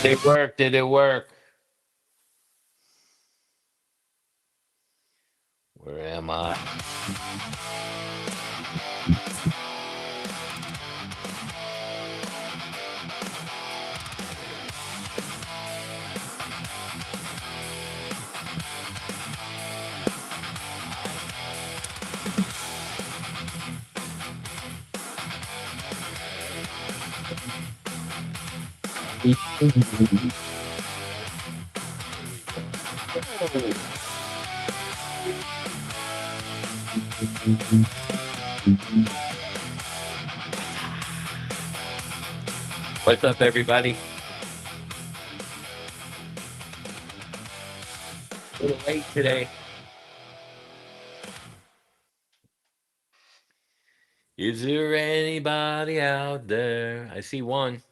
it work? Did it work? Where am I? What's up, everybody? A little late today. Is there anybody out there? I see one.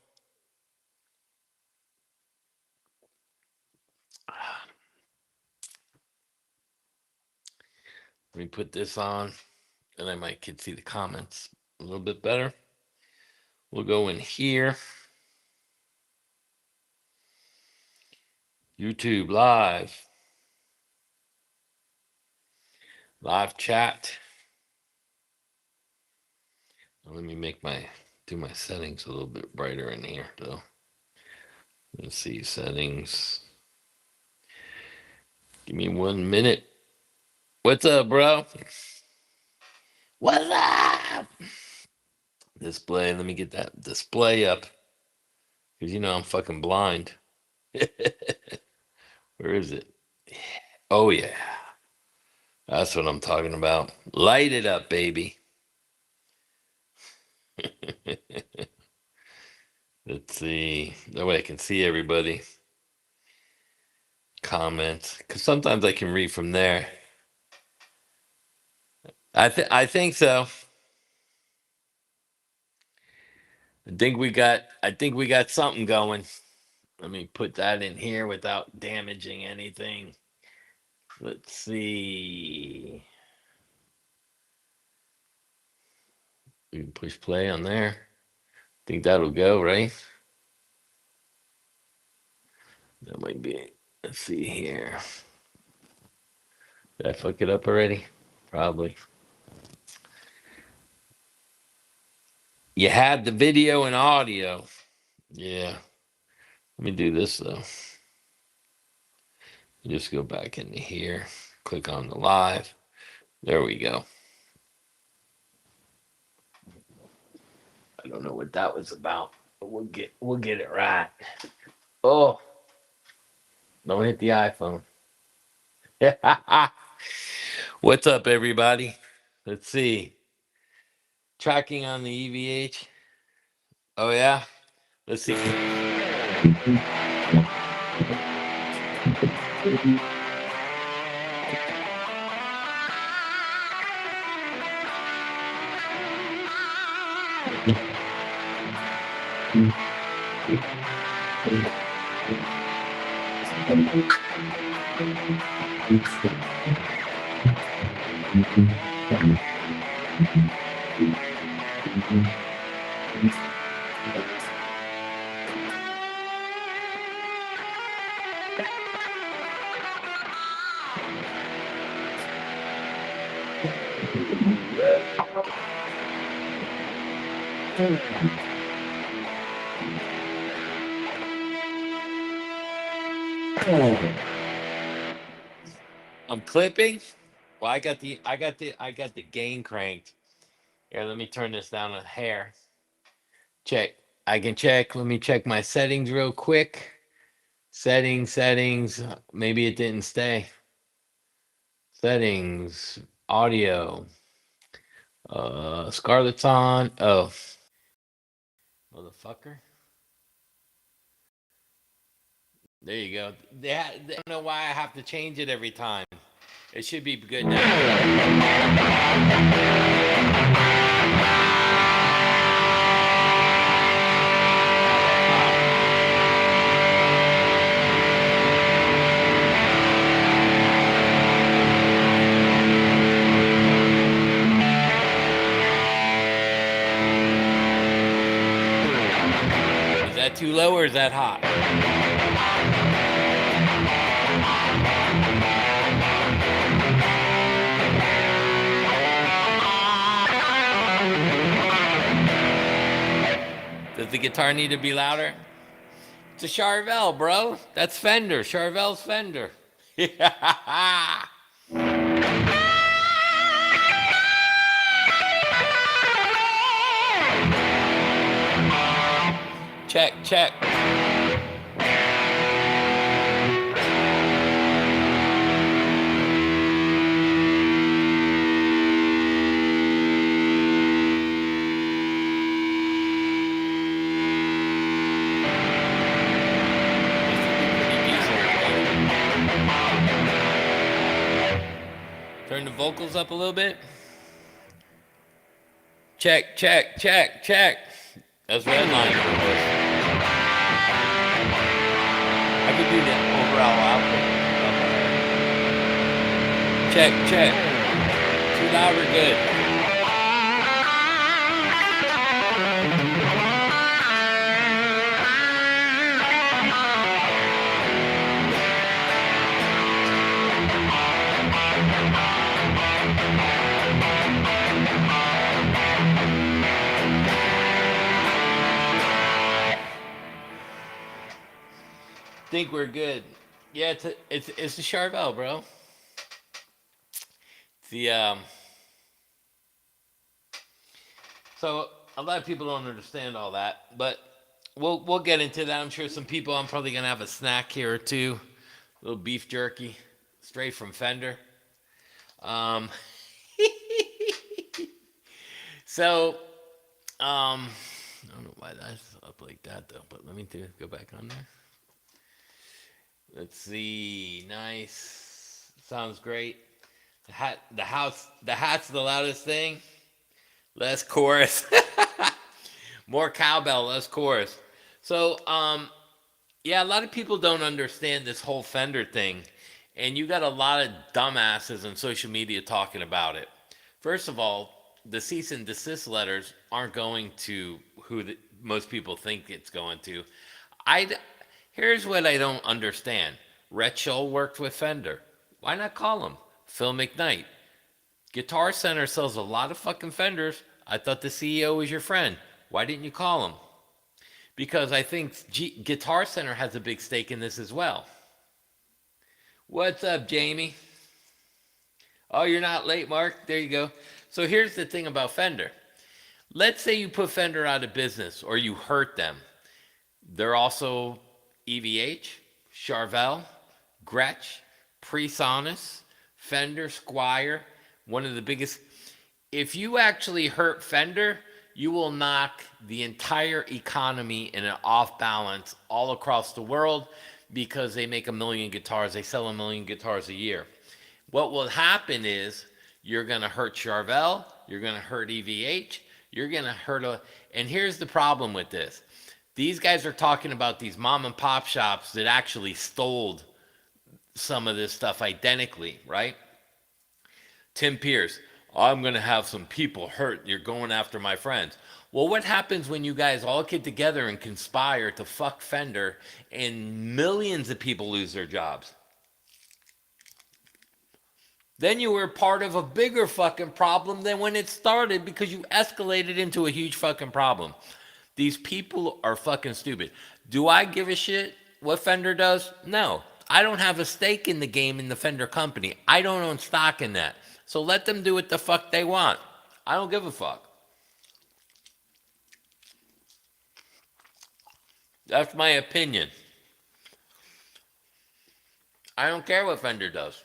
Let me put this on, and I might can see the comments a little bit better. We'll go in here. YouTube live chat. Let me do my settings a little bit brighter in here though. Let's see, settings. Give me 1 minute. What's up, bro? What's up? Display. Let me get that display up, because you know I'm fucking blind. Where is it? Oh yeah, that's what I'm talking about. Light it up, baby. Let's see. That way I can see everybody. Comments, because sometimes I can read from there. I think so. I think we got something going. Let me put that in here without damaging anything. Let's see. We can push play on there. Think that'll go, right? That might be. Let's see here. Did I fuck it up already? Probably. You have the video and audio. Yeah. Let me do this though. Just go back into here. Click on the live. There we go. I don't know what that was about, but we'll get it right. Oh, don't hit the iPhone. What's up, everybody? Let's see. Tracking on the EVH. Oh yeah. Let's see. I'm clipping. Well, I got the gain cranked. Here, let me turn this down a hair. Check. I can check. Let me check my settings real quick. Settings. Maybe it didn't stay. Settings, audio. Scarlett's on. Oh, motherfucker. There you go. I don't know why I have to change it every time. It should be good now. Is that too low or is that hot? Does the guitar need to be louder? It's a Charvel, bro. That's Fender. Charvel's Fender. Check, check. Turn the vocals up a little bit. Check, check, check, check. That's redline. I could do the overall output. Check, check. Too loud or good? Think we're good. Yeah, it's the Charvel, bro. It's the so a lot of people don't understand all that, but we'll get into that. I'm sure some people. I'm probably gonna have a snack here or two, a little beef jerky, straight from Fender. Um, so I don't know why that's up like that though, but let me go back on there. Let's see. Nice. Sounds great. The hat's the loudest thing. Less chorus. More cowbell, less chorus. So, yeah, a lot of people don't understand this whole Fender thing, and you got a lot of dumbasses on social media talking about it. First of all, the cease and desist letters aren't going to who most people think it's going to. Here's what I don't understand. Rhett Shull worked with Fender. Why not call him? Phil McKnight. Guitar Center sells a lot of fucking Fenders. I thought the CEO was your friend. Why didn't you call him? Because I think Guitar Center has a big stake in this as well. What's up, Jamie? Oh, you're not late, Mark. There you go. So here's the thing about Fender. Let's say you put Fender out of business or you hurt them. They're also EVH, Charvel, Gretsch, Presonus, Fender, Squier, one of the biggest. If you actually hurt Fender, you will knock the entire economy in an off balance all across the world because they make 1 million guitars. They sell 1 million guitars a year. What will happen is you're going to hurt Charvel, you're going to hurt EVH, you're going to hurt and here's the problem with this. These guys are talking about these mom and pop shops that actually stole some of this stuff identically, right? Tim Pierce, I'm going to have some people hurt. You're going after my friends. Well, what happens when you guys all get together and conspire to fuck Fender and millions of people lose their jobs? Then you were part of a bigger fucking problem than when it started because you escalated into a huge fucking problem. These people are fucking stupid. Do I give a shit what Fender does? No. I don't have a stake in the game in the Fender company. I don't own stock in that. So let them do what the fuck they want. I don't give a fuck. That's my opinion. I don't care what Fender does.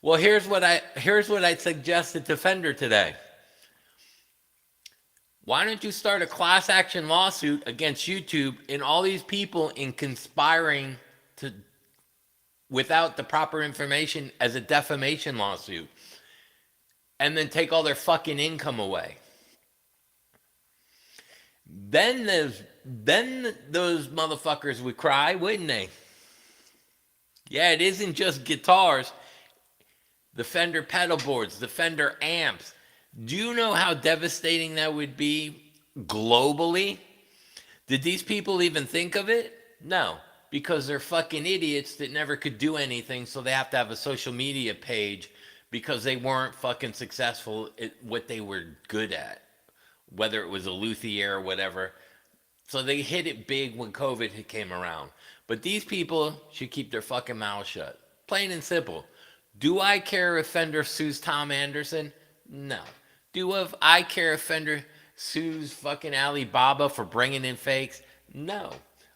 Well, here's what I suggested to Fender today. Why don't you start a class action lawsuit against YouTube and all these people in conspiring to without the proper information as a defamation lawsuit, and then take all their fucking income away? Then those motherfuckers would cry, wouldn't they? Yeah, it isn't just guitars. The Fender pedal boards, the Fender amps, Do you know how devastating that would be globally? Did these people even think of it? No, because they're fucking idiots that never could do anything, so they have to have a social media page because they weren't fucking successful at what they were good at, whether it was a luthier or whatever. So they hit it big when COVID came around. But these people should keep their fucking mouth shut. Plain and simple. Do I care if Fender sues Tom Anderson? No. I care if Fender sues fucking Alibaba for bringing in fakes? No.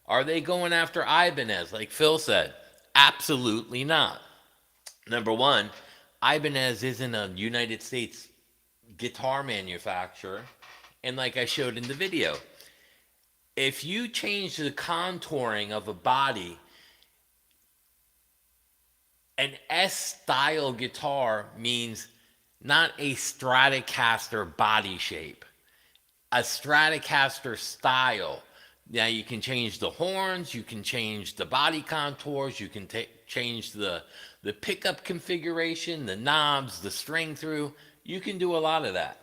Are they going after Ibanez like Phil said? Absolutely not. Number one, Ibanez isn't a United States guitar manufacturer. And like I showed in the video, if you change the contouring of a body, an S style guitar means not a Stratocaster body shape, a Stratocaster style. Now you can change the horns, you can change the body contours, you can change the pickup configuration, the knobs, the string through. You can do a lot of that.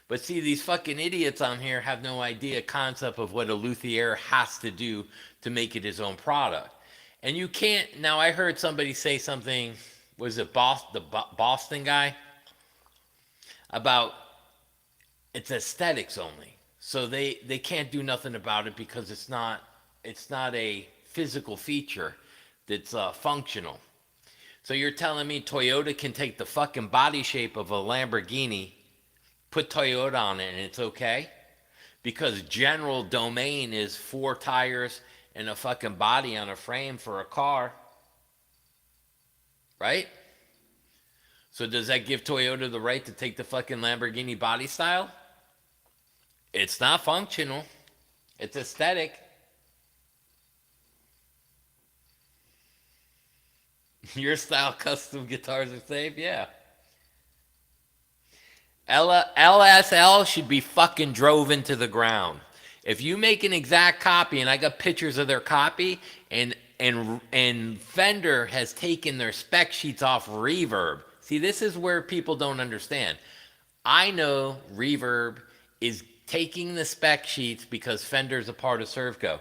But see, these fucking idiots on here have no idea concept of what a luthier has to do to make it his own product. And you can't. Now I heard somebody say something. Was it Boston guy about it's aesthetics only? So they can't do nothing about it because it's not a physical feature that's functional. So you're telling me Toyota can take the fucking body shape of a Lamborghini, put Toyota on it, and it's okay? Because general domain is 4 tires and a fucking body on a frame for a car, right? So does that give Toyota the right to take the fucking Lamborghini body style? It's not functional. It's aesthetic. Your style custom guitars are safe? Yeah. LSL should be fucking drove into the ground. If you make an exact copy, and I got pictures of their copy, and Fender has taken their spec sheets off Reverb. See, this is where people don't understand. I know Reverb is taking the spec sheets because Fender's a part of Servco.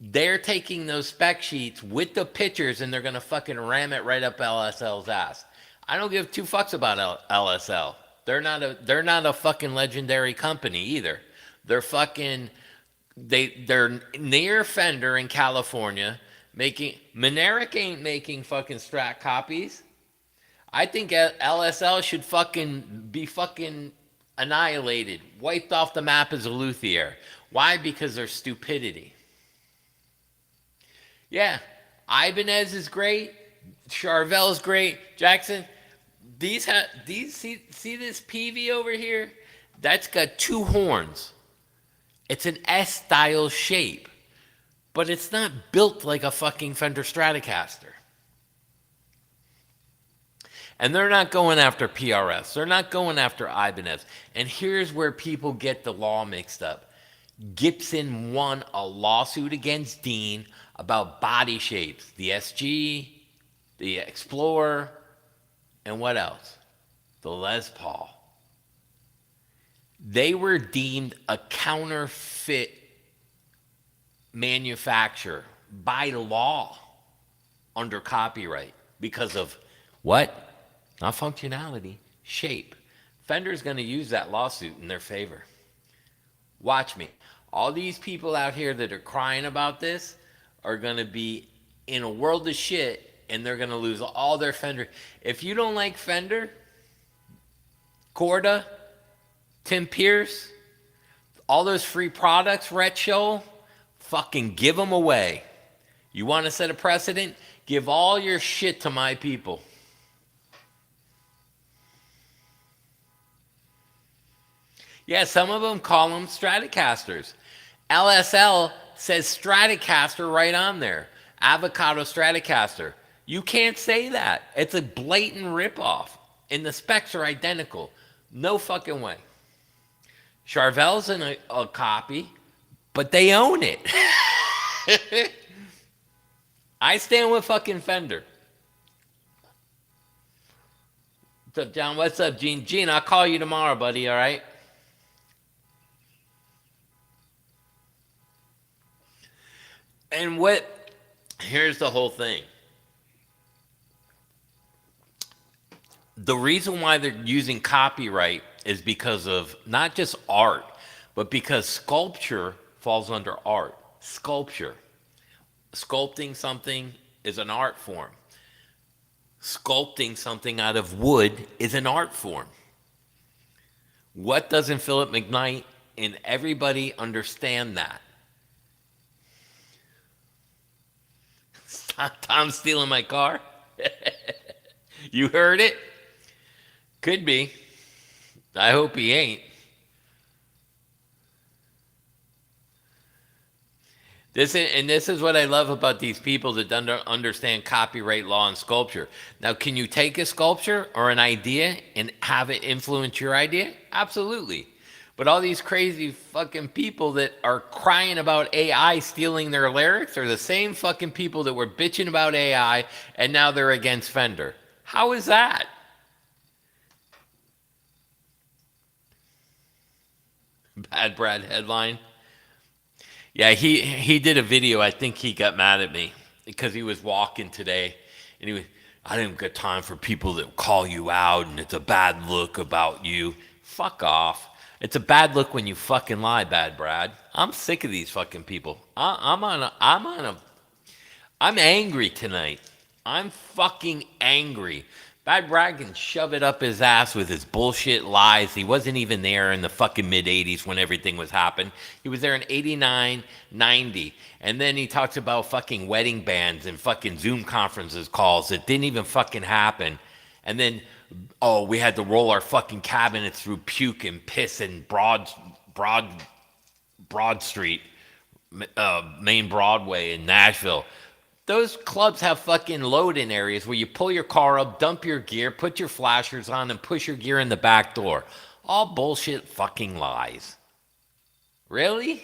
They're taking those spec sheets with the pictures and they're gonna fucking ram it right up LSL's ass. I don't give 2 fucks about LSL. They're not a fucking legendary company either. They're fucking they're near Fender in California making Moneric ain't making fucking Strat copies. I think LSL should fucking be fucking annihilated, wiped off the map as a luthier. Why? Because their stupidity. Yeah, Ibanez is great. Charvel's great. Jackson, these see this PV over here? That's got 2 horns. It's an S style shape, but it's not built like a fucking Fender Stratocaster. And they're not going after PRS. They're not going after Ibanez. And here's where people get the law mixed up. Gibson won a lawsuit against Dean about body shapes. The SG, the Explorer, and what else? The Les Paul. They were deemed a counterfeit manufacturer by law under copyright because of what? Not functionality, shape. Fender's going to use that lawsuit in their favor. Watch me. All these people out here that are crying about this are going to be in a world of shit and they're going to lose all their Fender. If you don't like Fender, Corda, Tim Pierce, all those free products, Rhett Show, fucking give them away. You want to set a precedent? Give all your shit to my people. Yeah, some of them call them Stratocasters. LSL says Stratocaster right on there. Avocado Stratocaster. You can't say that. It's a blatant ripoff. And the specs are identical. No fucking way. Charvel's in a copy, but they own it. I stand with fucking Fender. What's up, John? What's up, Gene? Gene, I'll call you tomorrow, buddy, all right? And here's the whole thing. The reason why they're using copyright is because of not just art, but because sculpture falls under art. Sculpture. Sculpting something is an art form. Sculpting something out of wood is an art form. What doesn't Philip McKnight and everybody understand that? Tom's stealing my car? You heard it? Could be. I hope he ain't. This is what I love about these people that understand copyright law and sculpture. Now, can you take a sculpture or an idea and have it influence your idea? Absolutely. But all these crazy fucking people that are crying about AI stealing their lyrics are the same fucking people that were bitching about AI and now they're against Fender. How is that? Bad Brad headline. Yeah, he did a video. I think he got mad at me because he was walking today, and I didn't get time for people that call you out, and it's a bad look about you. Fuck off. It's a bad look when you fucking lie, Bad Brad. I'm sick of these fucking people. I'm angry tonight. I'm fucking angry. Bad Brad can shove it up his ass with his bullshit lies. He wasn't even there in the fucking mid 80s when everything was happening. He was there in 89, 90. And then he talks about fucking wedding bands and fucking Zoom conferences calls that didn't even fucking happen. And then, oh, we had to roll our fucking cabinets through puke and piss in Broad Street, main Broadway in Nashville. Those clubs have fucking load-in areas where you pull your car up, dump your gear, put your flashers on, and push your gear in the back door. All bullshit fucking lies. Really?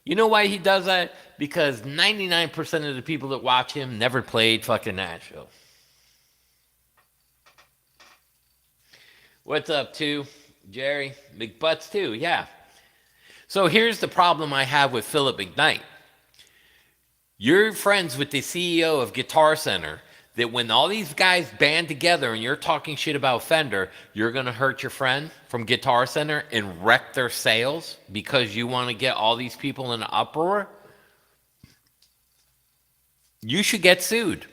You know why he does that? Because 99% of the people that watch him never played fucking Nashville. What's up, too? Jerry? McButts, too, yeah. So here's the problem I have with Philip McKnight. You're friends with the CEO of Guitar Center, that when all these guys band together and you're talking shit about Fender, you're going to hurt your friend from Guitar Center and wreck their sales because you want to get all these people in an uproar? You should get sued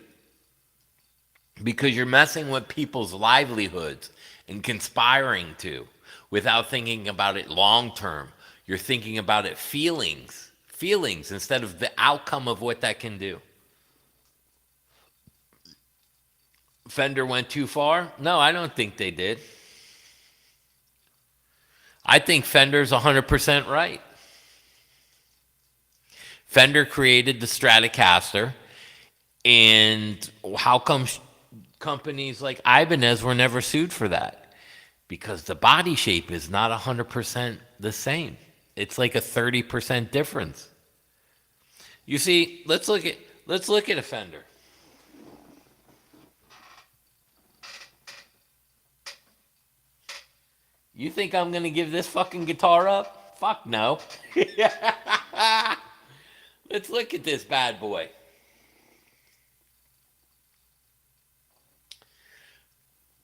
because you're messing with people's livelihoods and conspiring to without thinking about it long term. You're thinking about it feelings instead of the outcome of what that can do. Fender went too far? No, I don't think they did. I think Fender's 100% right. Fender created the Stratocaster, and how come companies like Ibanez were never sued for that? Because the body shape is not 100% the same. It's like a 30% difference. You see, let's look at a Fender. You think I'm gonna give this fucking guitar up? Fuck no. Let's look at this bad boy.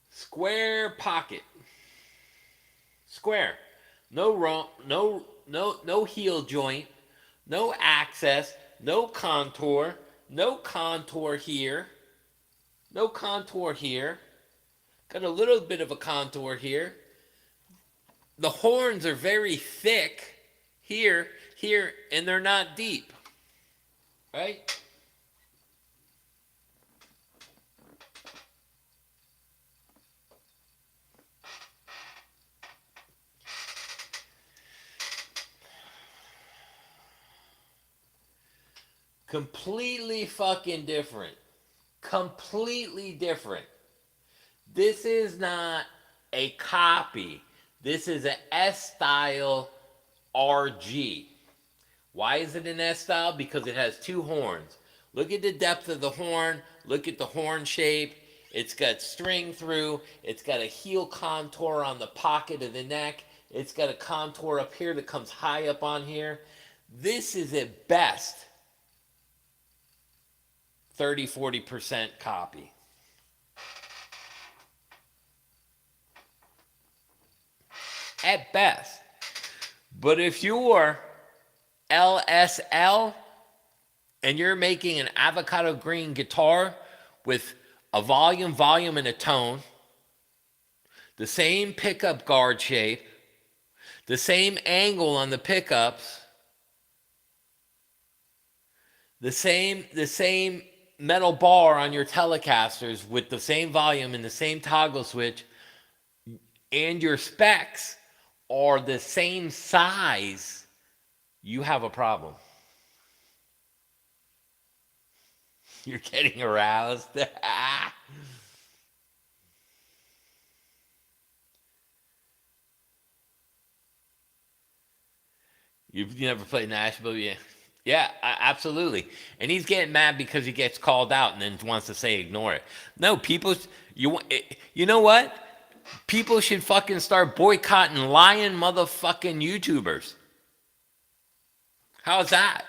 Square pocket. Square. No wrong, no heel joint, no access, no contour here, no contour here. Got a little bit of a contour here. The horns are very thick here, and they're not deep. Right? Completely fucking different. Completely different. This is not a copy. This is an S-style RG. Why is it an S-style? Because it has two horns. Look at the depth of the horn. Look at the horn shape. It's got string through. It's got a heel contour on the pocket of the neck. It's got a contour up here that comes high up on here. This is at best 30-40% copy. At best. But if you're LSL and you're making an avocado green guitar with a volume, and a tone, the same pickup guard shape, the same angle on the pickups, the same metal bar on your Telecasters with the same volume and the same toggle switch, and your specs are the same size, you have a problem. You're getting aroused. You've never played Nashville, yeah? Yeah, absolutely. And he's getting mad because he gets called out and then wants to say ignore it. No, people, you know what? People should fucking start boycotting lying motherfucking YouTubers. How's that?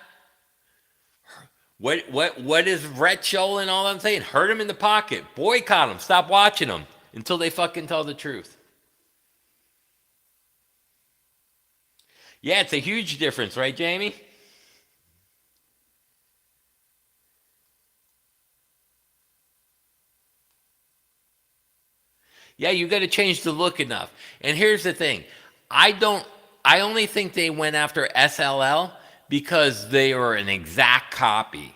What is Rhett Scholl and all I'm saying? Hurt him in the pocket. Boycott them. Stop watching them until they fucking tell the truth. Yeah, it's a huge difference, right, Jamie? Yeah, you got to change the look enough. And here's the thing. I don't I only think they went after SLL because they are an exact copy.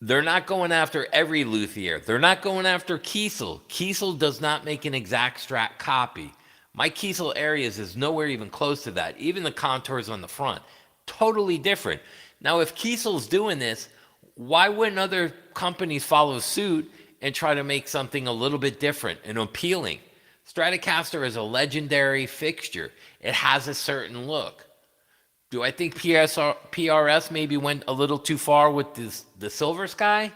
They're not going after every luthier. They're not going after Kiesel. Kiesel does not make an exact strat copy. My Kiesel Areas is nowhere even close to that. Even the contours on the front, totally different. Now, if Kiesel's doing this, why wouldn't other companies follow suit and try to make something a little bit different and appealing? Stratocaster is a legendary fixture. It has a certain look. Do I think PRS maybe went a little too far with the Silver Sky?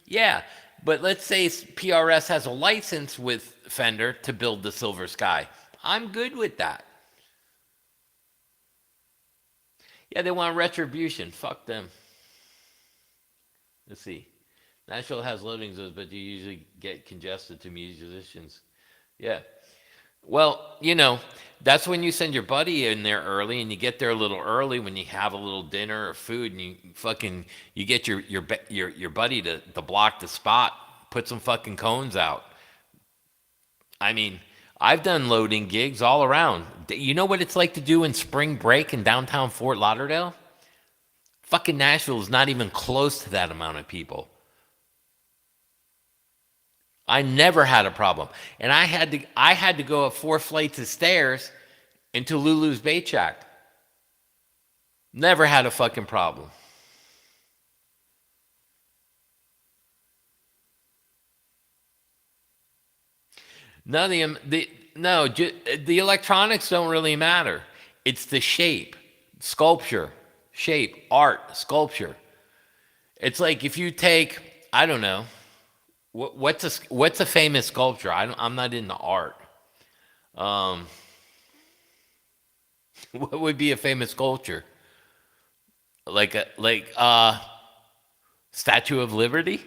Yeah, but let's say PRS has a license with Fender to build the Silver Sky. I'm good with that. Yeah, they want retribution. Fuck them. Let's see. Nashville has loading zones, but you usually get congested to musicians. Yeah. Well, that's when you send your buddy in there early, and you get there a little early when you have a little dinner or food, and you get your buddy to block the spot, put some fucking cones out. I mean, I've done loading gigs all around. You know what it's like to do in spring break in downtown Fort Lauderdale? Fucking Nashville is not even close to that amount of people. I never had a problem. And I had to go up 4 flights of stairs into Lulu's Bait Shack. Never had a fucking problem. None of the electronics don't really matter. It's the shape, sculpture, shape, art, sculpture. It's like if you take, I don't know, what's a famous sculpture? I'm not into art. Um, what would be a famous sculpture? Like Statue of Liberty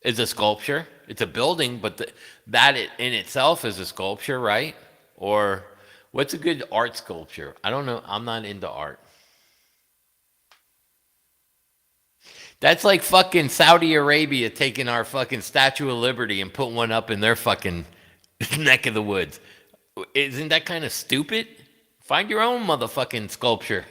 is a sculpture. It's a building, but in itself is a sculpture, right? Or what's a good art sculpture? I don't know. I'm not into art. That's like fucking Saudi Arabia taking our fucking Statue of Liberty and put one up in their fucking neck of the woods. Isn't that kind of stupid? Find your own motherfucking sculpture.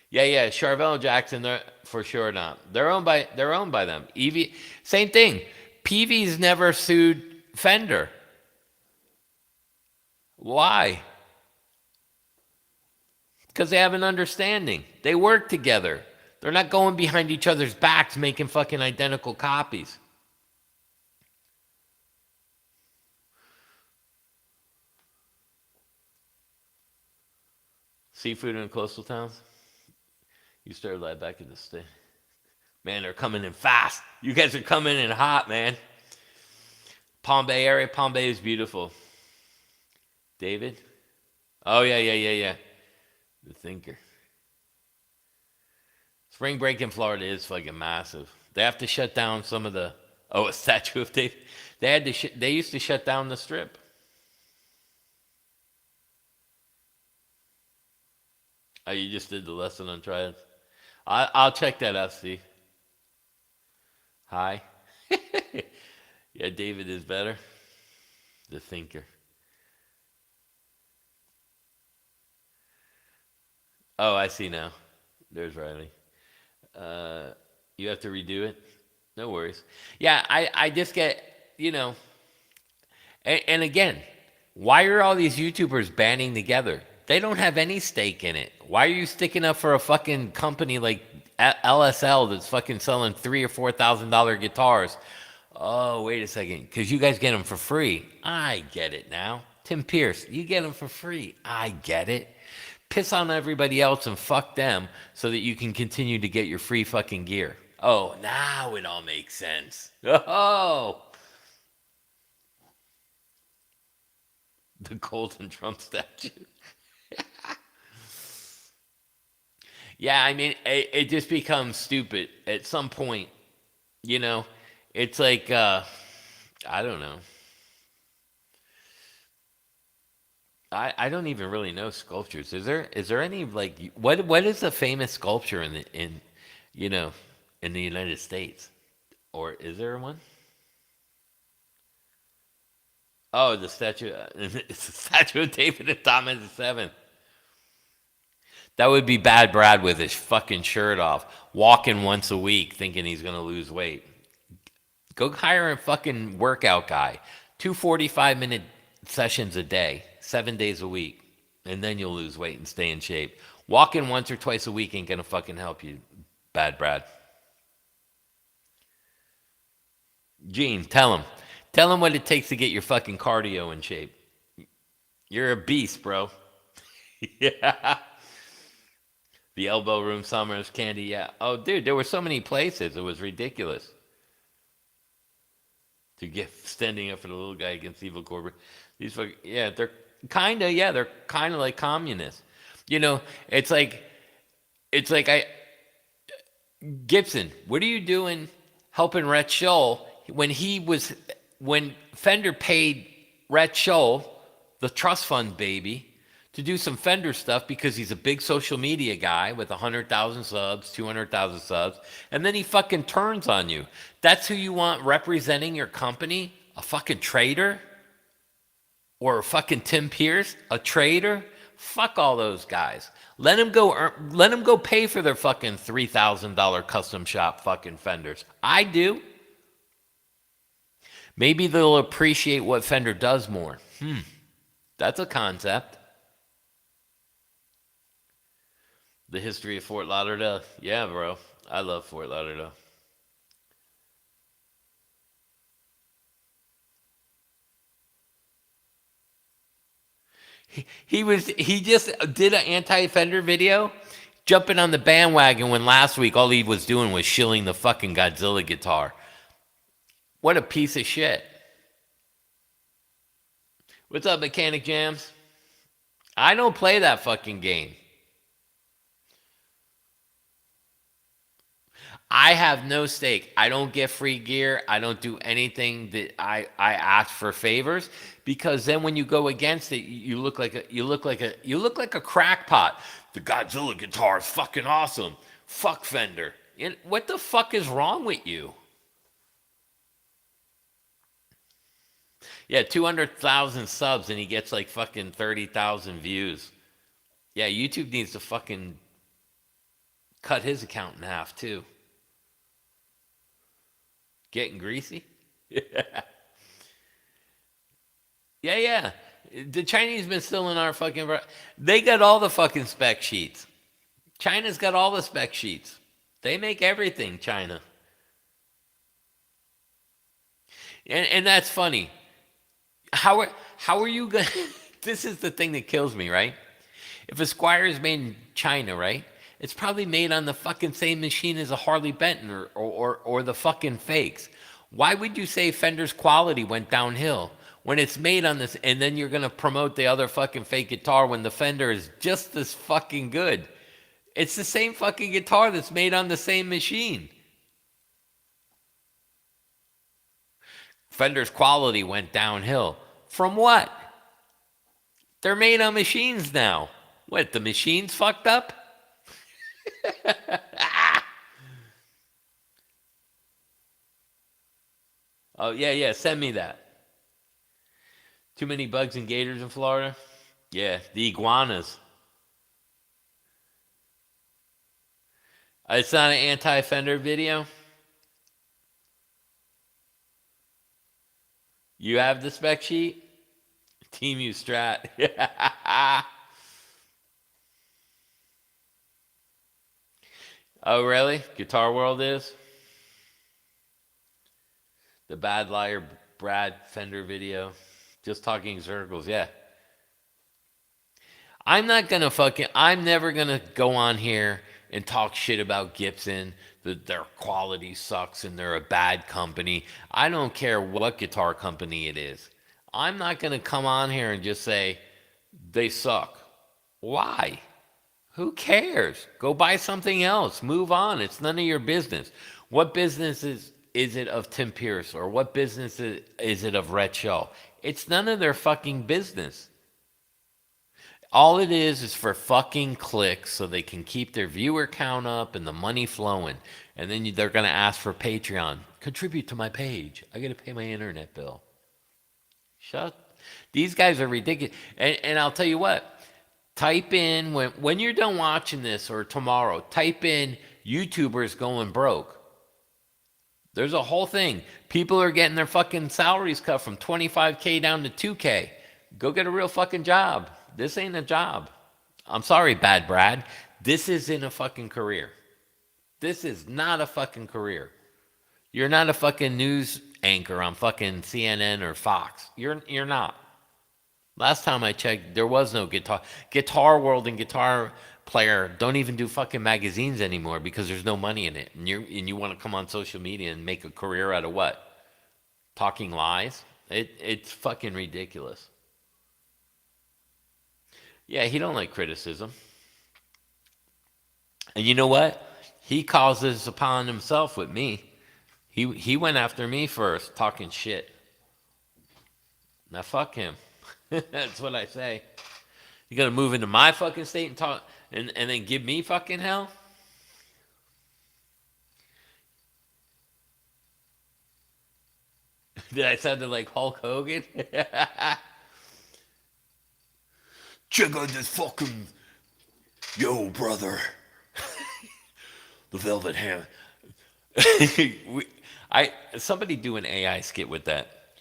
Yeah, Charvel Jackson, they're for sure not. They're owned by them. Evie, same thing. Peavy's never sued Fender. Why? Because they have an understanding. They work together. They're not going behind each other's backs making fucking identical copies. Seafood in coastal towns. You started that back in the state. Man, they're coming in fast. You guys are coming in hot, man. Palm Bay area. Palm Bay is beautiful. David? Oh, yeah. The thinker. Spring break in Florida is fucking massive. They have to shut down some of the... Oh, a statue of David. They used to shut down the strip. Oh, you just did the lesson on triads. I'll check that out, Steve. Hi. Yeah, David is better. The thinker. Oh, I see now. There's Riley. You have to redo it? No worries. Yeah, I just get, you know, and again, why are all these YouTubers banding together? They don't have any stake in it. Why are you sticking up for a fucking company like LSL that's fucking selling $3,000 or $4,000 guitars? Oh, wait a second, because you guys get them for free. I get it now. Tim Pierce, you get them for free. I get it. Piss on everybody else and fuck them so that you can continue to get your free fucking gear. Oh, now it all makes sense. Oh, the golden Trump statue. Yeah, I mean, it just becomes stupid at some point. You know, it's like, I don't know. I don't even really know sculptures. Is there any like what is a famous sculpture in you know in the United States? Or is there one? Oh, the statue. It's the statue of David and Thomas VII. That would be Bad Brad with his fucking shirt off, walking once a week, thinking he's gonna lose weight. Go hire a fucking workout guy. 2 45-minute sessions a day, 7 days a week, and then you'll lose weight and stay in shape. Walking once or twice a week ain't gonna fucking help you, Bad Brad. Gene, tell him. Tell him what it takes to get your fucking cardio in shape. You're a beast, bro. Yeah. The Elbow Room, Summers, Candy, yeah. Oh, dude, there were so many places. It was ridiculous. To get standing up for the little guy against evil corporate. These fuck, yeah, they're they're kind of like communists. You know, it's like I Gibson. What are you doing helping Rhett Scholl when Fender paid Rhett Scholl, the trust fund baby, to do some Fender stuff because he's a big social media guy with 100,000 subs, 200,000 subs, and then he fucking turns on you. That's who you want representing your company? A fucking traitor? Or a fucking Tim Pierce? A traitor? Fuck all those guys. Let them go pay for their fucking $3,000 custom shop fucking Fenders. I do. Maybe they'll appreciate what Fender does more. That's a concept. The history of Fort Lauderdale. Yeah, bro. I love Fort Lauderdale. He just did an anti-Fender video, jumping on the bandwagon when last week all he was doing was shilling the fucking Godzilla guitar. What a piece of shit. What's up, Mechanic Jams? I don't play that fucking game. I have no stake. I don't get free gear. I don't do anything that I ask for favors, because then when you go against it, you look like a crackpot. The Godzilla guitar is fucking awesome. Fuck Fender. And what the fuck is wrong with you? Yeah, 200,000 subs and he gets like fucking 30,000 views. Yeah, YouTube needs to fucking cut his account in half too. Getting greasy? Yeah. Yeah. The Chinese been stealing our fucking... They got all the fucking spec sheets. China's got all the spec sheets. They make everything, China. And that's funny. How are you going... This is the thing that kills me, right? If a Squire is made in China, right? It's probably made on the fucking same machine as a Harley Benton or the fucking fakes. Why would you say Fender's quality went downhill when it's made on this, and then you're gonna promote the other fucking fake guitar when the Fender is just as fucking good? It's the same fucking guitar that's made on the same machine. Fender's quality went downhill. From what? They're made on machines now. What, the machine's fucked up? Oh, yeah, yeah, send me that. Too many bugs and gators in Florida? Yeah, the iguanas. It's not an anti-Fender video? You have the spec sheet? Team U Strat. Oh, really? Guitar World is? The Bad Liar Brad Fender video. Just talking circles, yeah. I'm never gonna go on here and talk shit about Gibson, that their quality sucks and they're a bad company. I don't care what guitar company it is. I'm not gonna come on here and just say they suck. Why? Who cares? Go buy something else. Move on. It's none of your business. What business is it of Tim Pierce, or what business is it of Rhett Shaw? It's none of their fucking business. All it is for fucking clicks so they can keep their viewer count up and the money flowing. And then they're going to ask for Patreon. Contribute to my page. I got to pay my internet bill. Shut. These guys are ridiculous. And I'll tell you what. Type in, when you're done watching this or tomorrow, type in YouTubers going broke. There's a whole thing. People are getting their fucking salaries cut from $25K down to $2K. Go get a real fucking job. This ain't a job. I'm sorry, Bad Brad. This isn't a fucking career. This is not a fucking career. You're not a fucking news anchor on fucking CNN or Fox. You're not. Last time I checked, there was no guitar. Guitar World and Guitar Player don't even do fucking magazines anymore because there's no money in it. And you want to come on social media and make a career out of what? Talking lies? It's fucking ridiculous. Yeah, he don't like criticism. And you know what? He calls this upon himself with me. He went after me first, talking shit. Now fuck him. That's what I say. You gotta move into my fucking state and talk and then give me fucking hell? Did I sound like Hulk Hogan? Check out this fucking yo brother. The Velvet Hammer. Somebody do an AI skit with that.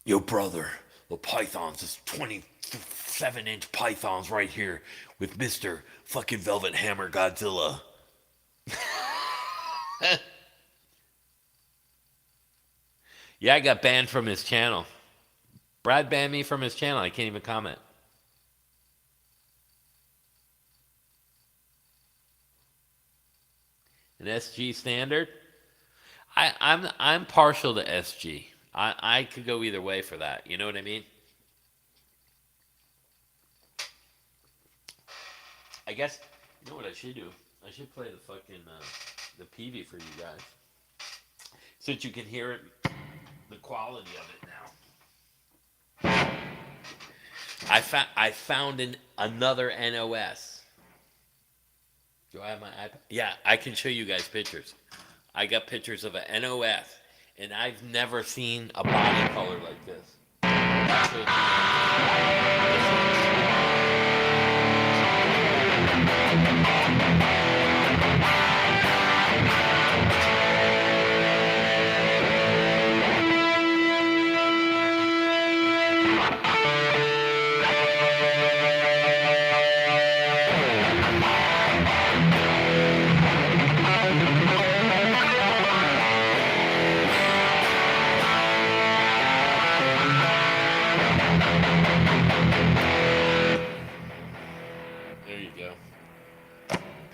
Yo brother, the pythons is 27-inch pythons right here with Mr. fucking Velvet Hammer Godzilla. Yeah, I got banned from his channel. Brad banned me from his channel. I can't even comment. An SG standard? I'm partial to SG. I could go either way for that. You know what I mean? I guess you know what I should do. I should play the fucking the PV for you guys, so that you can hear it, the quality of it now. I found another NOS. Do I have my iPad? Yeah, I can show you guys pictures. I got pictures of an NOS, and I've never seen a body color like this.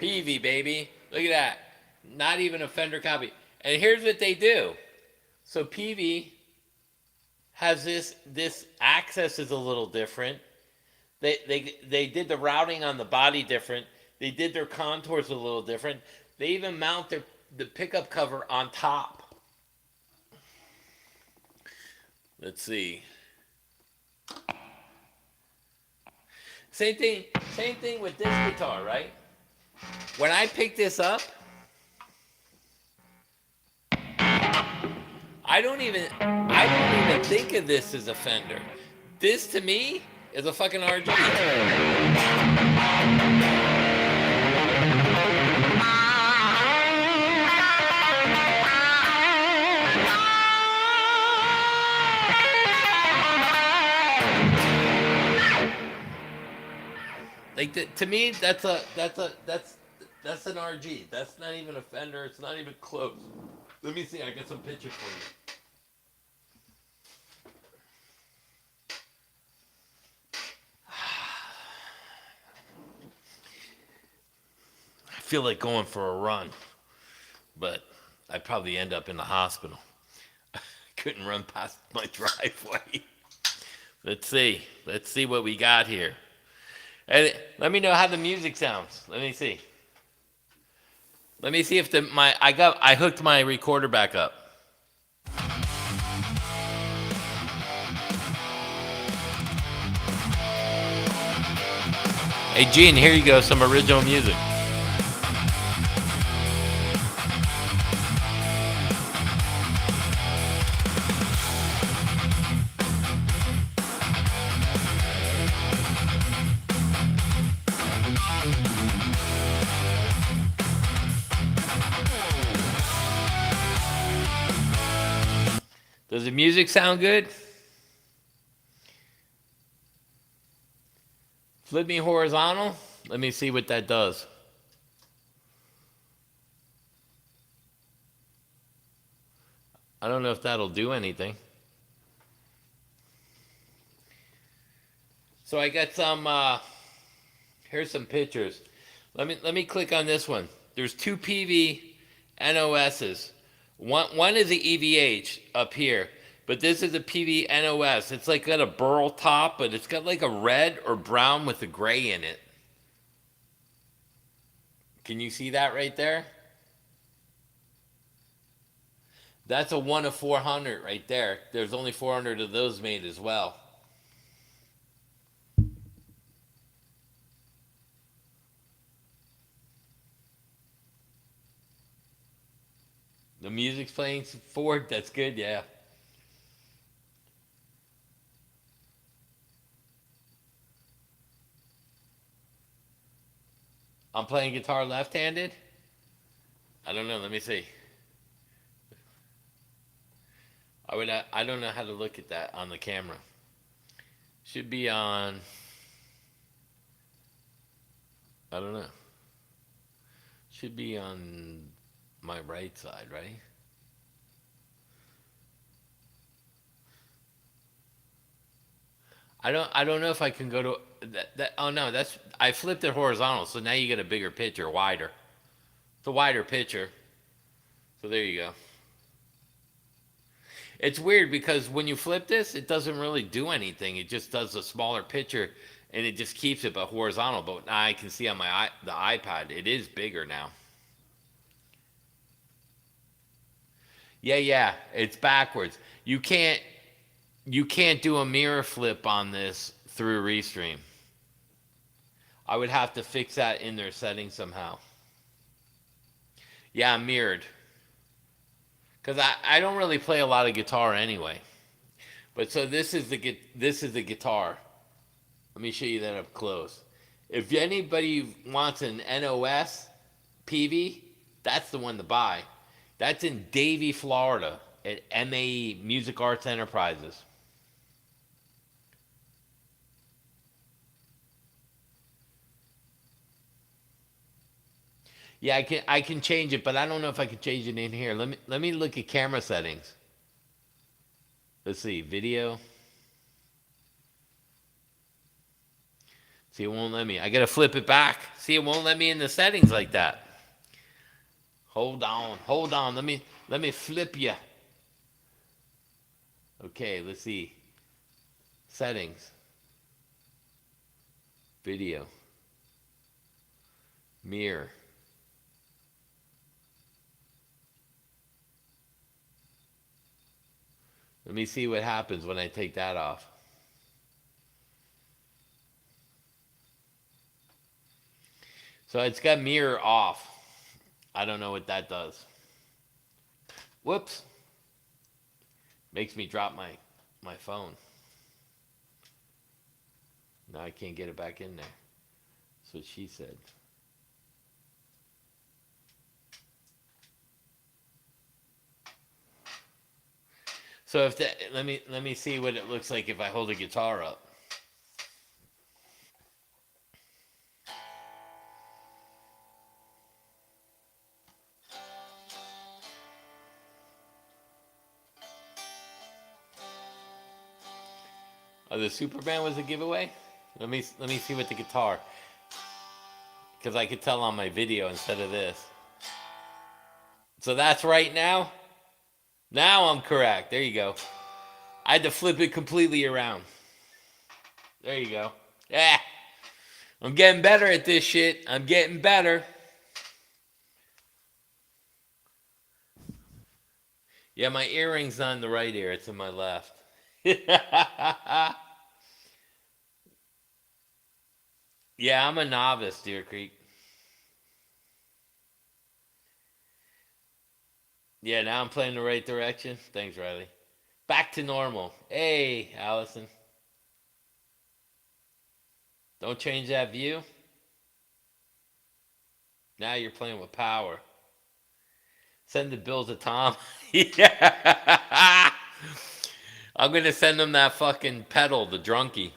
PV, baby. Look at that. Not even a Fender copy. And here's what they do. So PV has this access is a little different. They did the routing on the body different. They did their contours a little different. They even mount the pickup cover on top. Let's see. Same thing with this guitar, right? When I pick this up, I don't even think of this as a Fender. This to me is a fucking RG. Like to me, that's an RG. That's not even a Fender. It's not even close. Let me see. I got some pictures for you. I feel like going for a run, but I'd probably end up in the hospital. Couldn't run past my driveway. Let's see. Let's see what we got here. And let me know how the music sounds. Let me see. Let me see if I hooked my recorder back up. Hey Gene, here you go, some original music. Does the music sound good? Flip me horizontal. Let me see what that does. I don't know if that'll do anything. So I got some, here's some pictures. Let me click on this one. There's two PV NOSs. One is the EVH up here, but this is a PV NOS. It's like got a burl top, but it's got like a red or brown with a gray in it. Can you see that right there? That's a 1 of 400 right there. There's only 400 of those made as well. The music's playing forward. That's good, yeah. I'm playing guitar left-handed. I don't know. Let me see. I don't know how to look at that on the camera. Should be on. I don't know. Should be on my right side, right? I don't know if I can go to that. Oh no, that's I flipped it horizontal, so now you get a bigger picture, wider. It's a wider picture. So there you go. It's weird because when you flip this, it doesn't really do anything. It just does a smaller picture, and it just keeps it but horizontal. But now I can see on the iPad, it is bigger now. Yeah, it's backwards. You can't do a mirror flip on this through Restream. I would have to fix that in their settings somehow. Yeah, I'm mirrored. Because I don't really play a lot of guitar anyway. But so this is the guitar. Let me show you that up close. If anybody wants an NOS PV, that's the one to buy. That's in Davie, Florida at MAE, Music Arts Enterprises. Yeah, I can change it, but I don't know if I can change it in here. Let me look at camera settings. Let's see, video. See, it won't let me. I gotta flip it back. See, it won't let me in the settings like that. Hold on, hold on. Let me flip you. Okay, let's see. Settings, video, mirror. Let me see what happens when I take that off. So it's got mirror off. I don't know what that does. Whoops. Makes me drop my phone. Now I can't get it back in there. That's what she said. So if that, let me see what it looks like if I hold a guitar up. Oh, the Superman was a giveaway? Let me see what the guitar. Because I could tell on my video instead of this. So that's right now. Now I'm correct. There you go. I had to flip it completely around. There you go. Yeah. I'm getting better at this shit. I'm getting better. Yeah, my earring's not in the right ear. It's in my left. Yeah, I'm a novice, Deer Creek. Yeah, now I'm playing the right direction. Thanks, Riley. Back to normal. Hey, Allison. Don't change that view. Now you're playing with power. Send the bill to Tom. Yeah. I'm going to send him that fucking pedal, the drunkie.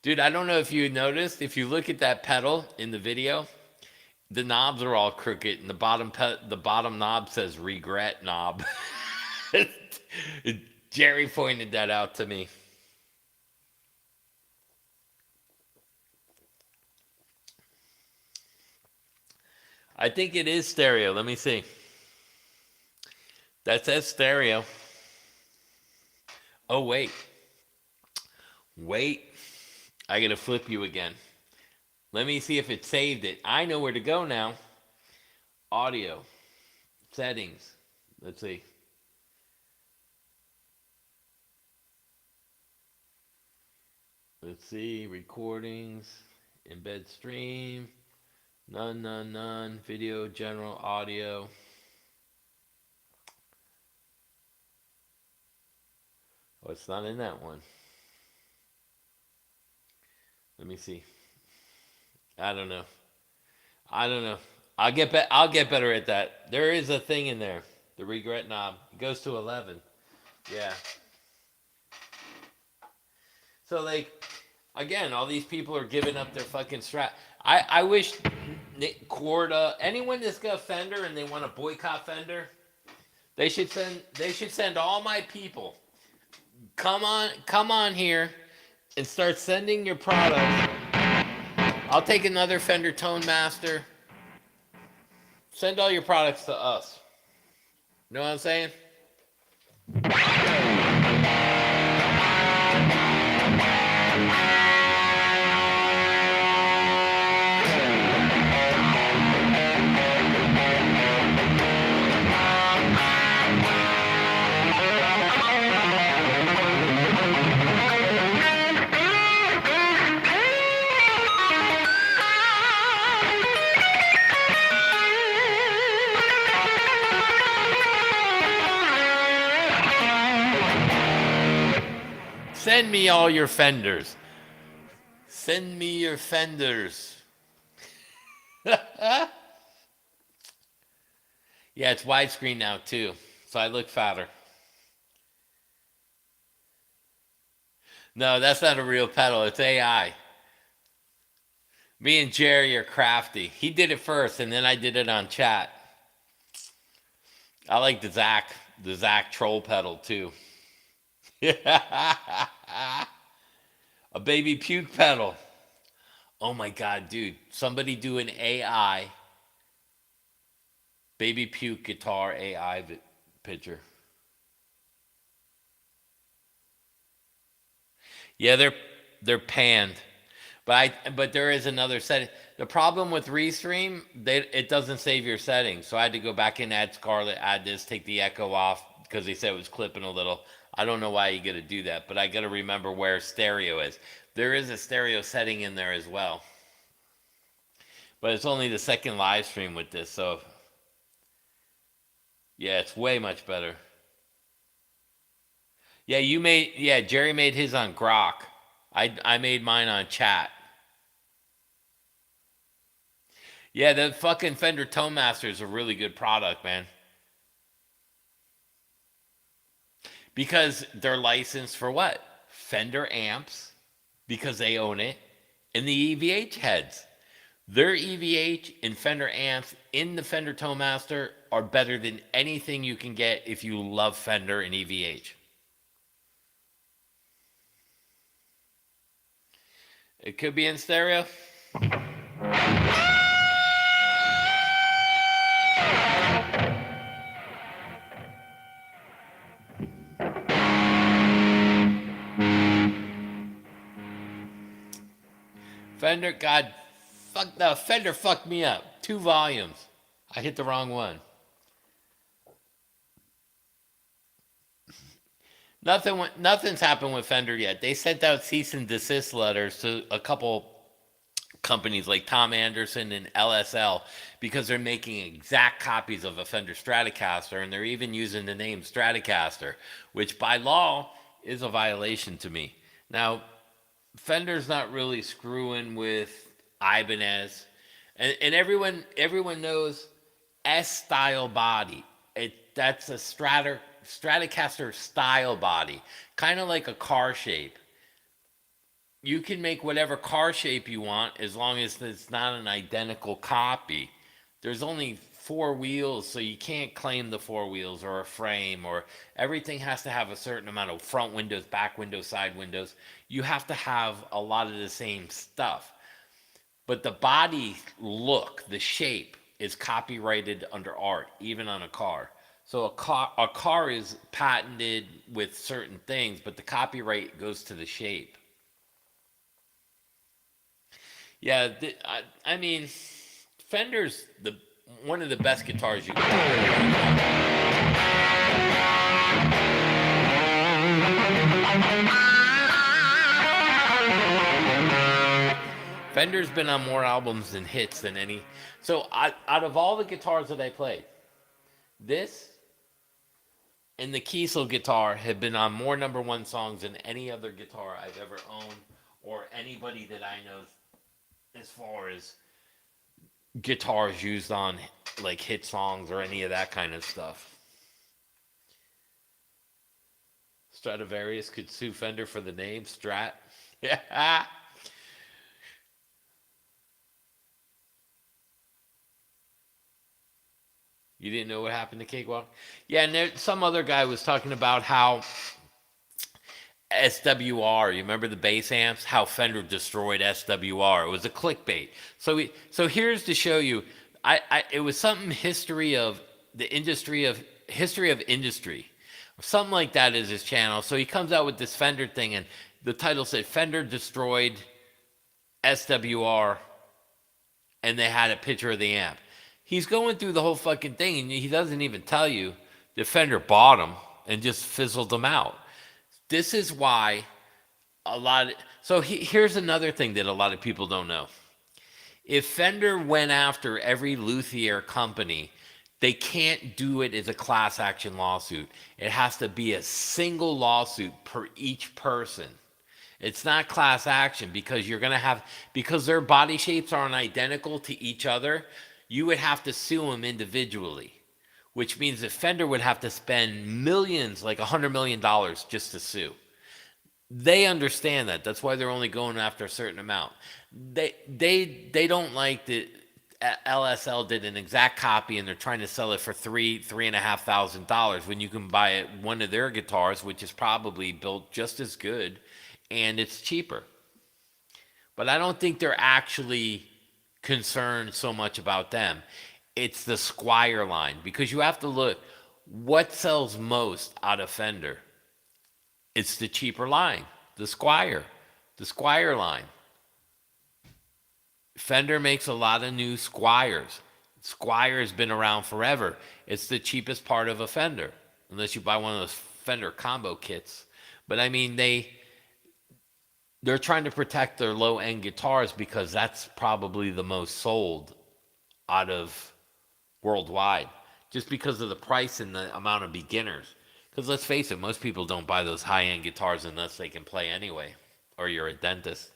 Dude, I don't know if you noticed. If you look at that pedal in the video, the knobs are all crooked, and the bottom knob says regret knob. Jerry pointed that out to me. I think it is stereo. Let me see. That says stereo. Oh, wait. Wait. I got to flip you again. Let me see if it saved it. I know where to go now. Audio. Settings. Let's see. Let's see. Recordings. Embed stream. None, none, none. Video, general, audio. Oh, it's not in that one. Let me see. I don't know. I'll get better at that. There is a thing in there. The regret knob. It goes to 11. Yeah. So like, again, all these people are giving up their fucking Strat. I wish Nick Corda, anyone that's got Fender and they want to boycott Fender, they should send all my people. Come on here and start sending your products. I'll take another Fender Tone Master. Send all your products to us. You know what I'm saying? Send me all your Fenders. Send me your Fenders. Yeah, it's widescreen now too, so I look fatter. No, that's not a real pedal. It's AI. Me and Jerry are crafty. He did it first, and then I did it on chat. I like the Zach troll pedal too. A baby puke pedal. Oh my god, dude! Somebody do an AI baby puke guitar AI picture. Yeah, they're panned. But there is another setting. The problem with Restream, it doesn't save your settings. So I had to go back in, add Scarlett, add this, take the echo off because they said it was clipping a little. I don't know why you got to do that, but I got to remember where stereo is. There is a stereo setting in there as well, but it's only the second live stream with this. So yeah, it's way much better. Yeah, Jerry made his on Grok. I made mine on Chat. Yeah, the fucking Fender Tone Master is a really good product, man. Because they're licensed for what? Fender amps, because they own it, and the EVH heads. Their EVH and Fender amps in the Fender Tone Master are better than anything you can get if you love Fender and EVH. It could be in stereo. Fender, God, fuck no, Fender fucked me up. 2 volumes. I hit the wrong one. Nothing's happened with Fender yet. They sent out cease and desist letters to a couple companies like Tom Anderson and LSL because they're making exact copies of a Fender Stratocaster, and they're even using the name Stratocaster, which by law is a violation to me. Now, Fender's not really screwing with Ibanez, and everyone knows S style body. That's a Stratocaster style body, kind of like a car shape. You can make whatever car shape you want as long as it's not an identical copy. There's only 4 wheels, so you can't claim the 4 wheels or a frame, or everything has to have a certain amount of front windows, back windows, side windows. You have to have a lot of the same stuff. But the body look, the shape is copyrighted under art, even on a car. So a car is patented with certain things, but the copyright goes to the shape. Yeah, I mean, Fender's the one of the best guitars you can buy. Fender's been on more albums and hits than any. So out of all the guitars that I played, this and the Kiesel guitar have been on more number one songs than any other guitar I've ever owned or anybody that I know as far as guitars used on like hit songs or any of that kind of stuff. Stradivarius could sue Fender for the name Strat. Yeah. You didn't know what happened to Cakewalk? Yeah, and some other guy was talking about how SWR, you remember the bass amps? How Fender destroyed SWR. It was a clickbait. So here's to show you. It was something history of industry, something like that is his channel. So he comes out with this Fender thing, and the title said Fender destroyed SWR, and they had a picture of the amp. He's going through the whole fucking thing, and he doesn't even tell you the Fender bought them and just fizzled them out. This is why here's another thing that a lot of people don't know. If Fender went after every luthier company, they can't do it as a class action lawsuit. It has to be a single lawsuit per each person. It's not class action because because their body shapes aren't identical to each other. You would have to sue them individually, which means that Fender would have to spend millions, like $100 million, just to sue. They understand that. That's why they're only going after a certain amount. They don't like that LSL did an exact copy and they're trying to sell it for $3,500 when you can buy it one of their guitars, which is probably built just as good, and it's cheaper. but I don't think they're actually concerned so much about them. It's the Squire line because you have to look what sells most out of Fender. It's the cheaper line, the Squire, the Squire line. Fender makes a lot of new Squires. Squire has been around forever. It's the cheapest part of a Fender, unless you buy one of those Fender combo kits. But I mean, they're trying to protect their low end guitars because that's probably the most sold out of worldwide, just because of the price and the amount of beginners. Because let's face it, most people don't buy those high end guitars unless they can play anyway, or you're a dentist,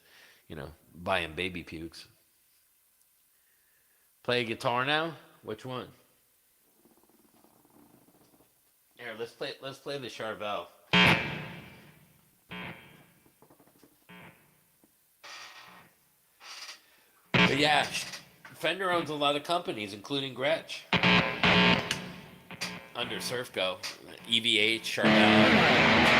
buying baby pukes. Play a guitar now? Which one? Here, let's play the Charvel. But yeah, Fender owns a lot of companies, including Gretsch, under Surfco, EVH, Charvel.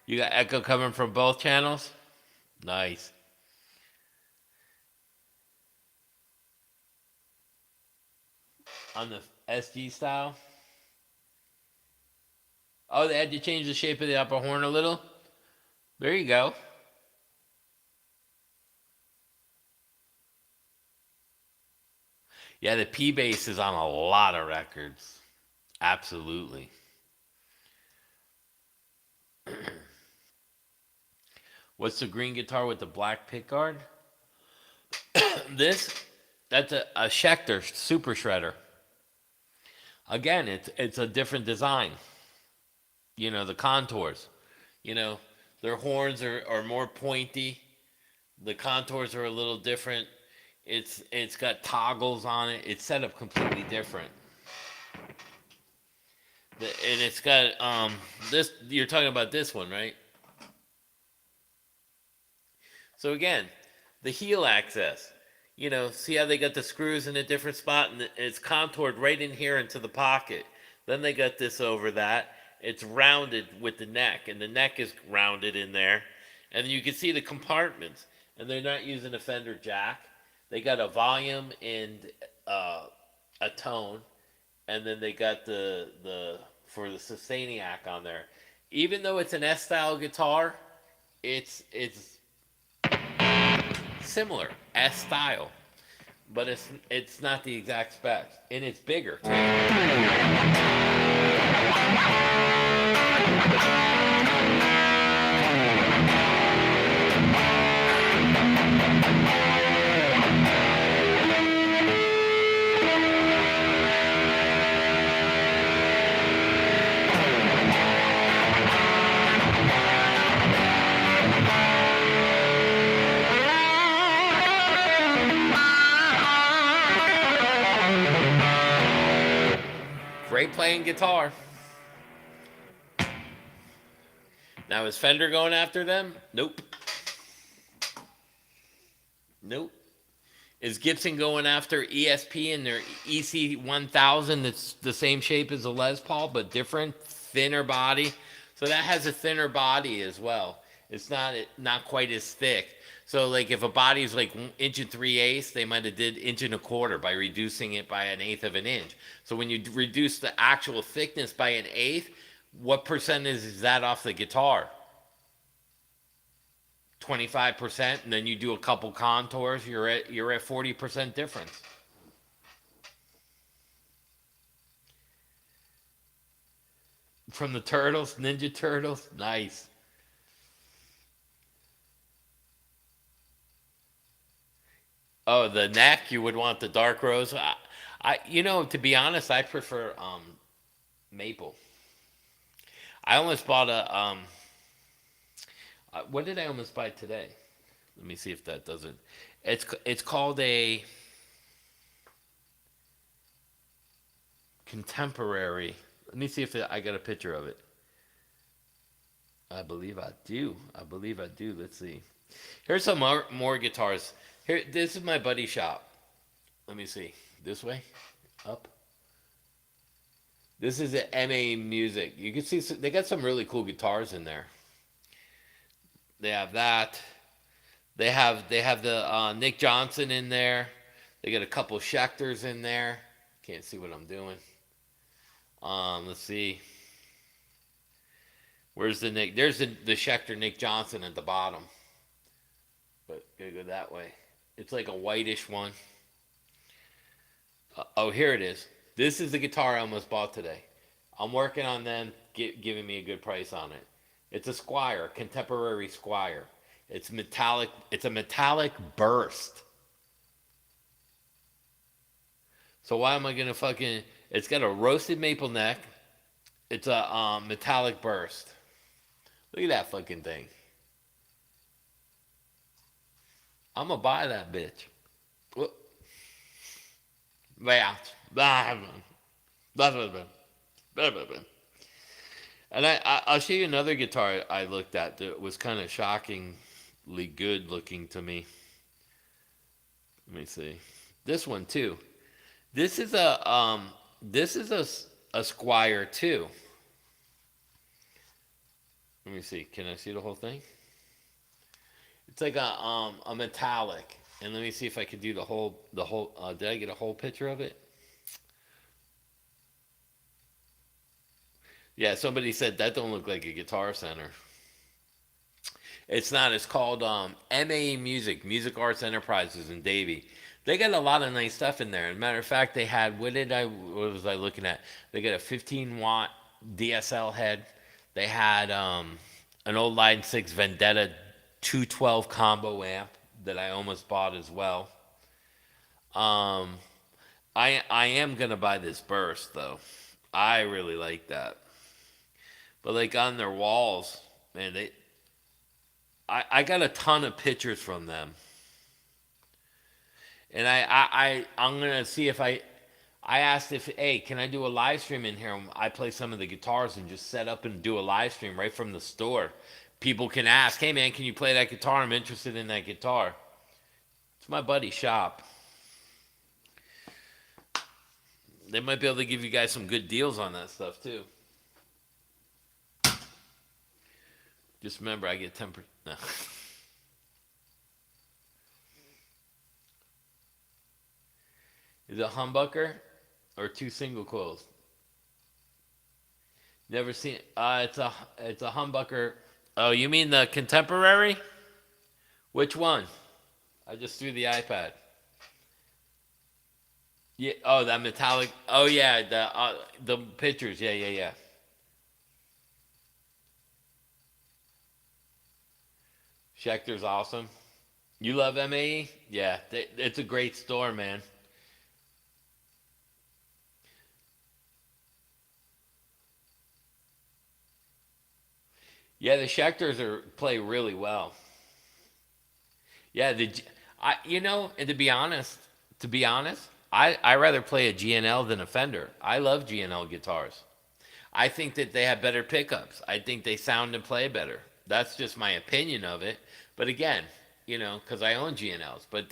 You got echo coming from both channels? Nice. On the SG style? Oh, they had to change the shape of the upper horn a little? There you go. Yeah, the P bass is on a lot of records. Absolutely. What's the green guitar with the black pickguard? This, that's a Schecter Super Shredder. Again, it's a different design. The contours. You know, their horns are more pointy. The contours are a little different. It's got toggles on it. It's set up completely different. And it's got this. You're talking about this one, right? So again, the heel access. See how they got the screws in a different spot, and it's contoured right in here into the pocket. Then they got this over that. It's rounded with the neck, and the neck is rounded in there. And you can see the compartments, and they're not using a Fender jack. They got a volume and a tone, and then they got the for the Sustainiac on there. Even though it's an S style guitar, it's similar S style, but it's not the exact specs, and it's bigger too. Great playing guitar. Now is Fender going after them? Nope. Nope. Is Gibson going after ESP and their EC1000 that's the same shape as a Les Paul but different, thinner body? So that has a thinner body as well. It's not quite as thick. So like if a body is like 1 3/8, they might have did 1 1/4 by reducing it by 1/8 of an inch. So when you reduce the actual thickness by 1/8, what percentage is that off the guitar? 25%, and then you do a couple contours, you're at 40% difference. From the Turtles, Ninja Turtles, nice. Oh, the neck, you would want the dark rose. To be honest, I prefer maple. I almost bought a what did I almost buy today? Let me see if that doesn't. It's called a contemporary. Let me see if I got a picture of it. I believe I do. I believe I do. Let's see. Here's some more guitars. Here, this is my buddy shop. Let me see. This way, up. This is a MA Music. You can see they got some really cool guitars in there. They have that. They have the Nick Johnson in there. They got a couple Schecters in there. Can't see what I'm doing. Let's see. Where's the Nick? There's the Schecter Nick Johnson at the bottom. But gotta go that way. It's like a whitish one. Oh, here it is. This is the guitar I almost bought today. I'm working on them giving me a good price on it. It's a Squire, contemporary Squire. It's metallic. It's a metallic burst. So why am I gonna fucking? It's got a roasted maple neck. It's a metallic burst. Look at that fucking thing. I'm gonna buy that bitch. Yeah. And I'll show you another guitar I looked at that was kind of shockingly good looking to me. Let me see. This one too. This is a Squire too. Let me see. Can I see the whole thing? It's like a metallic. And let me see if I could do the whole did I get a whole picture of it? Yeah, somebody said that don't look like a Guitar Center. It's not. It's called MA Music, Music Arts Enterprises in Davie. They got a lot of nice stuff in there. As a matter of fact, they had what was I looking at? They got a 15-watt DSL head. They had an old Line 6 Vendetta 212 combo amp that I almost bought as well. Um, I am gonna buy this burst though. I really like that. But like on their walls, man, I got a ton of pictures from them. And I'm gonna see if I asked if, hey, can I do a live stream in here? I play some of the guitars and just set up and do a live stream right from the store. People can ask, hey man, can you play that guitar? I'm interested in that guitar. It's my buddy's shop. They might be able to give you guys some good deals on that stuff too. Just remember, I get 10%. No. Is it a humbucker or two single coils? Never seen. It's a humbucker. Oh, you mean the contemporary? Which one? I just threw the iPad. Yeah. Oh, that metallic. Oh yeah, the pictures. Yeah, yeah, yeah. Schecter's awesome. You love MAE? Yeah, it's a great store, man. Yeah, the Schecters play really well. Yeah, and to be honest, I rather play a GNL than a Fender. I love GNL guitars. I think that they have better pickups. I think they sound and play better. That's just my opinion of it. But again, because I own GNLs, but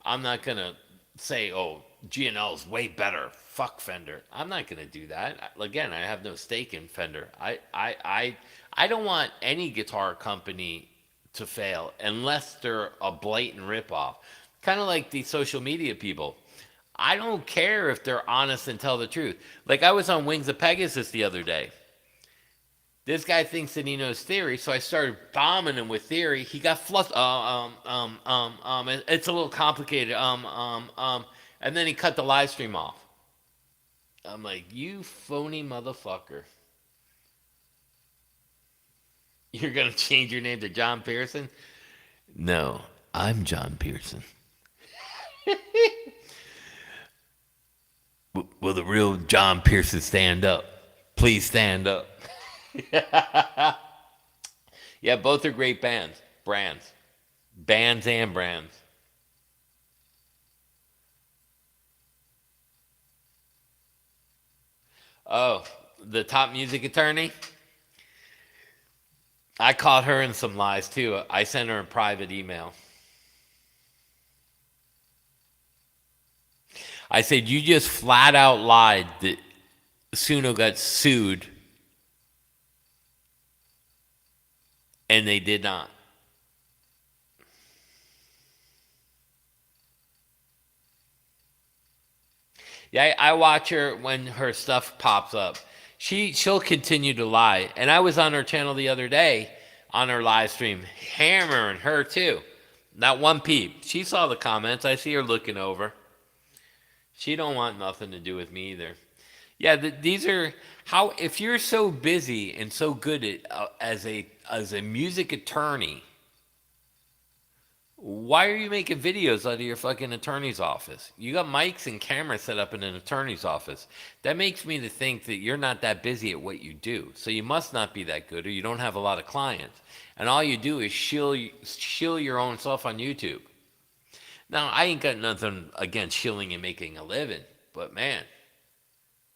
I'm not gonna say, oh, GNL is way better. Fuck Fender. I'm not gonna do that. Again, I have no stake in Fender. I don't want any guitar company to fail unless they're a blatant ripoff. Kind of like the social media people. I don't care if they're honest and tell the truth. Like I was on Wings of Pegasus the other day. This guy thinks that he knows theory, so I started bombing him with theory. He got flustered. It's a little complicated. And then he cut the live stream off. I'm like, you phony motherfucker. You're gonna change your name to John Pearson? No, I'm John Pearson. Will the real John Pearson stand up? Please stand up. Yeah, both are great bands and brands. Oh, the top music attorney. I caught her in some lies too. I sent her a private email. I said, "You just flat out lied that Suno got sued, and they did not." Yeah, I watch her when her stuff pops up. She'll continue to lie, and I was on her channel the other day on her live stream, hammering her too. That one peep. She saw the comments. I see her looking over. She don't want nothing to do with me either. Yeah, these are how if you're so busy and so good at as a music attorney, why are you making videos out of your fucking attorney's office? You got mics and cameras set up in an attorney's office. That makes me to think that you're not that busy at what you do. So you must not be that good, or you don't have a lot of clients. And all you do is shill your own stuff on YouTube. Now, I ain't got nothing against shilling and making a living, but man,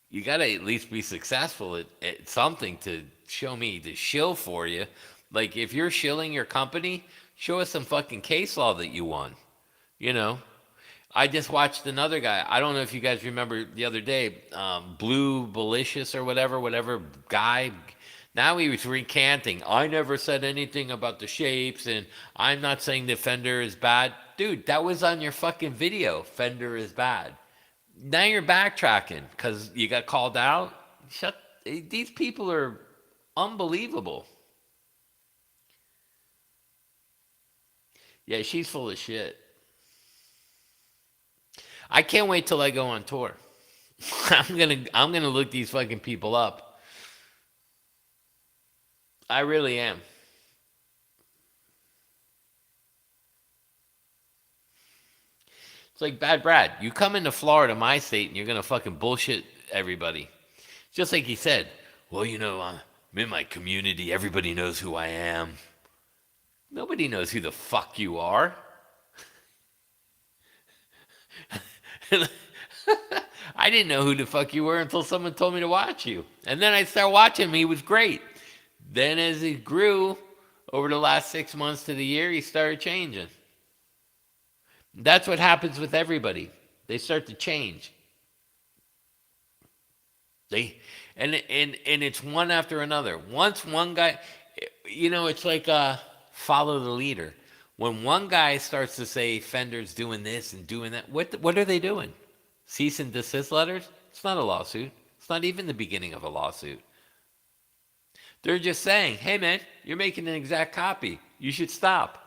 you got to at least be successful at something to show me to shill for you. Like if you're shilling your company, show us some fucking case law that you won. You know, I just watched another guy. I don't know if you guys remember the other day, Blue Belicious or whatever guy. Now he was recanting. I never said anything about the shapes, and I'm not saying the Fender is bad. Dude, that was on your fucking video. Fender is bad. Now you're backtracking because you got called out. Shut. These people are unbelievable. Yeah, she's full of shit. I can't wait till I go on tour. I'm gonna look these fucking people up. I really am. It's like Bad Brad. You come into Florida, my state, and you're gonna fucking bullshit everybody. Just like he said. Well, I'm in my community. Everybody knows who I am. Nobody knows who the fuck you are. I didn't know who the fuck you were until someone told me to watch you. And then I started watching him. He was great. Then as he grew over the last 6 months to the year, he started changing. That's what happens with everybody. They start to change. They and it's one after another. Once one guy, it's like follow the leader. When one guy starts to say Fender's doing this and doing that, what are they doing? Cease and desist letters? It's not a lawsuit. It's not even the beginning of a lawsuit. They're just saying, hey man, you're making an exact copy. You should stop.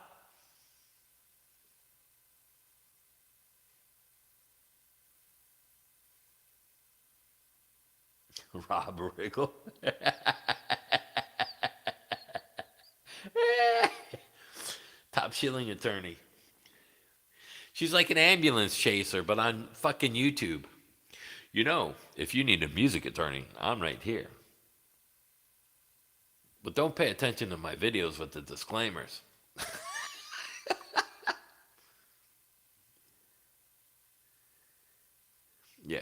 Rob Riggle. Top shilling attorney. She's like an ambulance chaser, but on fucking YouTube. If you need a music attorney, I'm right here. But don't pay attention to my videos with the disclaimers. Yeah.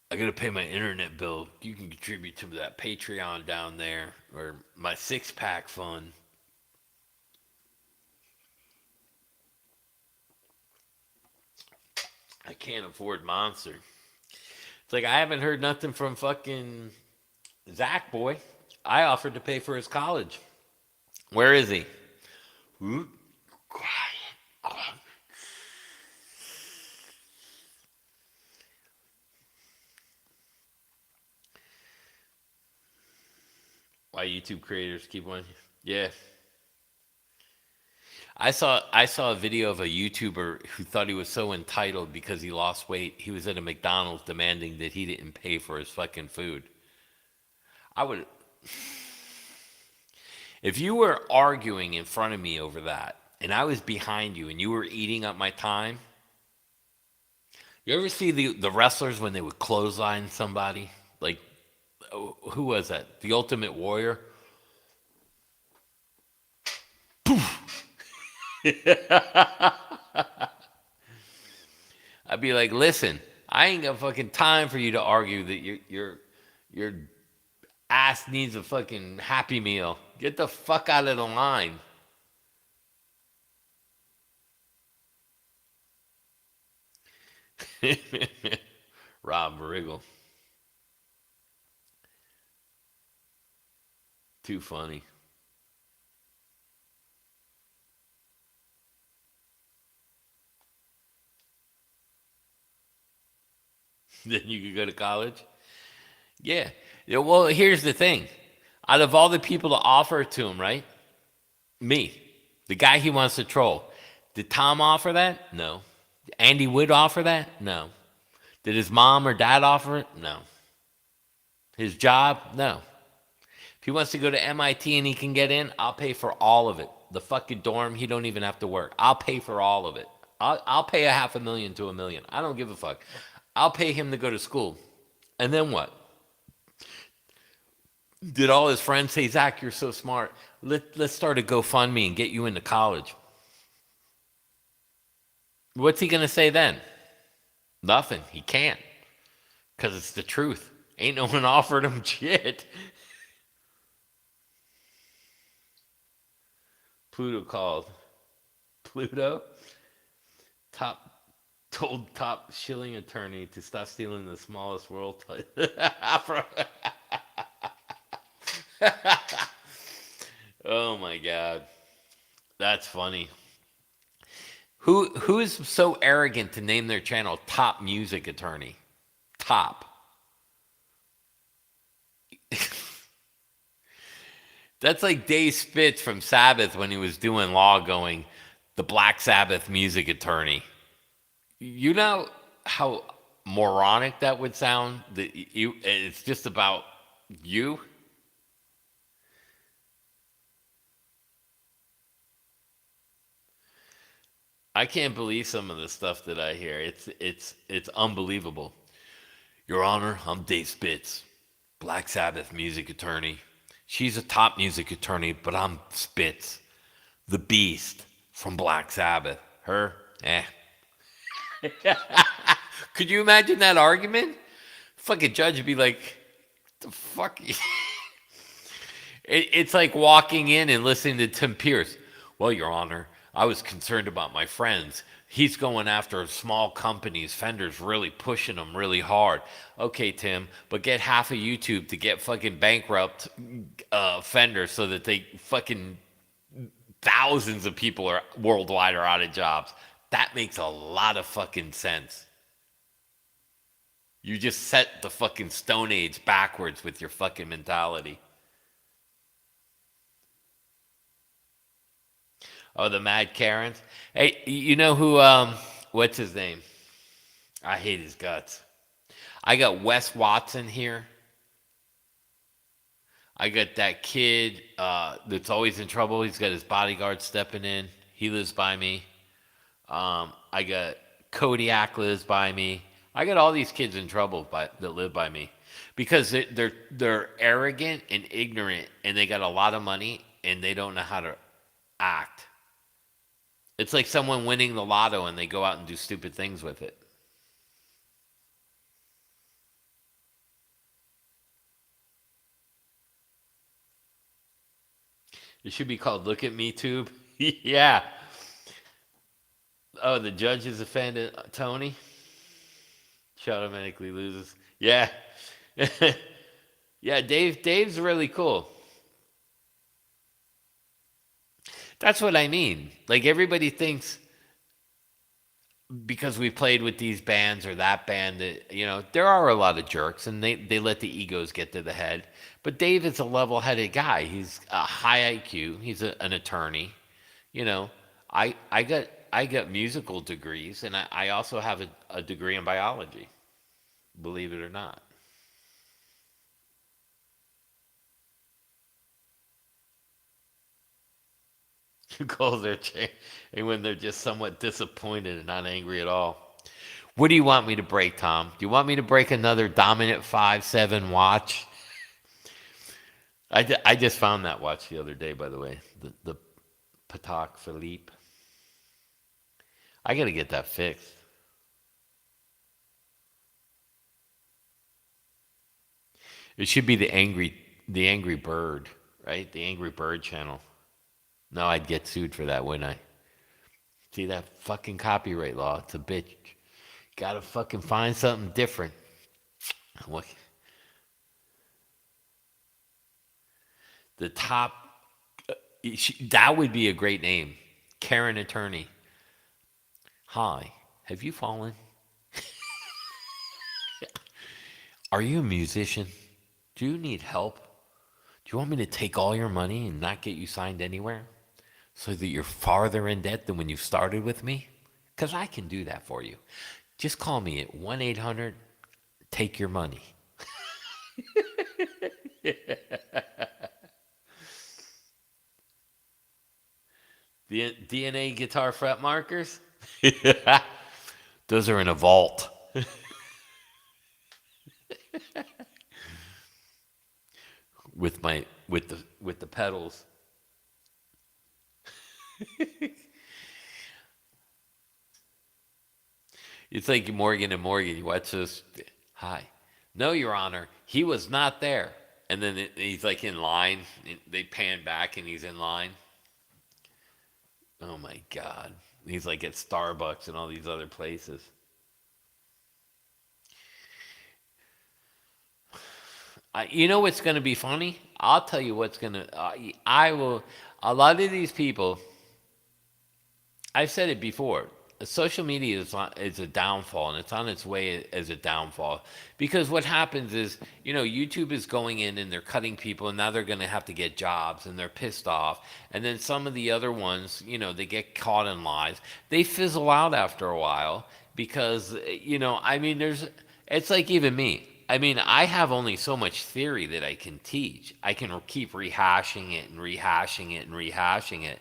I gotta pay my internet bill. You can contribute to that Patreon down there or my 6-pack fund. I can't afford Monster. It's like I haven't heard nothing from fucking Zach boy. I offered to pay for his college. Where is he? Why YouTube creators keep on? Yeah. I saw a video of a YouTuber who thought he was so entitled because he lost weight. He was at a McDonald's demanding that he didn't pay for his fucking food. I would If you were arguing in front of me over that and I was behind you and you were eating up my time, you ever see the wrestlers when they would clothesline somebody? Like who was that? The Ultimate Warrior. I'd be like, listen, I ain't got fucking time for you to argue that your ass needs a fucking Happy Meal. Get the fuck out of the line. Rob Riggle. Too funny. Then you could go to college. Yeah. Yeah. Well, here's the thing. Out of all the people to offer it to him, right? Me, the guy he wants to troll. Did Tom offer that? No. Did Andy Wood offer that? No. Did his mom or dad offer it? No. His job? No. If he wants to go to MIT and he can get in, I'll pay for all of it. The fucking dorm, he don't even have to work. I'll pay for all of it. I'll pay a $500,000 to $1,000,000. I don't give a fuck. I'll pay him to go to school. And then what? Did all his friends say, Zach, you're so smart. Let's start a GoFundMe and get you into college. What's he going to say then? Nothing. He can't. Because it's the truth. Ain't no one offered him shit. Pluto called. Pluto? Told top shilling attorney to stop stealing the smallest world. Oh my god. That's funny. Who's so arrogant to name their channel Top Music Attorney? Top. That's like Dave Spitz from Sabbath when he was doing Law going, the Black Sabbath music attorney. You know how moronic that would sound? That it's just about you? I can't believe some of the stuff that I hear. It's unbelievable. Your Honor, I'm Dave Spitz, Black Sabbath music attorney. She's a top music attorney, but I'm Spitz, the Beast from Black Sabbath. Her, eh. Could you imagine that argument? Fucking judge would be like, the fuck? It's like walking in and listening to Tim Pierce. Well, Your Honor, I was concerned about my friends. He's going after small companies. Fender's really pushing them really hard. Okay, Tim, but get half of YouTube to get fucking bankrupt Fender so that they fucking thousands of people are worldwide are out of jobs. That makes a lot of fucking sense. You just set the fucking Stone Age backwards with your fucking mentality. Oh, the Mad Karens. Hey, you know who? What's his name? I hate his guts. I got Wes Watson here. I got that kid that's always in trouble. He's got his bodyguard stepping in. He lives by me. I got Kodiak lives by me. I got all these kids in trouble that live by me because they're arrogant and ignorant, and they got a lot of money and they don't know how to act. It's like someone winning the lotto and they go out and do stupid things with it. It should be called Look at Me Tube. Yeah. Oh, the judge is offended. Tony? She automatically loses. Yeah. Yeah, Dave's really cool. That's what I mean. Like everybody thinks because we played with these bands or that band that there are a lot of jerks and they let the egos get to the head. But Dave is a level-headed guy. He's a high IQ. He's an attorney. You know, I got musical degrees and I also have a degree in biology. Believe it or not. Calls their chain, and when they're just somewhat disappointed and not angry at all. What do you want me to break, Tom? Do you want me to break another dominant 5-7 watch? I just found that watch the other day, by the way. The Patek Philippe. I got to get that fixed. It should be the Angry Bird, right? The Angry Bird channel. No, I'd get sued for that, wouldn't I? See that fucking copyright law? It's a bitch. Gotta fucking find something different. What? The top. That would be a great name. Karen Attorney. Hi. Have you fallen? Are you a musician? Do you need help? Do you want me to take all your money and not get you signed anywhere? So that you're farther in debt than when you started with me? Because I can do that for you. Just call me at 1-800, take your money. The DNA guitar fret markers? Those are in a vault. With the pedals. It's like Morgan and Morgan. You watch this. Hi. No, Your Honor, he was not there. And then he's like in line. They pan back and he's in line. Oh my God. He's like at Starbucks and all these other places. You know what's going to be funny? I'll tell you what's going to. I will. A lot of these people. I've said it before. Social media is a downfall, and it's on its way as a downfall. Because what happens is, YouTube is going in and they're cutting people, and now they're going to have to get jobs, and they're pissed off. And then some of the other ones, they get caught in lies. They fizzle out after a while because, it's like even me. I mean, I have only so much theory that I can teach. I can keep rehashing it and rehashing it and rehashing it,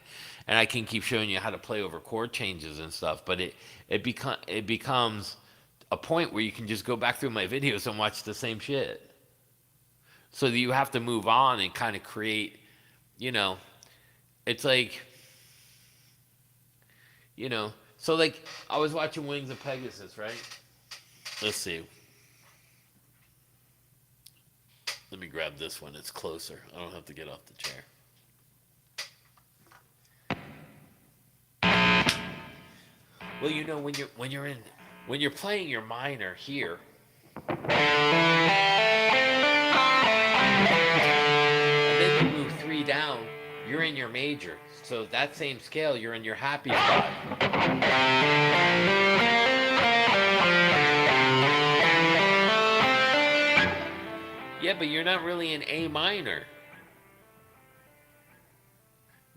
and I can keep showing you how to play over chord changes and stuff. But it becomes a point where you can just go back through my videos and watch the same shit. So that you have to move on and kind of create. It's like, So like I was watching Wings of Pegasus, right? Let's see. Let me grab this one. It's closer. I don't have to get off the chair. Well, when you're playing your minor here, and then you move 3 down, you're in your major. So that same scale, you're in your happy spot. Yeah, but you're not really in A minor.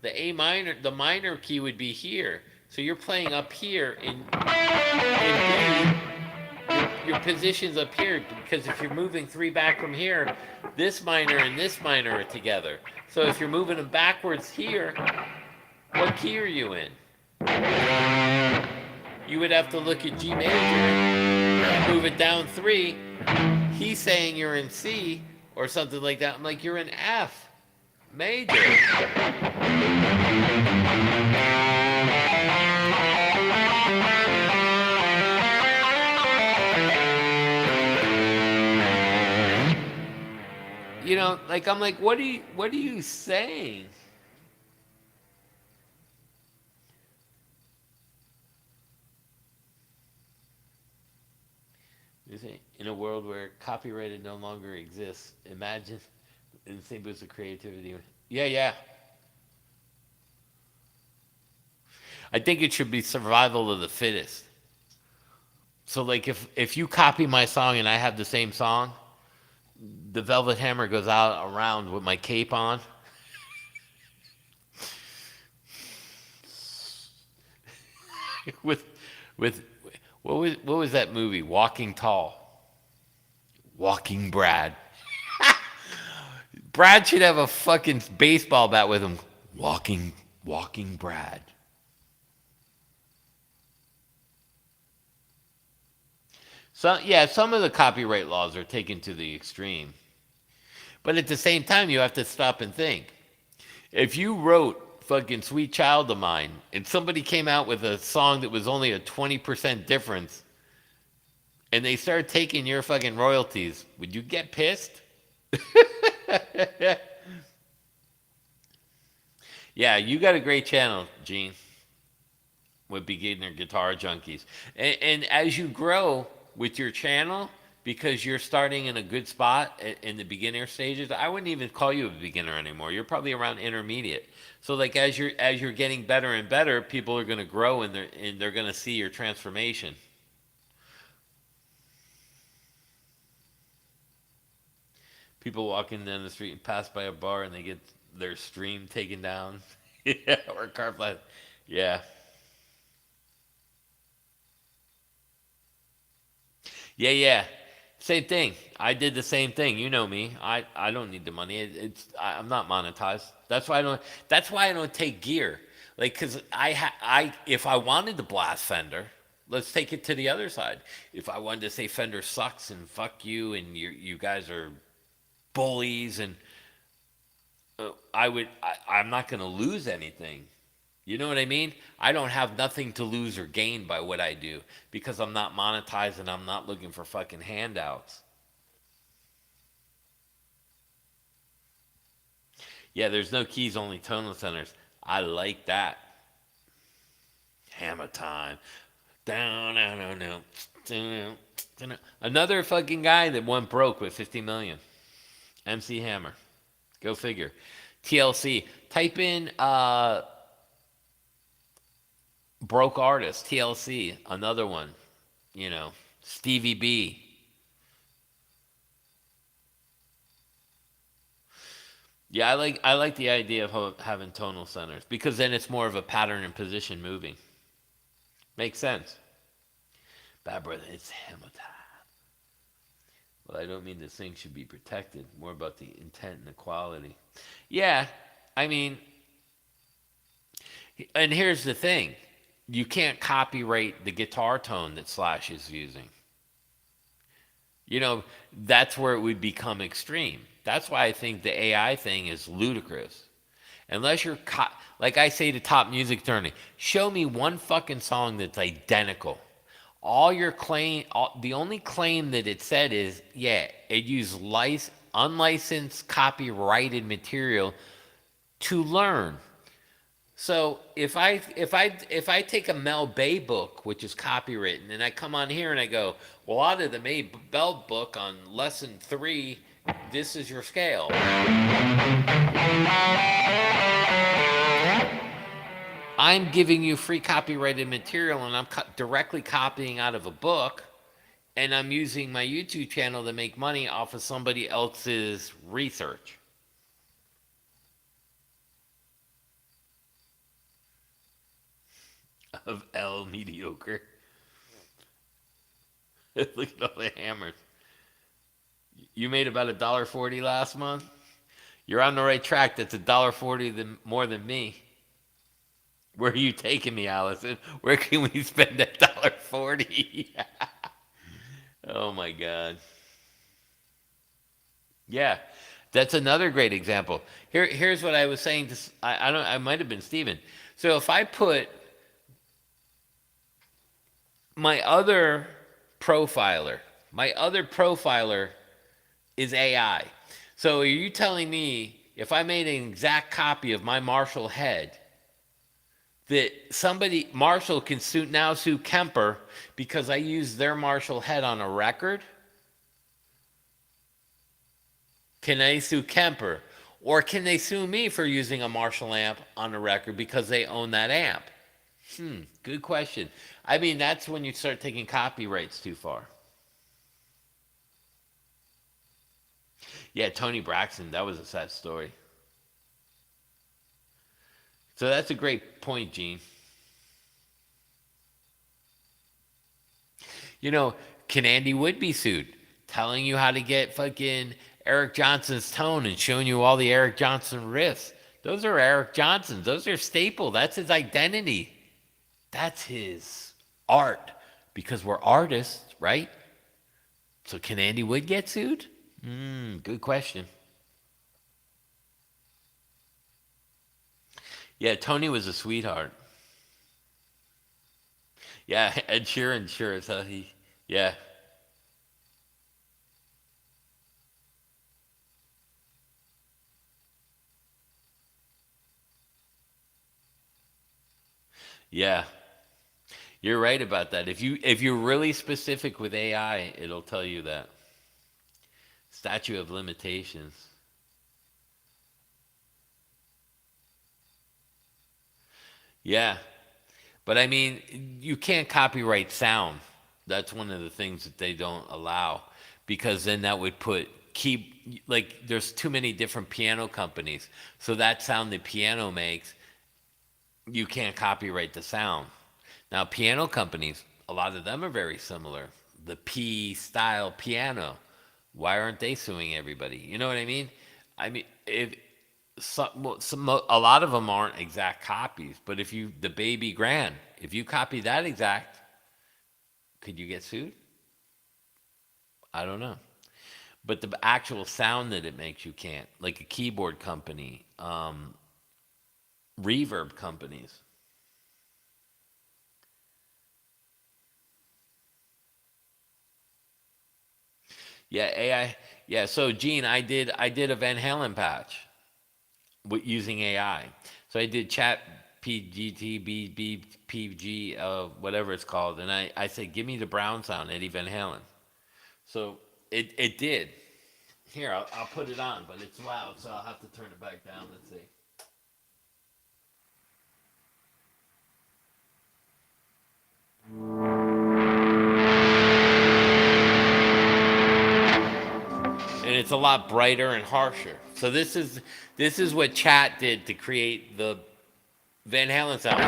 The minor key would be here. So you're playing up here in B. Your position's up here because if you're moving 3 back from here, this minor and this minor are together. So if you're moving them backwards here, what key are you in? You would have to look at G major and move it down 3. He's saying you're in C or something like that. I'm like, you're in F major. Like I'm like, what are you saying? You say, in a world where copyrighted no longer exists, imagine in the same boost of creativity. Yeah, yeah. I think it should be survival of the fittest. So like if you copy my song and I have the same song, the Velvet Hammer goes out around with my cape on. with what was that movie? Walking Tall. Walking Brad. Brad should have a fucking baseball bat with him. Walking Brad. So yeah, some of the copyright laws are taken to the extreme. But at the same time, you have to stop and think. If you wrote fucking Sweet Child of Mine and somebody came out with a song that was only a 20% difference and they started taking your fucking royalties, would you get pissed? Yeah, you got a great channel, Gene, with beginner guitar junkies. And as you grow with your channel, because you're starting in a good spot in the beginner stages, I wouldn't even call you a beginner anymore. You're probably around intermediate. So like as you're getting better and better, people are going to grow and they're going to see your transformation. People walking down the street and pass by a bar and they get their stream taken down. Yeah, or car flat. Yeah. Yeah, yeah. Same thing. I did the same thing. You know me. I don't need the money. I'm not monetized. That's why I don't take gear. Like cuz I if I wanted to blast Fender, let's take it to the other side. If I wanted to say Fender sucks and fuck you and you guys are bullies and I'm not going to lose anything. You know what I mean? I don't have nothing to lose or gain by what I do because I'm not monetized and I'm not looking for fucking handouts. Yeah, there's no keys, only tonal centers. I like that. Hammer time. Down, down, down, down, down, down. Another fucking guy that went broke with 50 million. MC Hammer. Go figure. TLC. Type in broke artist. TLC. Another one. You know, Stevie B. Yeah, I like the idea of having tonal centers because then it's more of a pattern and position moving. Makes sense. Bad brother, it's hammer time. Well, I don't mean the thing should be protected. More about the intent and the quality. Yeah, I mean, and here's the thing: you can't copyright the guitar tone that Slash is using. You know, that's where it would become extreme. That's why I think the AI thing is ludicrous. Unless you're, like I say to Top Music Attorney, show me one fucking song that's identical. The only claim that it said is, yeah, it used unlicensed, copyrighted material to learn. So if I take a Mel Bay book, which is copywritten, and I come on here and I go, well, out of the May Bell book on lesson 3, this is your scale. I'm giving you free copyrighted material, and I'm directly copying out of a book, and I'm using my YouTube channel to make money off of somebody else's research. Of L mediocre. Look at all the hammers. You made about $1.40 last month. You're on the right track. That's $1.40 more than me. Where are you taking me, Allison? Where can we spend that $1.40? Oh my God. Yeah, that's another great example. Here's what I was saying. I don't. I might have been Steven. So if I put my other profiler, my other profiler is AI. So are you telling me if I made an exact copy of my Marshall head that Marshall can sue Kemper because I used their Marshall head on a record? Can they sue Kemper? Or can they sue me for using a Marshall amp on a record because they own that amp? Good question. I mean, that's when you start taking copyrights too far. Yeah, Tony Braxton, that was a sad story. So that's a great point, Gene. You know, can Andy Wood be sued? Telling you how to get fucking Eric Johnson's tone and showing you all the Eric Johnson riffs. Those are Eric Johnson's. Those are staple. That's his identity. That's his art. Because we're artists, right? So can Andy Wood get sued? Good question. Yeah, Tony was a sweetheart. Yeah, Ed Sheeran sure as hell. Yeah, yeah. You're right about that. If you're really specific with AI, it'll tell you that statute of limitations. Yeah, but I mean, you can't copyright sound. That's one of the things that they don't allow because then that would put keep like there's too many different piano companies. So that sound the piano makes, you can't copyright the sound. Now, piano companies, a lot of them are very similar. The P style piano. Why aren't they suing everybody? You know what I mean? I mean, if a lot of them aren't exact copies, but if you the baby grand, if you copy that exact, could you get sued? I don't know. But the actual sound that it makes, you can't. Like a keyboard company, reverb companies. Yeah, AI. Yeah, so Gene, I did a Van Halen patch with using AI. So I did chat PGT whatever it's called, and I said, give me the Brown sound, Eddie Van Halen. So it did. Here, I'll put it on, but it's loud, so I'll have to turn it back down. Let's see. And it's a lot brighter and harsher. So this is what chat did to create the Van Halen sound.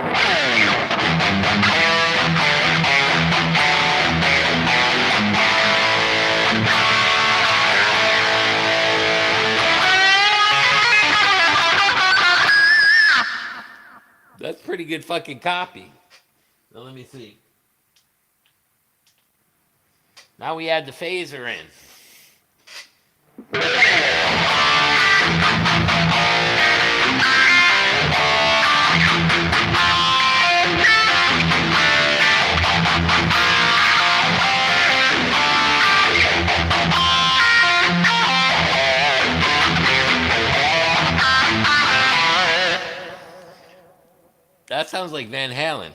That's pretty good fucking copy. Now let me see. Now we add the phaser in. That sounds like Van Halen.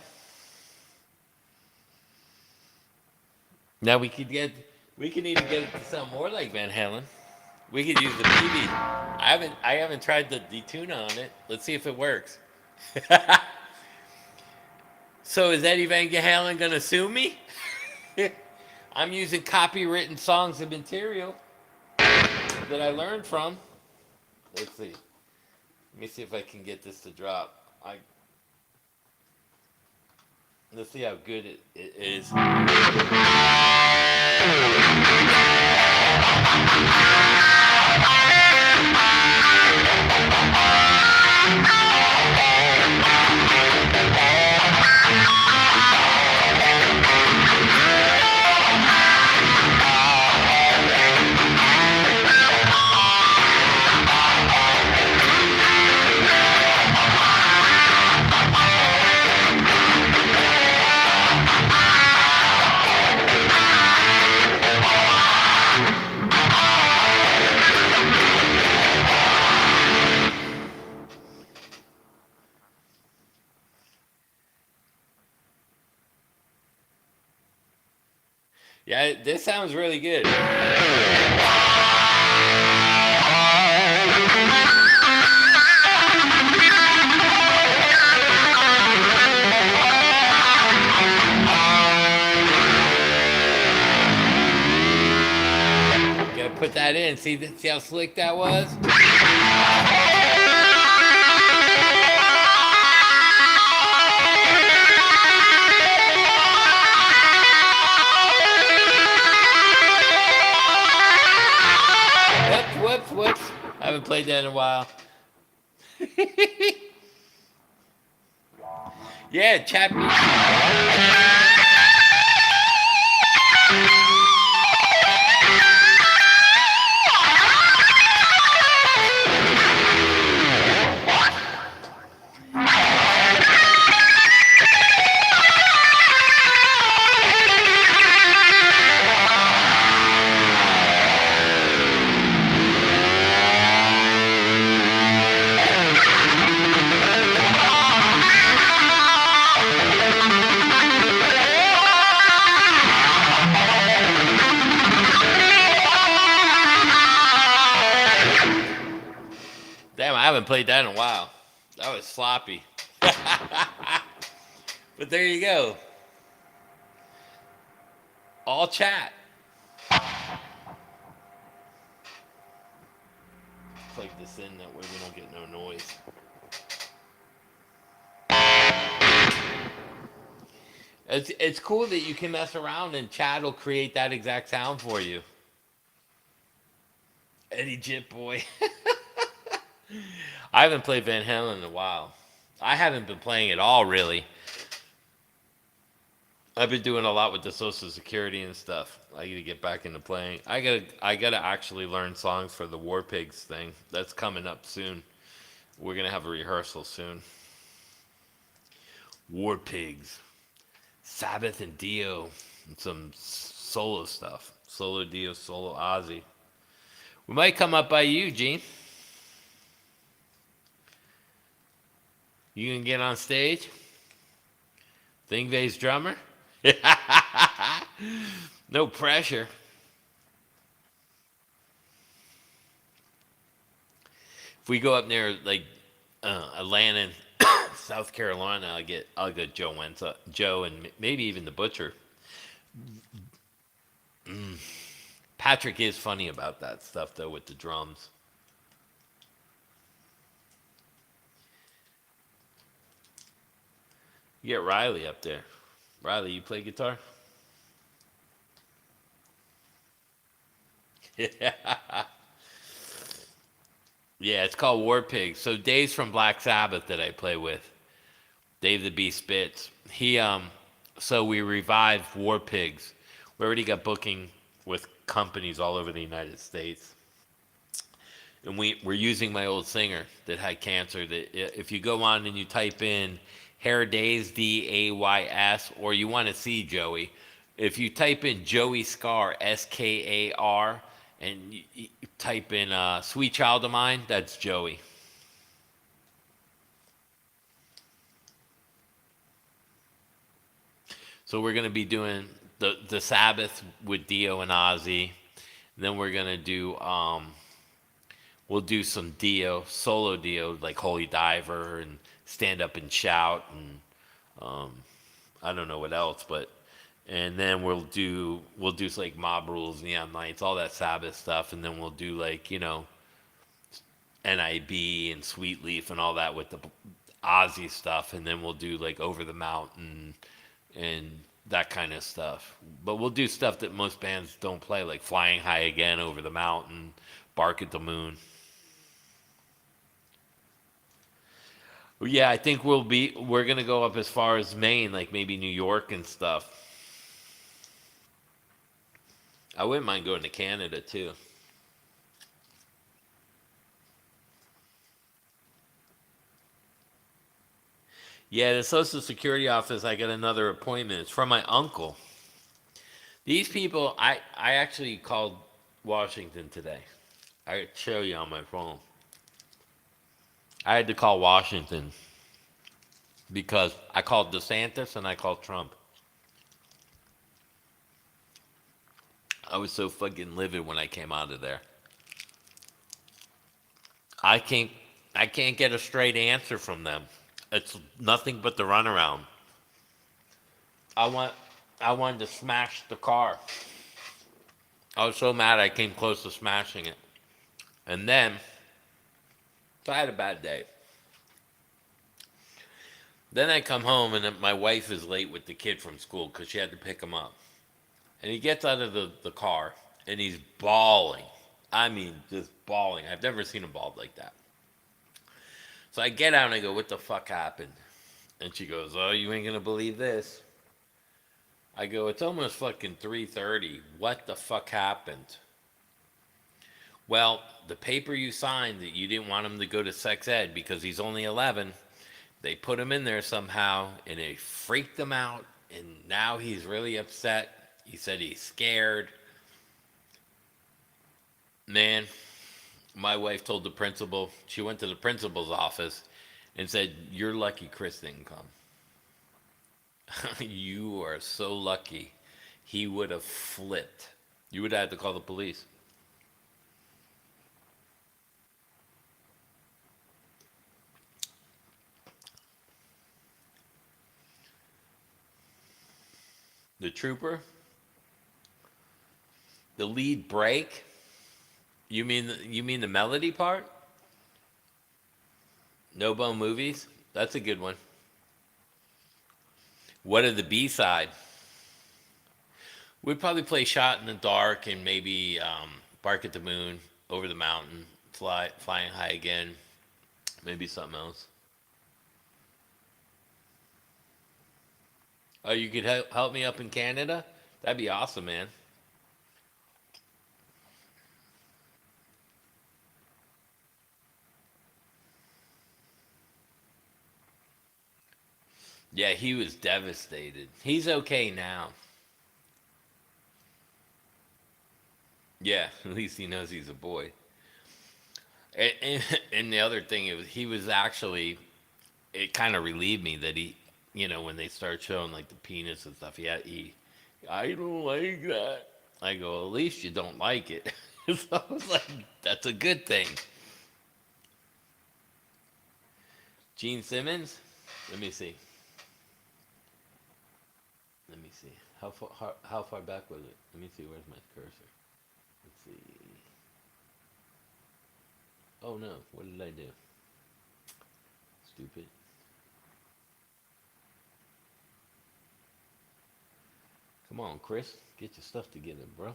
Now we can even get it to sound more like Van Halen. We could use the PB. I haven't tried the detune on it. Let's see if it works. So is Eddie Van Halen gonna sue me? I'm using copywritten songs and material that I learned from. Let's see. Let me see if I can get this to drop. Let's see how good it is. Yeah, this sounds really good. Gotta put that in. See how slick that was? Whoops, whoops, whoops. I haven't played that in a while. Yeah, chat. haven't played that in a while. That was sloppy. But there you go. All chat. Plug this in that way we don't get no noise. It's cool that you can mess around and chat will create that exact sound for you. Eddie Jit Boy. I haven't played Van Halen in a while. I haven't been playing at all, really. I've been doing a lot with the Social Security and stuff. I got to get back into playing. I gotta actually learn songs for the War Pigs thing. That's coming up soon. We're gonna have a rehearsal soon. War Pigs, Sabbath and Dio, and some solo stuff. Solo Dio, solo Ozzy. We might come up by you, Gene. You can get on stage. Thingvay's drummer. No pressure. If we go up near like Atlanta, South Carolina, I'll get Joe Wenza, Joe, and maybe even the Butcher. Patrick is funny about that stuff though with the drums. You get Riley up there. Riley, you play guitar? Yeah. Yeah, it's called War Pigs. So Dave's from Black Sabbath that I play with. Dave the Beast Spitz. So we revived War Pigs. We already got booking with companies all over the United States. And we're using my old singer that had cancer. That if you go on and you type in Hair Days, Days, or you want to see Joey, if you type in Joey Scar, Skar, and you type in Sweet Child of Mine, that's Joey. So we're gonna be doing the Sabbath with Dio and Ozzy. Then we're gonna do we'll do some Dio, solo Dio, like Holy Diver and Stand Up and Shout, and um, I don't know what else, but and then we'll do like Mob Rules, Neon Lights, all that Sabbath stuff, and then we'll do like NIB and Sweet Leaf and all that with the Ozzy stuff, and then we'll do like Over the Mountain and that kind of stuff. But we'll do stuff that most bands don't play, like Flying High Again, Over the Mountain, Bark at the Moon. Yeah, I think we're gonna go up as far as Maine, like maybe New York and stuff. I wouldn't mind going to Canada too. Yeah, the Social Security office, I got another appointment. It's from my uncle. These people, I actually called Washington today. I could show you on my phone. I had to call Washington because I called DeSantis and I called Trump. I was so fucking livid when I came out of there. I can't I can't get a straight answer from them. It's nothing but the runaround. I want I wanted to smash the car. I was so mad I came close to smashing it. And then so I had a bad day. Then I come home and my wife is late with the kid from school because she had to pick him up. And he gets out of the car and he's bawling. I mean, just bawling. I've never seen him bawl like that. So I get out and I go, "What the fuck happened?" And she goes, "Oh, you ain't gonna believe this." I go, "It's almost fucking 3:30. What the fuck happened?" "Well, the paper you signed that you didn't want him to go to sex ed because he's only 11, they put him in there somehow and it freaked him out. And now he's really upset. He said he's scared." Man, my wife told the principal, she went to the principal's office and said, "You're lucky Chris didn't come." You are so lucky. He would have flipped. You would have had to call the police. The Trooper, the lead break. You mean the melody part? No Bone Movies. That's a good one. What are the B side? We'd probably play Shot in the Dark and maybe Bark at the Moon, Over the Mountain, Flying High Again, maybe something else. Oh, you could help me up in Canada? That'd be awesome, man. Yeah, he was devastated. He's okay now. Yeah, at least he knows he's a boy. And the other thing, he was actually, it kind of relieved me that when they start showing like the penis and stuff, I don't like that. I go, at least you don't like it. So I was like, that's a good thing. Gene Simmons? Let me see. Let me see. How far back was it? Let me see. Where's my cursor? Let's see. Oh no, what did I do? Stupid. Come on, Chris. Get your stuff together, bro.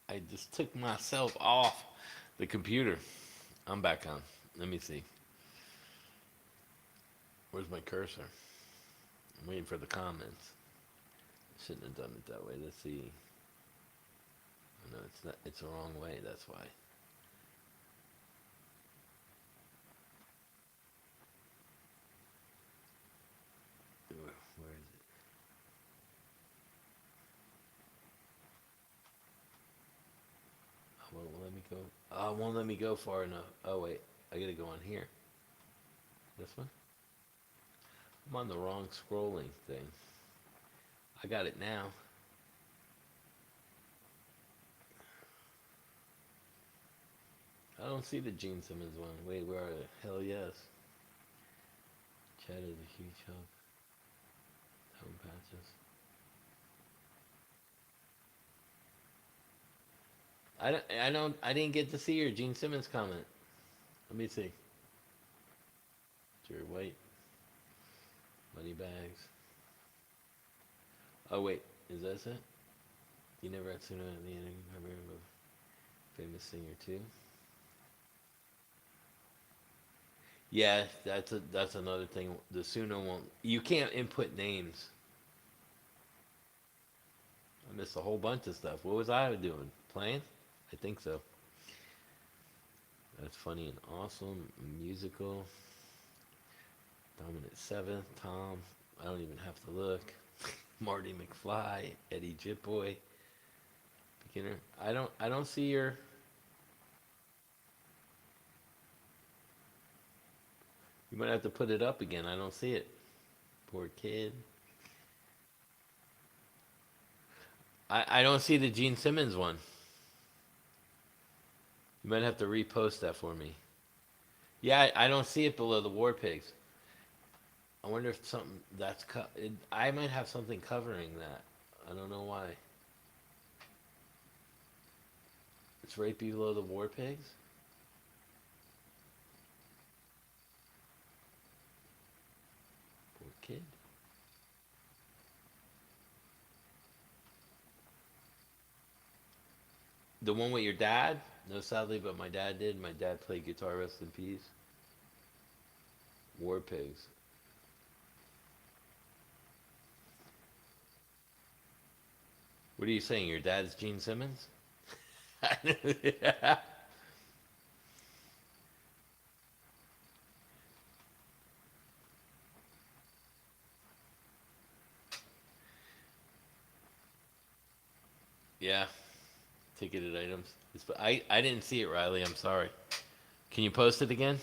I just took myself off the computer. I'm back on. Let me see. Where's my cursor? I'm waiting for the comments. Shouldn't have done it that way. Let's see. No, it's not. It's the wrong way. That's why. Where is it? Oh, won't let me go. Oh, it won't let me go far enough. Oh wait, I gotta go on here. This one. I'm on the wrong scrolling thing. I got it now. I don't see the Gene Simmons one. Wait, where are they? Hell yes. Chad is a huge help. Tone patches. I didn't get to see your Gene Simmons comment. Let me see. Jerry White, Money Bags. Oh wait, is that it? You never had seen the ending of a famous singer too. Yeah, that's another thing. The Suno won't. You can't input names. I missed a whole bunch of stuff. What was I doing? Playing? I think so. That's funny and awesome. Musical. Dominant Seventh. Tom. I don't even have to look. Marty McFly. Eddie Jitboy. Beginner. I don't see your. You might have to put it up again. I don't see it. Poor kid. I don't see the Gene Simmons one. You might have to repost that for me. Yeah, I don't see it below the War Pigs. I wonder if something I might have something covering that. I don't know why. It's right below the War Pigs. Poor kid. The one with your dad? No, sadly, but my dad did. My dad played guitar. Rest in peace. War Pigs. What are you saying? Your dad's Gene Simmons? Yeah. Ticketed items. I didn't see it, Riley. I'm sorry. Can you post it again?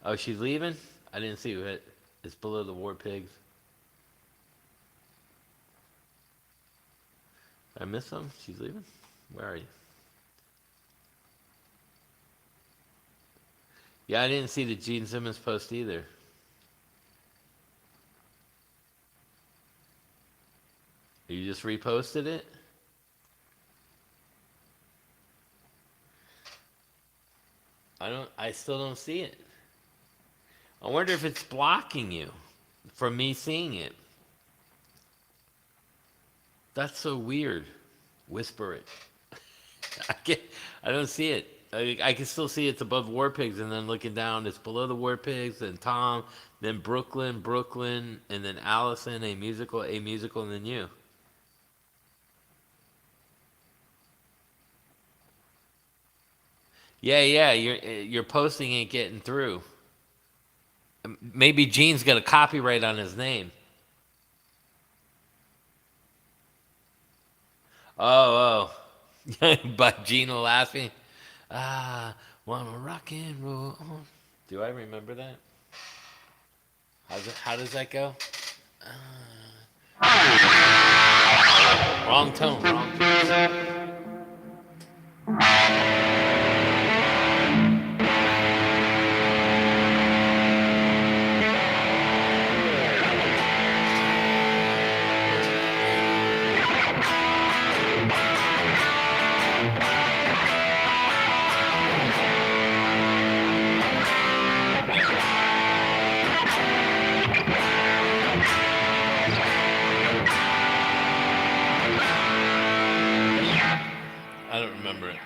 Oh, she's leaving? I didn't see it. It's below the War Pigs. I missed some? She's leaving? Where are you? Yeah, I didn't see the Gene Simmons post either. You just reposted it? I still don't see it. I wonder if it's blocking you from me seeing it. That's so weird. Whisper it. I can't, I don't see it. I can still see it's above War Pigs, and then looking down, it's below the War Pigs, then Tom, then Brooklyn, Brooklyn, and then Allison, a musical, and then you. Yeah, yeah, your posting ain't getting through. Maybe Gene's got a copyright on his name. Oh, oh. But Gene will ask me, ah, wanna rock and roll. Do I remember that? How does that go? Wrong tone, wrong tone. I don't remember it.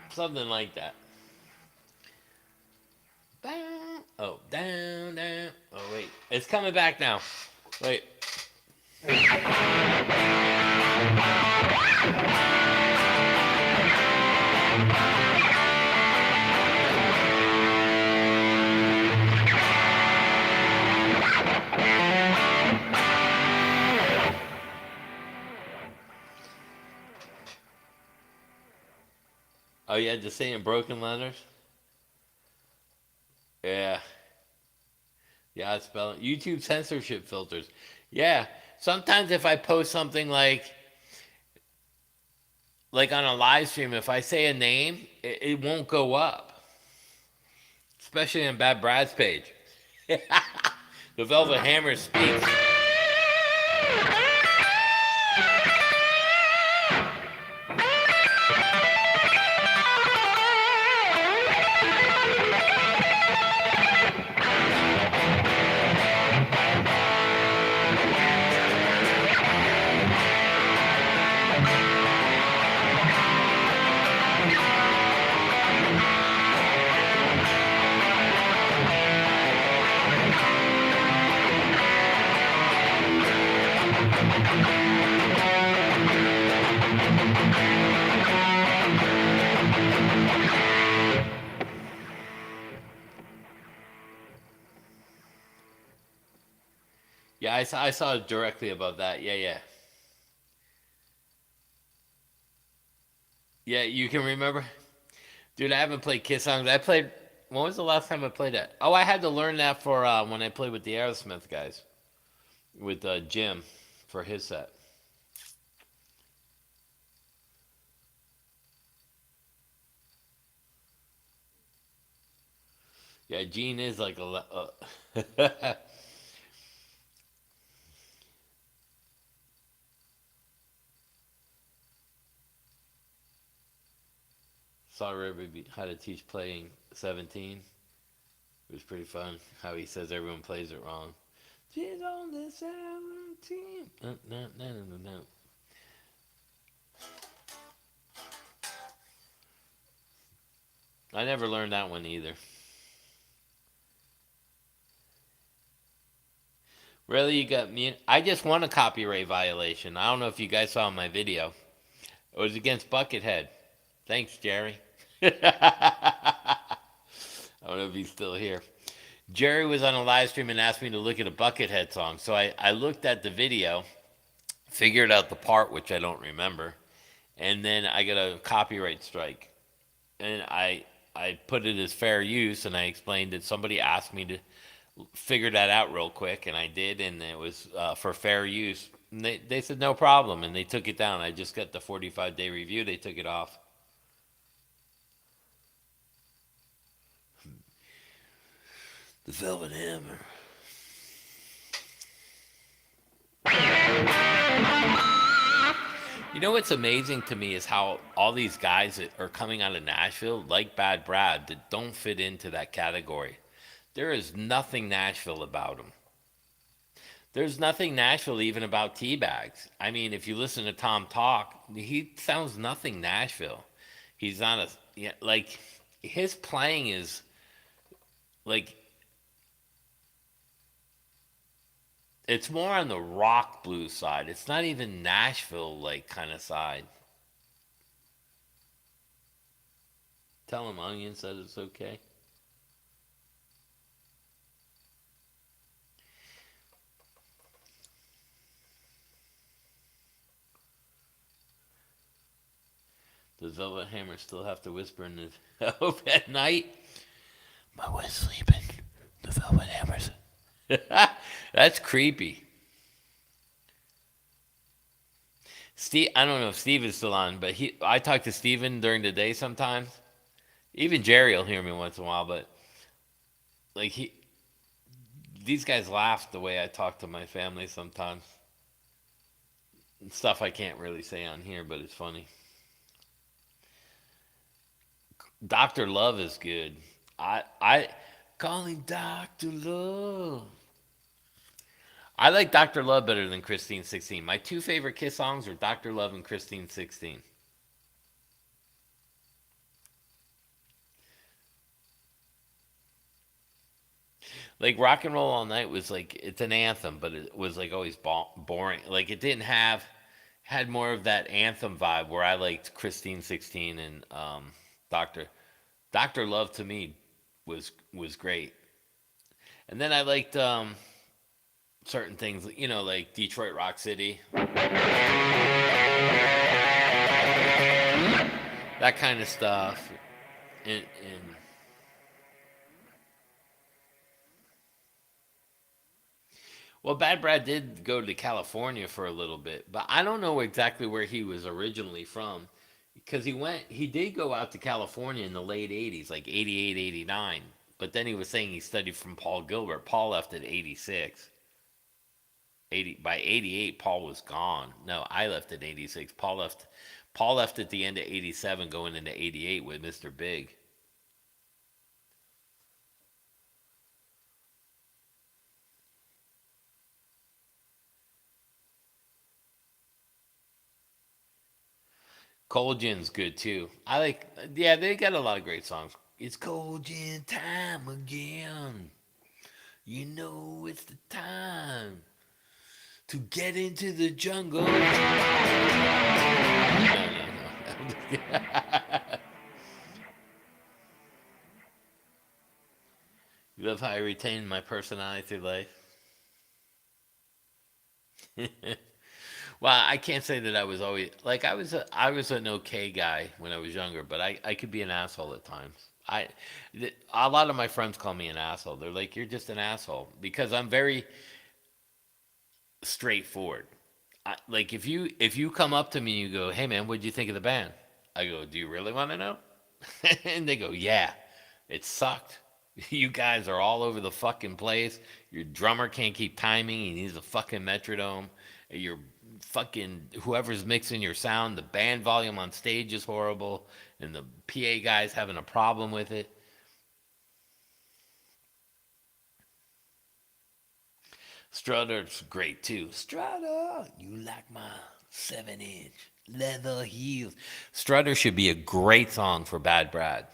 Something like that. Oh, down, down. Oh, wait. It's coming back now. Wait. Oh, you had to say in broken letters? Yeah. Yeah, it's spelling. YouTube censorship filters. Yeah. Sometimes if I post something like on a live stream, if I say a name, it won't go up. Especially on Bad Brad's page. The Velvet Hammer speaks. Yeah, I saw it directly above that. Yeah, yeah. Yeah, you can remember? Dude, I haven't played Kiss songs. I played. When was the last time I played that? Oh, I had to learn that for when I played with the Aerosmith guys. With Jim for his set. Yeah, Gene is like a. Saw Ruby how to teach playing 17. It was pretty fun. How he says everyone plays it wrong. She's only 17. No, no, no, no, no. I never learned that one either. Really, you got me? I just won a copyright violation. I don't know if you guys saw my video. It was against Buckethead. Thanks, Jerry. I don't know if he's still here. Jerry was on a live stream and asked me to look at a Buckethead song. So I looked at the video, figured out the part, which I don't remember, and then I got a copyright strike. And I put it as fair use, and I explained that somebody asked me to figure that out real quick, and I did, and it was for fair use. And they said no problem, and they took it down. I just got the 45-day review. They took it off. The Velvet Hammer. You know what's amazing to me is how all these guys that are coming out of Nashville, like Bad Brad, that don't fit into that category. There is nothing Nashville about them. There's nothing Nashville even about Teabags. I mean, if you listen to Tom talk, he sounds nothing Nashville. He's not a yeah, like his playing is like it's more on the rock blues side. It's not even Nashville like kind of side. Tell him Onion said it's okay. Does Velvet Hammer still have to whisper in the hope at night? My wife's sleeping. The Velvet Hammer's. That's creepy. Steve, I don't know if Steve is still on, but I talk to Steven during the day sometimes. Even Jerry will hear me once in a while, but like these guys laugh the way I talk to my family sometimes. Stuff I can't really say on here, but it's funny. Doctor Love is good. I calling Doctor Love. I like Doctor Love better than Christine 16. My two favorite Kiss songs are Doctor Love and Christine 16. Like Rock and Roll All Night was like it's an anthem, but it was like always boring. Like it didn't have had more of that anthem vibe where I liked Christine 16 and Doctor Love to me was great. And then I liked certain things, you know, like Detroit Rock City, that kind of stuff. And well, Bad Brad did go to California for a little bit, but I don't know exactly where he was originally from because he did go out to California in the late 80s, like 88, 89. But then he was saying he studied from Paul Gilbert. Paul left at 86. 80 by 88 Paul was gone. No, I left at 86. Paul left at the end of 87 going into 88 with Mr. Big. Cold Gin's good too. I like, yeah, they got a lot of great songs. It's Cold Gin time again. You know it's the time to get into the jungle. No, no, no. You love how I retain my personality through life. Well, I can't say that I was always like I was an okay guy when I was younger, but I could be an asshole at times. A lot of my friends call me an asshole. They're like, "You're just an asshole," because I'm very straightforward. Like if you come up to me and you go, "Hey man, what did you think of the band?" I go, "Do you really want to know?" And they go, "Yeah, it sucked. You guys are all over the fucking place. Your drummer can't keep timing. He needs a fucking metronome. Your fucking whoever's mixing your sound, the band volume on stage is horrible, and the PA guy's having a problem with it." Strutter's great too. Strutter, you like my 7-inch leather heels. Strutter should be a great song for Bad Brad.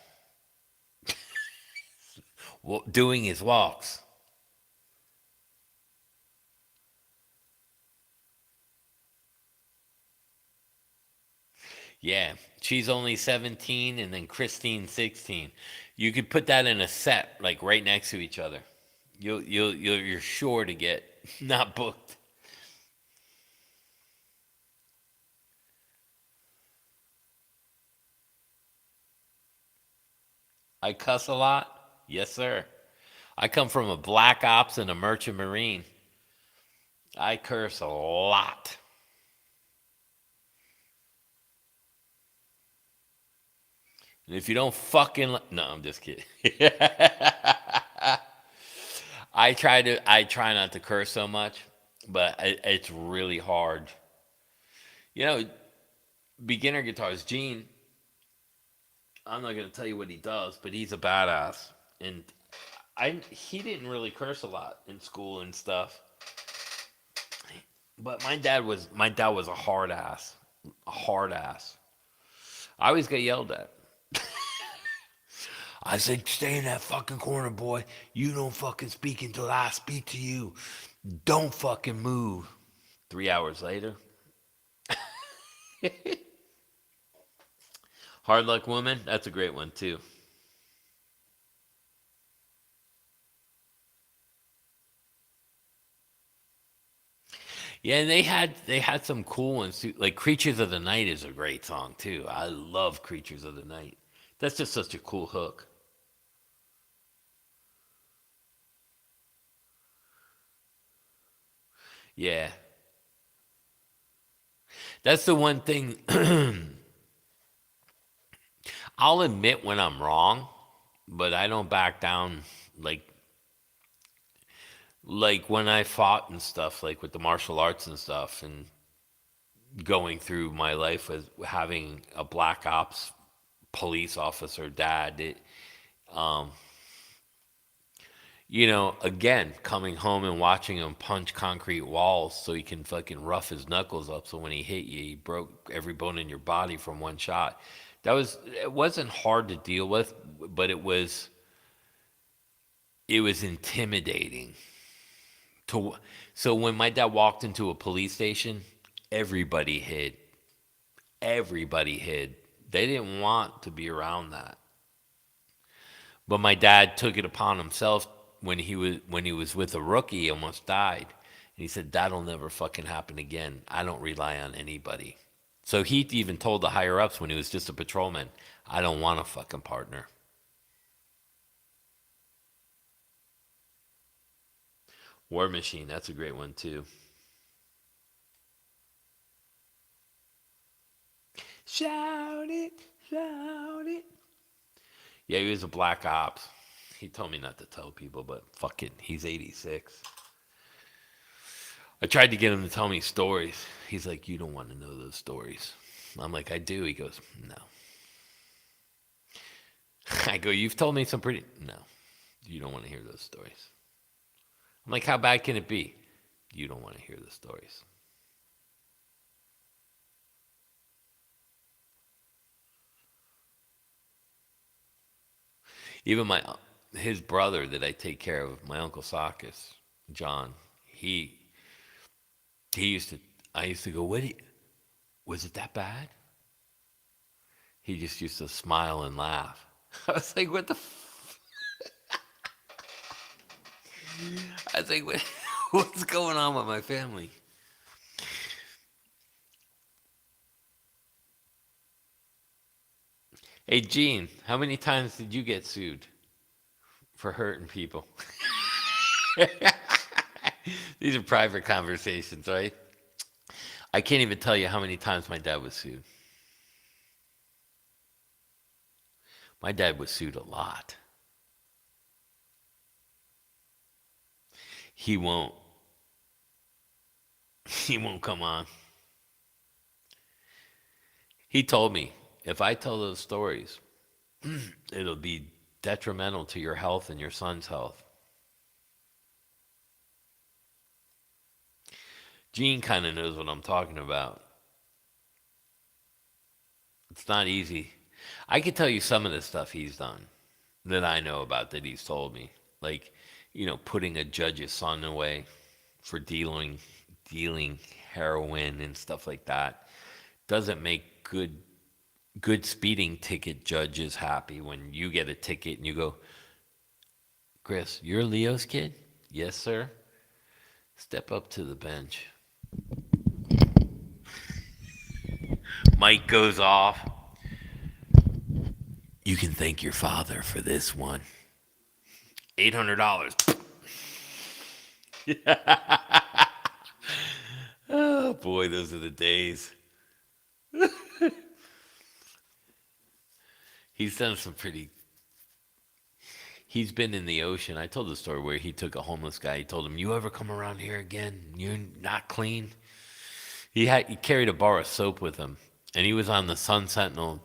Doing his walks. Yeah, she's only 17 and then Christine 16. You could put that in a set like right next to each other. You're sure to get not booked. I cuss a lot. Yes, sir. I come from a black ops and a merchant marine. I curse a lot. And if you don't fucking no, I'm just kidding. I try not to curse so much, but it's really hard. You know, beginner guitars, Gene. I'm not gonna tell you what he does, but he's a badass, and I he didn't really curse a lot in school and stuff. But my dad was a hard ass, a hard ass. I always get yelled at. I said, stay in that fucking corner, boy. You don't fucking speak until I speak to you. Don't fucking move. 3 hours later, hard luck woman. That's a great one too. Yeah, and they had some cool ones too. Like Creatures of the Night is a great song too. I love Creatures of the Night. That's just such a cool hook. Yeah, that's the one thing. I'll admit when I'm wrong, but I don't back down. Like like when I fought and stuff, like with the martial arts and stuff, and going through my life with having a black ops police officer dad. Um, again, coming home and watching him punch concrete walls so he can fucking rough his knuckles up. So when he hit you, he broke every bone in your body from one shot. It wasn't hard to deal with, but it was intimidating. To so when my dad walked into a police station, everybody hid. Everybody hid. They didn't want to be around that. But my dad took it upon himself when he was with a rookie, he almost died. And he said, that'll never fucking happen again. I don't rely on anybody. So he even told the higher ups when he was just a patrolman, I don't want a fucking partner. War Machine, that's a great one too. Shout it, shout it. Yeah, he was a black ops. He told me not to tell people, but fuck it, he's 86. I tried to get him to tell me stories. He's like, you don't want to know those stories. I'm like, I do. He goes, no. I go, you've told me some pretty. No, you don't want to hear those stories. I'm like, how bad can it be? You don't want to hear the stories. Even his brother that I take care of, my uncle Sakis, John. He he used to. I used to go, was it that bad? He just used to smile and laugh. I was like, what the? I was like, what's going on with my family? Hey, Gene, how many times did you get sued for hurting people? These are private conversations, right? I can't even tell you how many times my dad was sued. My dad was sued a lot. He won't. He won't come on. He told me if I tell those stories, it'll be detrimental to your health and your son's health. Gene kind of knows what I'm talking about. It's not easy. I could tell you some of the stuff he's done that I know about that he's told me. Like, putting a judge's son away for dealing heroin and stuff like that doesn't make good speeding ticket judges happy when you get a ticket and you go, Chris, you're Leo's kid? Yes, sir. Step up to the bench. Mike goes off. You can thank your father for this one. $800. Oh boy, those are the days. He's done some pretty. He's been in the ocean. I told the story where he took a homeless guy. He told him, "You ever come around here again? You're not clean." He carried a bar of soap with him, and he was on the Sun Sentinel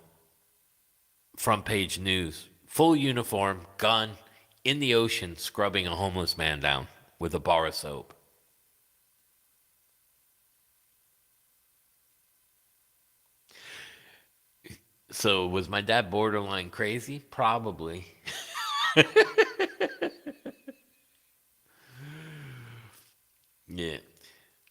front page news, full uniform, gun, in the ocean, scrubbing a homeless man down with a bar of soap. So was my dad borderline crazy? Probably. Yeah.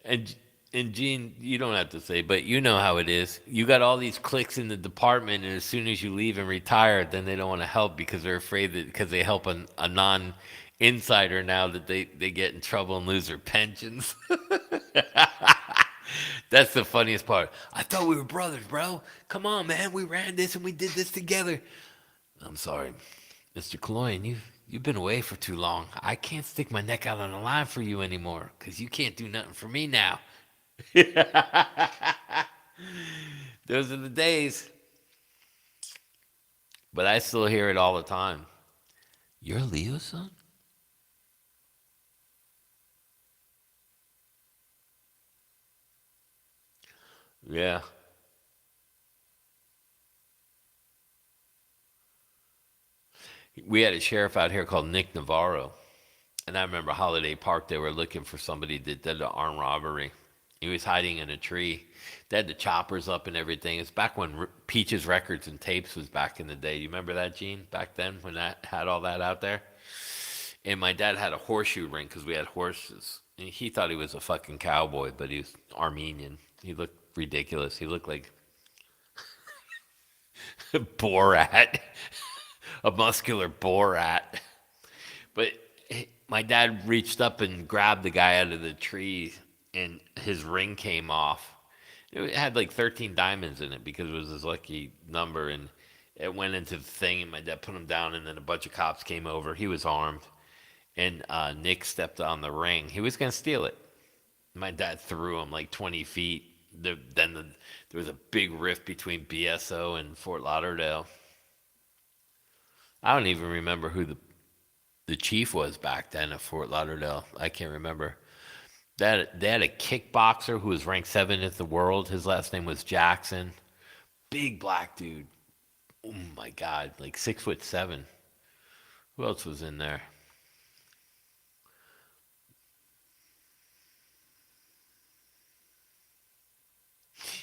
And and Gene, you don't have to say, but you know how it is. You got all these clicks in the department, and as soon as you leave and retire, then they don't want to help because they're afraid that because they help a non insider now that they get in trouble and lose their pensions. That's the funniest part. I thought we were brothers, bro. Come on, man. We ran this and we did this together. I'm sorry, Mr. Cologne. You've been away for too long. I can't stick my neck out on the line for you anymore because you can't do nothing for me now. Those are the days. But I still hear it all the time. You're Leo's son? Yeah. We had a sheriff out here called Nick Navarro. And I remember Holiday Park, they were looking for somebody that did an armed robbery. He was hiding in a tree. They had the choppers up and everything. It's back when Peaches Records and Tapes was back in the day. You remember that, Gene? Back then when that had all that out there? And my dad had a horseshoe ring because we had horses. And he thought he was a fucking cowboy, but he was Armenian. He looked ridiculous. He looked like Borat, a muscular Borat. But my dad reached up and grabbed the guy out of the tree, and his ring came off. It had like 13 diamonds in it because it was his lucky number, and it went into the thing. And my dad put him down, and then a bunch of cops came over. He was armed, and Nick stepped on the ring. He was gonna steal it. My dad threw him like 20 feet. There was a big rift between BSO and Fort Lauderdale. I don't even remember who the chief was back then at Fort Lauderdale. I can't remember. They had a kickboxer who was ranked seventh in the world. His last name was Jackson. Big black dude. Oh my God, like 6'7". Who else was in there?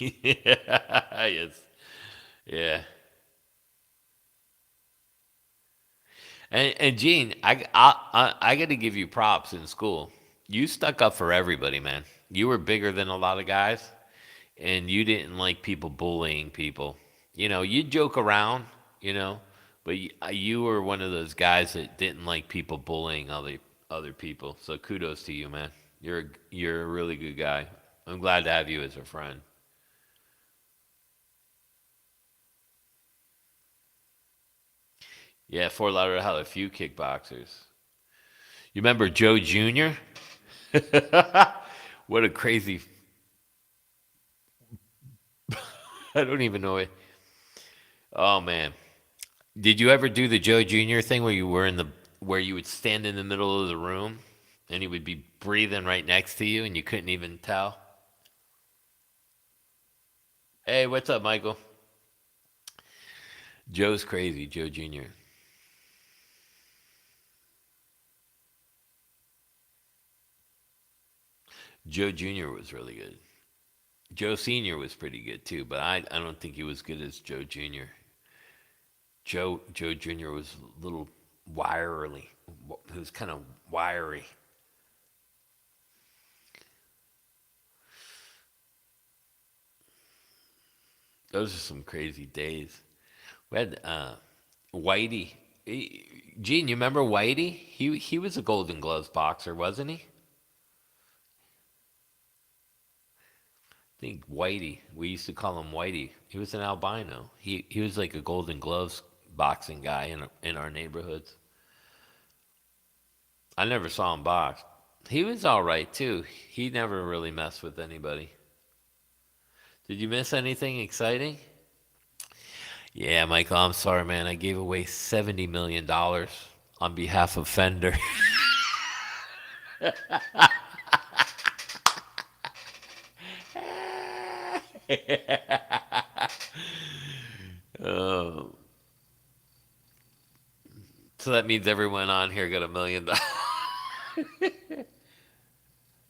Yeah, yes, yeah. And Gene, I got to give you props in school. You stuck up for everybody, man. You were bigger than a lot of guys, and you didn't like people bullying people. You joke around, you know, but you were one of those guys that didn't like people bullying other people. So kudos to you, man. You're a really good guy. I'm glad to have you as a friend. Yeah, Fort Lauderdale had a few kickboxers. You remember Joe Jr.? What a crazy. I don't even know it. Oh man. Did you ever do the Joe Jr. thing where you would stand in the middle of the room and he would be breathing right next to you and you couldn't even tell? Hey, what's up, Michael? Joe's crazy, Joe Jr. Joe Jr. was really good. Joe Sr. was pretty good too, but I don't think he was good as Joe Jr. Joe Jr. was a little wirily. He was kind of wiry. Those are some crazy days. We had Whitey. Gene, you remember Whitey? He was a Golden Gloves boxer, wasn't he? I think Whitey. We used to call him Whitey. He was an albino. He was like a Golden Gloves boxing guy in our neighborhoods. I never saw him box. He was all right too. He never really messed with anybody. Did you miss anything exciting? Yeah, Michael, I'm sorry, man. I gave away $70 million. on behalf of Fender. Oh, so that means everyone on here got $1 million.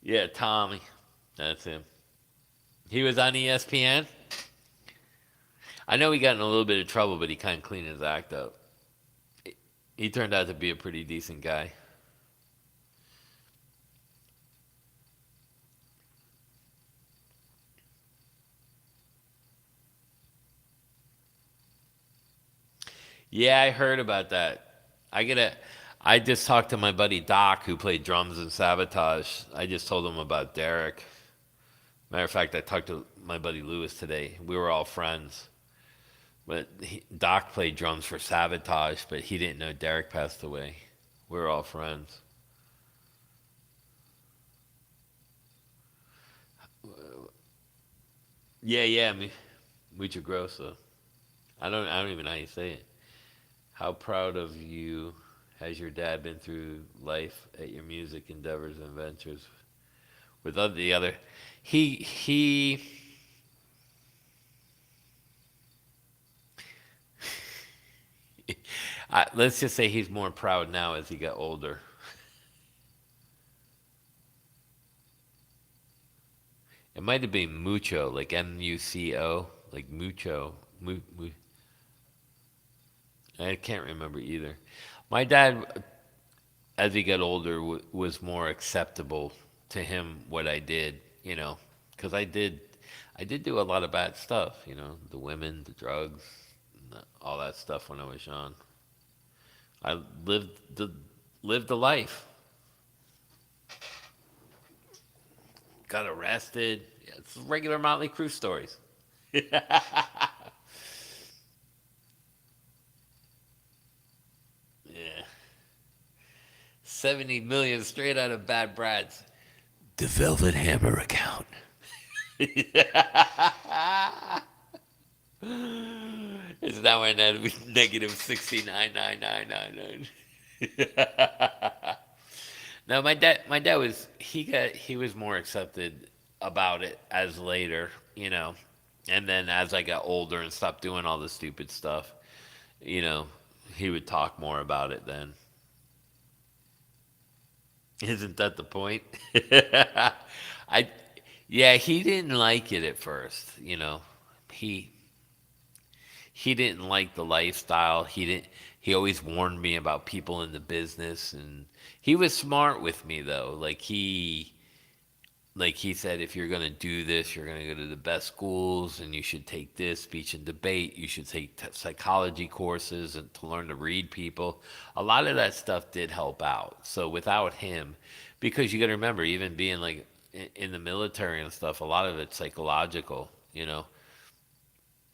Yeah, Tommy. That's him. He was on ESPN. I know he got in a little bit of trouble, but he kind of cleaned his act up. He turned out to be a pretty decent guy. Yeah, I heard about that. I get a. I just talked to my buddy Doc, who played drums in Sabotage. I just told him about Derek. Matter of fact, I talked to my buddy Lewis today. We were all friends. But Doc played drums for Sabotage, but he didn't know Derek passed away. We were all friends. Yeah, yeah, mucho grosso. I don't even know how you say it. How proud of you has your dad been through life at your music endeavors and ventures with the other? He let's just say he's more proud now as he got older. It might have been mucho, like Muco, like mucho. I can't remember either. My dad, as he got older, was more acceptable to him what I did, because I did do a lot of bad stuff, the women, the drugs, all that stuff when I was young. I lived the life. Got arrested. Yeah, it's regular Motley Crue stories. Yeah. 70 million straight out of Bad Brad's The Velvet Hammer account. It's now in at negative 69,999. No, my dad he was more accepted about it as later, and then as I got older and stopped doing all the stupid stuff, you know, he would talk more about it then. Isn't that the point? I Yeah, he didn't like it at first, He he didn't like the lifestyle. He always warned me about people in the business, and he was smart with me though. Like he said, if you're going to do this, you're going to go to the best schools, and you should take this speech and debate. You should take psychology courses and to learn to read people. A lot of that stuff did help out. So without him, because you got to remember, even being like in the military and stuff, a lot of it's psychological.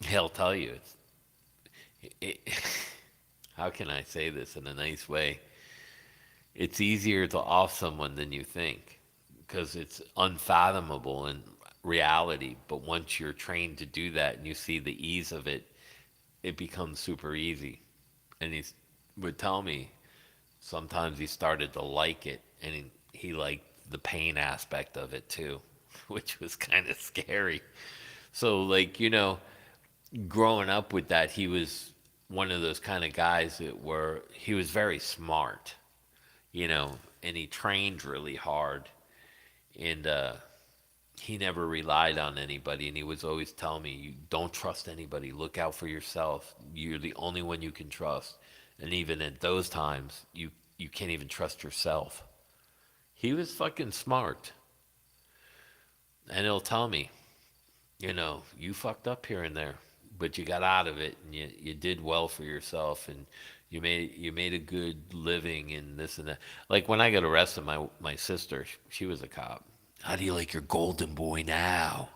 He'll tell you it, how can I say this in a nice way? It's easier to off someone than you think because it's unfathomable in reality. But once you're trained to do that and you see the ease of it, it becomes super easy. And he would tell me sometimes he started to like it, and he liked the pain aspect of it too, which was kind of scary. So, like, growing up with that, he was one of those kind of guys he was very smart, and he trained really hard. And he never relied on anybody. And he was always telling me, you don't trust anybody. Look out for yourself. You're the only one you can trust. And even at those times, you can't even trust yourself. He was fucking smart. And he'll tell me, you fucked up here and there, but you got out of it, and you did well for yourself, and you made a good living and this and that. Like when I got arrested, my sister, she was a cop. How do you like your golden boy now?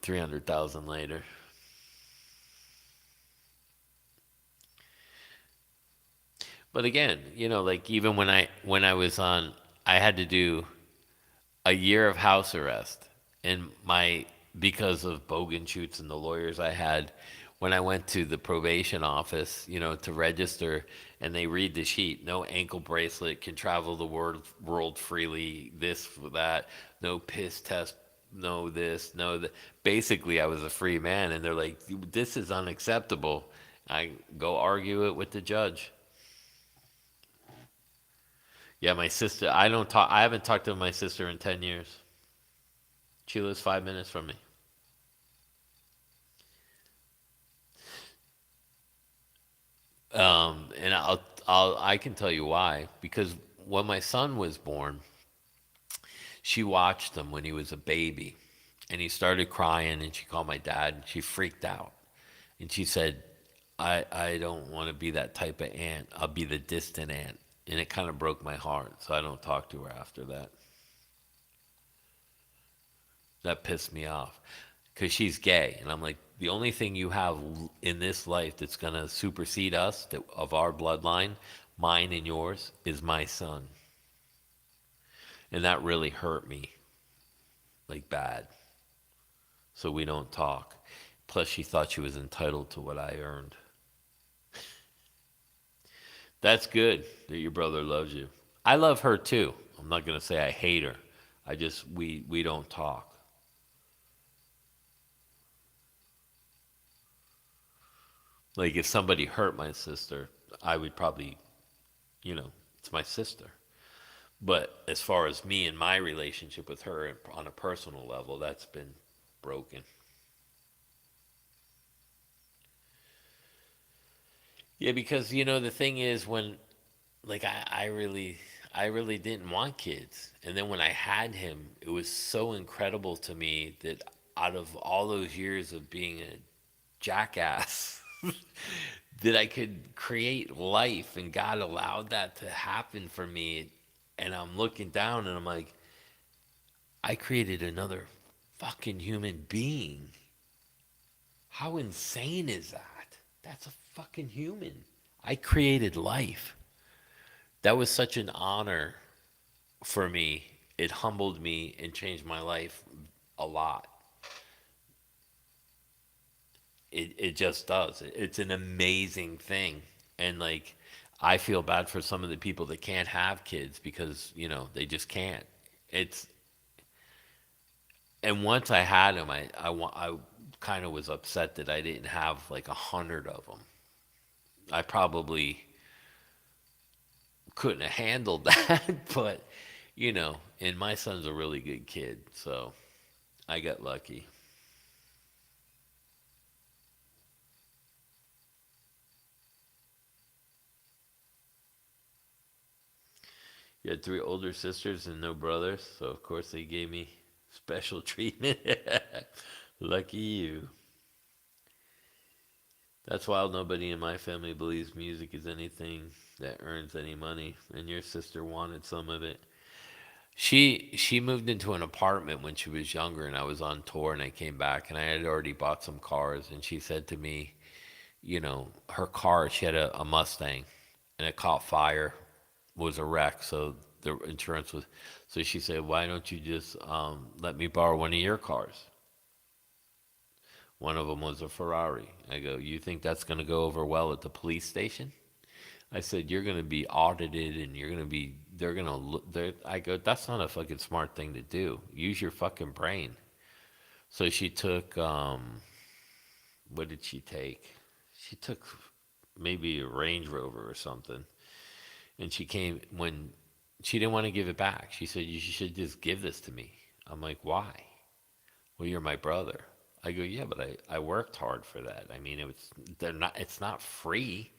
300,000 later. But again, like even when I was on, I had to do a year of house arrest, and my because of Bogan shoots and the lawyers I had, when I went to the probation office, to register, and they read the sheet, no ankle bracelet, can travel the world freely, this, that, no piss test, no this, no that. Basically, I was a free man, and they're like, this is unacceptable. I go argue it with the judge. Yeah, my sister, I haven't talked to my sister in 10 years. She lives 5 minutes from me. And I can tell you why. Because when my son was born, she watched him when he was a baby, and he started crying, and she called my dad, and she freaked out, and she said, I don't want to be that type of aunt. I'll be the distant aunt. And it kind of broke my heart, so I don't talk to her after that. That pissed me off because she's gay, and I'm like, the only thing you have in this life that's gonna supersede us, of our bloodline, mine and yours, is my son. And that really hurt me, like bad. So we don't talk. Plus, she thought she was entitled to what I earned. That's good that your brother loves you. I love her too. I'm not gonna say I hate her. I just we don't talk. Like if somebody hurt my sister, I would probably, it's my sister. But as far as me and my relationship with her on a personal level, that's been broken. Yeah, because the thing is when like I really didn't want kids. And then when I had him, it was so incredible to me that out of all those years of being a jackass that I could create life, and God allowed that to happen for me. And I'm looking down and I'm like, I created another fucking human being. How insane is that? That's a fucking human. I created life. That was such an honor for me. It humbled me and changed my life a lot. It just does. It's an amazing thing. And like, I feel bad for some of the people that can't have kids because, they just can't. It's, and once I had them, I kind of was upset that I didn't have like 100 of them. I probably couldn't have handled that, but, and my son's a really good kid, so I got lucky. You had three older sisters and no brothers, so of course they gave me special treatment. Lucky you. That's wild. Nobody in my family believes music is anything that earns any money, and your sister wanted some of it. She moved into an apartment when she was younger, and I was on tour, and I came back, and I had already bought some cars, and she said to me, her car, she had a Mustang, and it caught fire, was a wreck, so the insurance was. So she said, "Why don't you just let me borrow one of your cars?" One of them was a Ferrari. I go, "You think that's going to go over well at the police station?" I said, "You're going to be audited, and you're going to be. They're going to look." I go, "That's not a fucking smart thing to do. Use your fucking brain." So she took. What did she take? She took maybe a Range Rover or something. And she came when she didn't want to give it back. She said, "You should just give this to me." I'm like, "Why?" "Well, you're my brother." I go, "Yeah, but I worked hard for that. I mean, it's not free."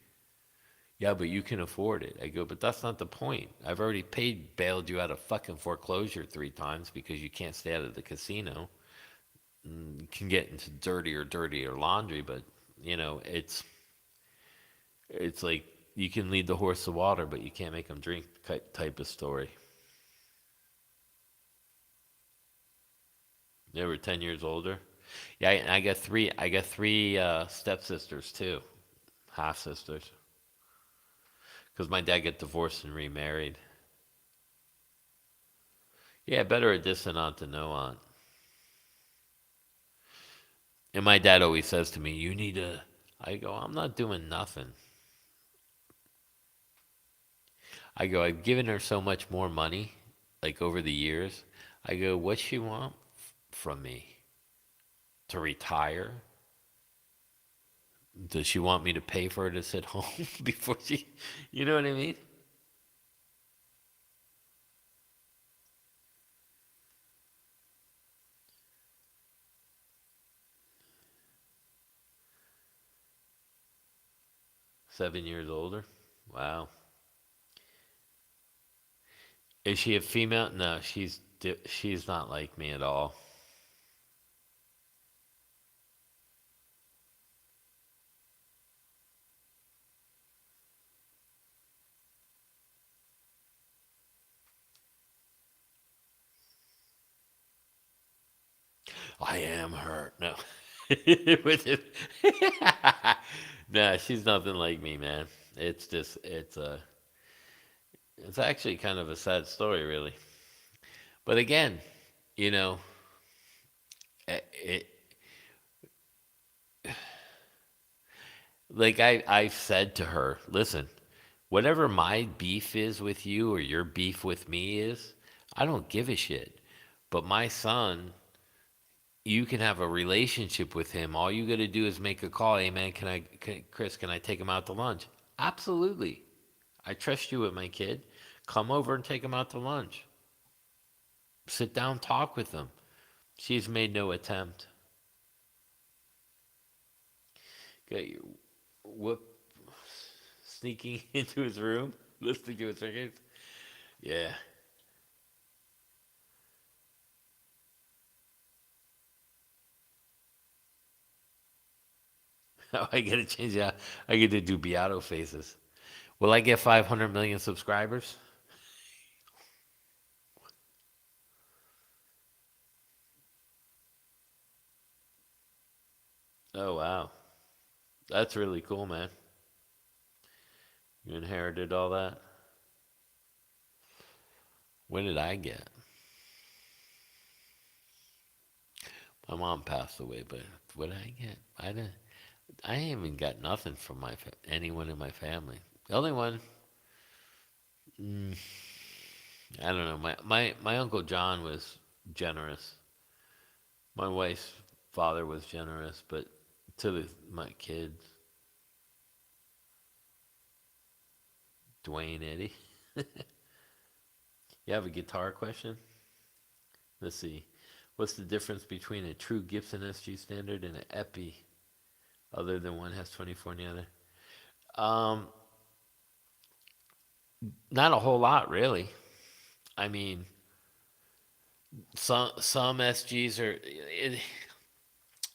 "Yeah, but you can afford it." I go, "But that's not the point. I've already bailed you out of fucking foreclosure 3 times because you can't stay out of the casino. You can get into dirtier laundry, but it's like you can lead the horse to water, but you can't make him drink type of story." They were 10 years older. Yeah, and I got three. I got three stepsisters too, half sisters, because my dad got divorced and remarried. Yeah, better a distant aunt than no aunt. And my dad always says to me, "You need to." I go, I'm not doing nothing. I go, I've given her so much more money, like over the years. I go, what she want from me? To retire? Does she want me to pay for her to sit home before she, you know what I mean? 7 years older. Wow. Is she a female? No, she's not like me at all. I am hurt. No. With it- nah, she's nothing like me, man. It's just it's actually kind of a sad story, really. But again, you know, it like I've said to her, listen, whatever my beef is with you or your beef with me is, I don't give a shit. But my son, you can have a relationship with him. All you got to do is make a call. Hey man, Chris, can I take him out to lunch? Absolutely. I trust you with my kid. Come over and take him out to lunch. Sit down, talk with him. She's made no attempt. Okay, whoop, sneaking into his room, listening to his records. Yeah. I gotta change that. I get to do Beato faces. Will I get 500 million subscribers? Oh wow, that's really cool, man. You inherited all that. When did I get? My mom passed away, but what did I get? I didn't. I ain't even got nothing from anyone in my family. The only one, mm, I don't know. My uncle John was generous. My wife's father was generous, but my kids, Dwayne Eddie. You have a guitar question? Let's see. What's the difference between a true Gibson SG standard and an Epi, other than one has 24 and the other? Um, Not a whole lot, really. I mean, some SGs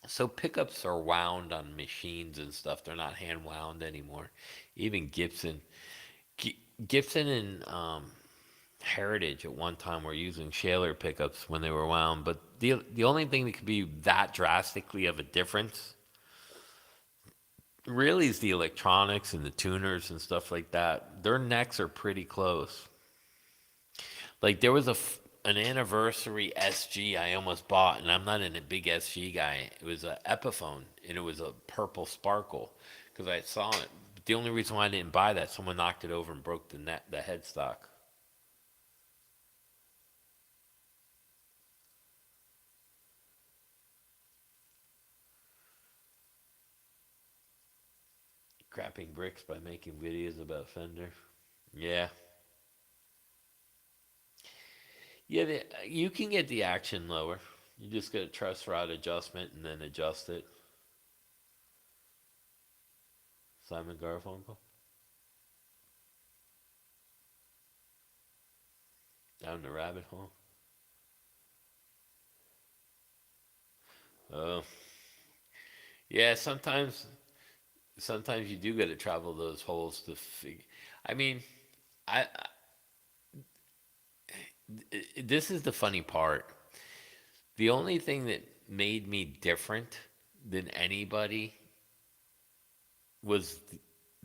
so pickups are wound on machines and stuff. They're not hand wound anymore. Even G- Gibson and Heritage at one time were using Shaler pickups when they were wound. But the only thing that could be that drastically of a difference really is the electronics and the tuners and stuff like that. Their necks are pretty close. Like there was an anniversary SG I almost bought, and I'm not a big SG guy. It was a Epiphone, and it was a purple sparkle because I saw it. But the only reason why I didn't buy that, someone knocked it over and broke the headstock. Crapping bricks by making videos about Fender. Yeah, yeah. You can get the action lower. You just get a truss rod adjustment and then adjust it. Simon Garfunkel down the rabbit hole. Oh, yeah. Sometimes you do got to travel those holes to figure. I mean, this is the funny part. The only thing that made me different than anybody was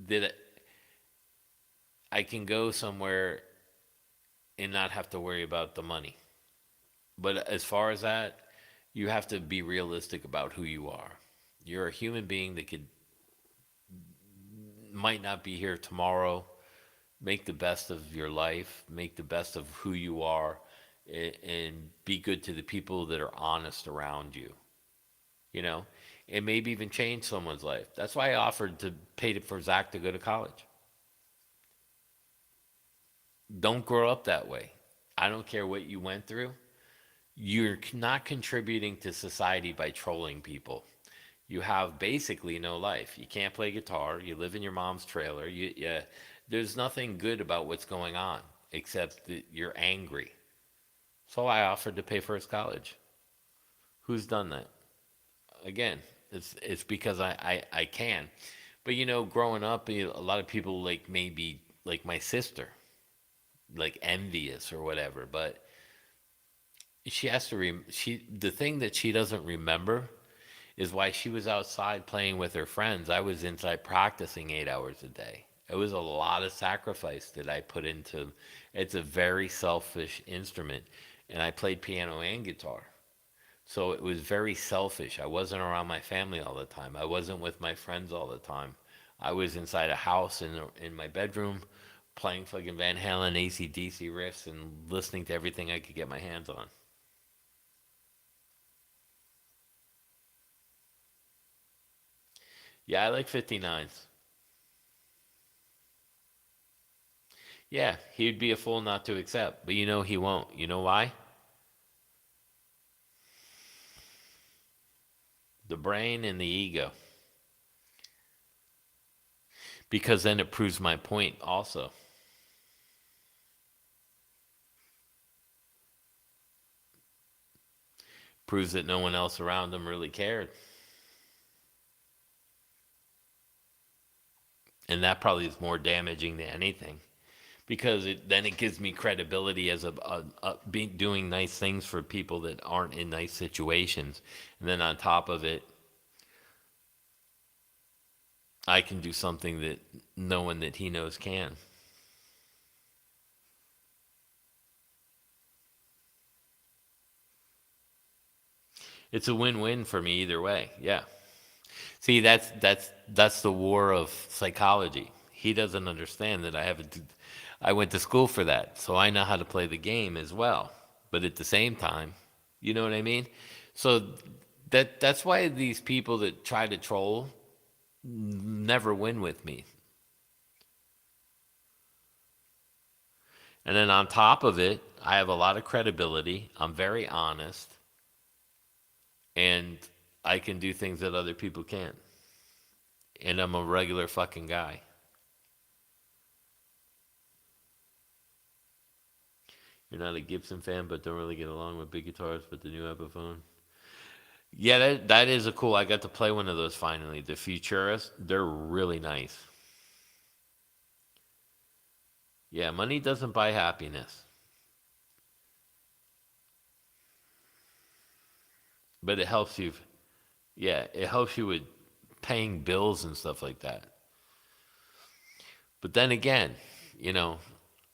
that I can go somewhere and not have to worry about the money. But as far as that, you have to be realistic about who you are. You're a human being that could might not be here tomorrow. Make the best of your life, make the best of who you are, and be good to the people that are honest around you, you know, and maybe even change someone's life. That's why I offered to pay for Zach to go to college. Don't grow up that way. I don't care what you went through. You're not contributing to society by trolling people. You have basically no life. You can't play guitar. You live in your mom's trailer. There's nothing good about what's going on except that you're angry. So I offered to pay for his college. Who's done that? Again, it's because I can. But growing up, a lot of people like maybe like my sister, like envious or whatever. But she has to she the thing that she doesn't remember is why she was outside playing with her friends. I was inside practicing 8 hours a day. It was a lot of sacrifice that I put into. It's a very selfish instrument, and I played piano and guitar. So it was very selfish. I wasn't around my family all the time. I wasn't with my friends all the time. I was inside a house in my bedroom playing fucking Van Halen AC/DC riffs and listening to everything I could get my hands on. Yeah, I like 59s. Yeah, he'd be a fool not to accept, but he won't. You know why? The brain and the ego. Because then it proves my point also. Proves that no one else around him really cared. And that probably is more damaging than anything. Because then it gives me credibility as doing nice things for people that aren't in nice situations. And then on top of it, I can do something that no one that he knows can. It's a win-win for me either way. Yeah. See, that's the war of psychology. He doesn't understand that I went to school for that, so I know how to play the game as well. But at the same time, you know what I mean? So that's why these people that try to troll never win with me. And then on top of it, I have a lot of credibility. I'm very honest, and I can do things that other people can't. And I'm a regular fucking guy. You're not a Gibson fan, but don't really get along with big guitars, but the new Epiphone. Yeah, that is a cool. I got to play one of those finally. The Futurist, they're really nice. Yeah, money doesn't buy happiness, but it helps you. Yeah, it helps you with paying bills and stuff like that. But then again, you know,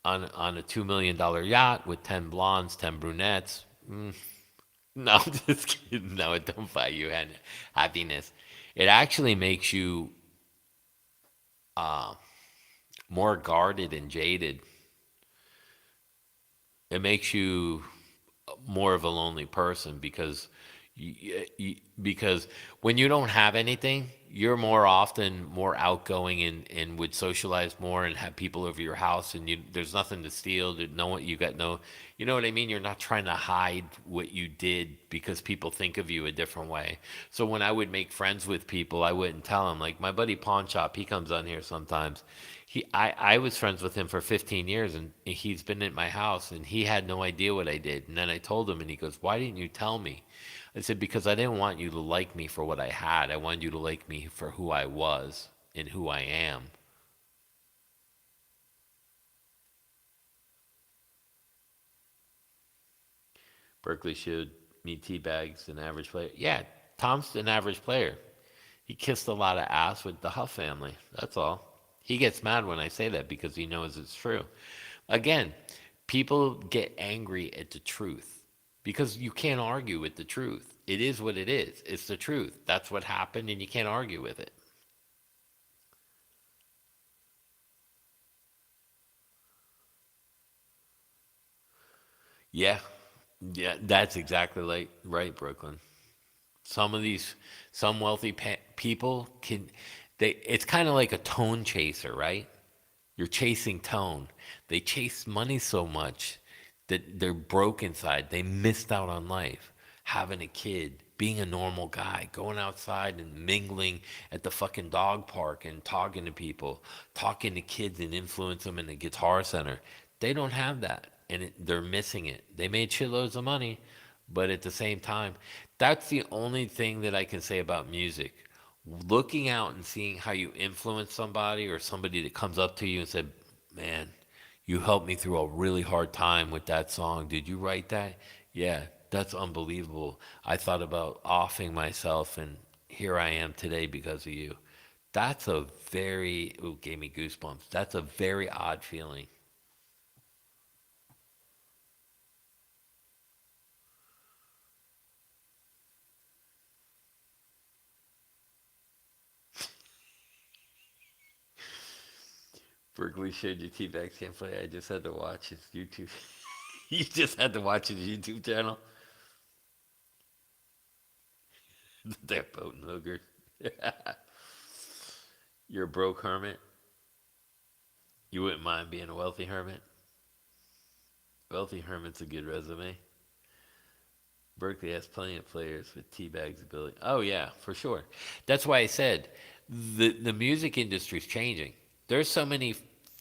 on a $2 million yacht with 10 blondes, 10 brunettes. No, I'm just kidding. No, it don't buy you happiness. It actually makes you uh, more guarded and jaded. It makes you more of a lonely person because when you don't have anything, you're more often more outgoing and would socialize more and have people over your house and there's nothing to steal. You got no, you know what I mean? You're not trying to hide what you did because people think of you a different way. So when I would make friends with people, I wouldn't tell them. Like my buddy Pawn Shop, he comes on here sometimes. I was friends with him for 15 years and he's been at my house and he had no idea what I did. And then I told him and he goes, "Why didn't you tell me?" I said, "Because I didn't want you to like me for what I had. I wanted you to like me for who I was and who I am." Berkeley showed me teabags an average player. Yeah, Tom's an average player. He kissed a lot of ass with the Huff family. That's all. He gets mad when I say that because he knows it's true. Again, people get angry at the truth because you can't argue with the truth. It is what it is. It's the truth. That's what happened, and you can't argue with it. Yeah, yeah, that's exactly like right, Brooklyn. Some of these, some wealthy people can, they. It's kind of like a tone chaser, right? You're chasing tone. They chase money so much that they're broke inside. They missed out on life. Having a kid, being a normal guy, going outside and mingling at the fucking dog park and talking to people, talking to kids and influence them in the guitar center. They don't have that, and they're missing it. They made shitloads of money, but at the same time, that's the only thing that I can say about music. Looking out and seeing how you influence somebody or somebody that comes up to you and said, "Man, you helped me through a really hard time with that song. Did you write that?" Yeah, that's unbelievable. I thought about offing myself, and here I am today because of you. That's a very, ooh, gave me goosebumps. That's a very odd feeling. Berkeley showed you T-Bags can't play. I just had to watch his YouTube. You just had to watch his YouTube channel. They're potent hookers. You're a broke hermit. You wouldn't mind being a wealthy hermit. Wealthy hermit's a good resume. Berkeley has plenty of players with T-Bag's ability. Oh yeah, for sure. That's why I said the music industry's changing. There's so many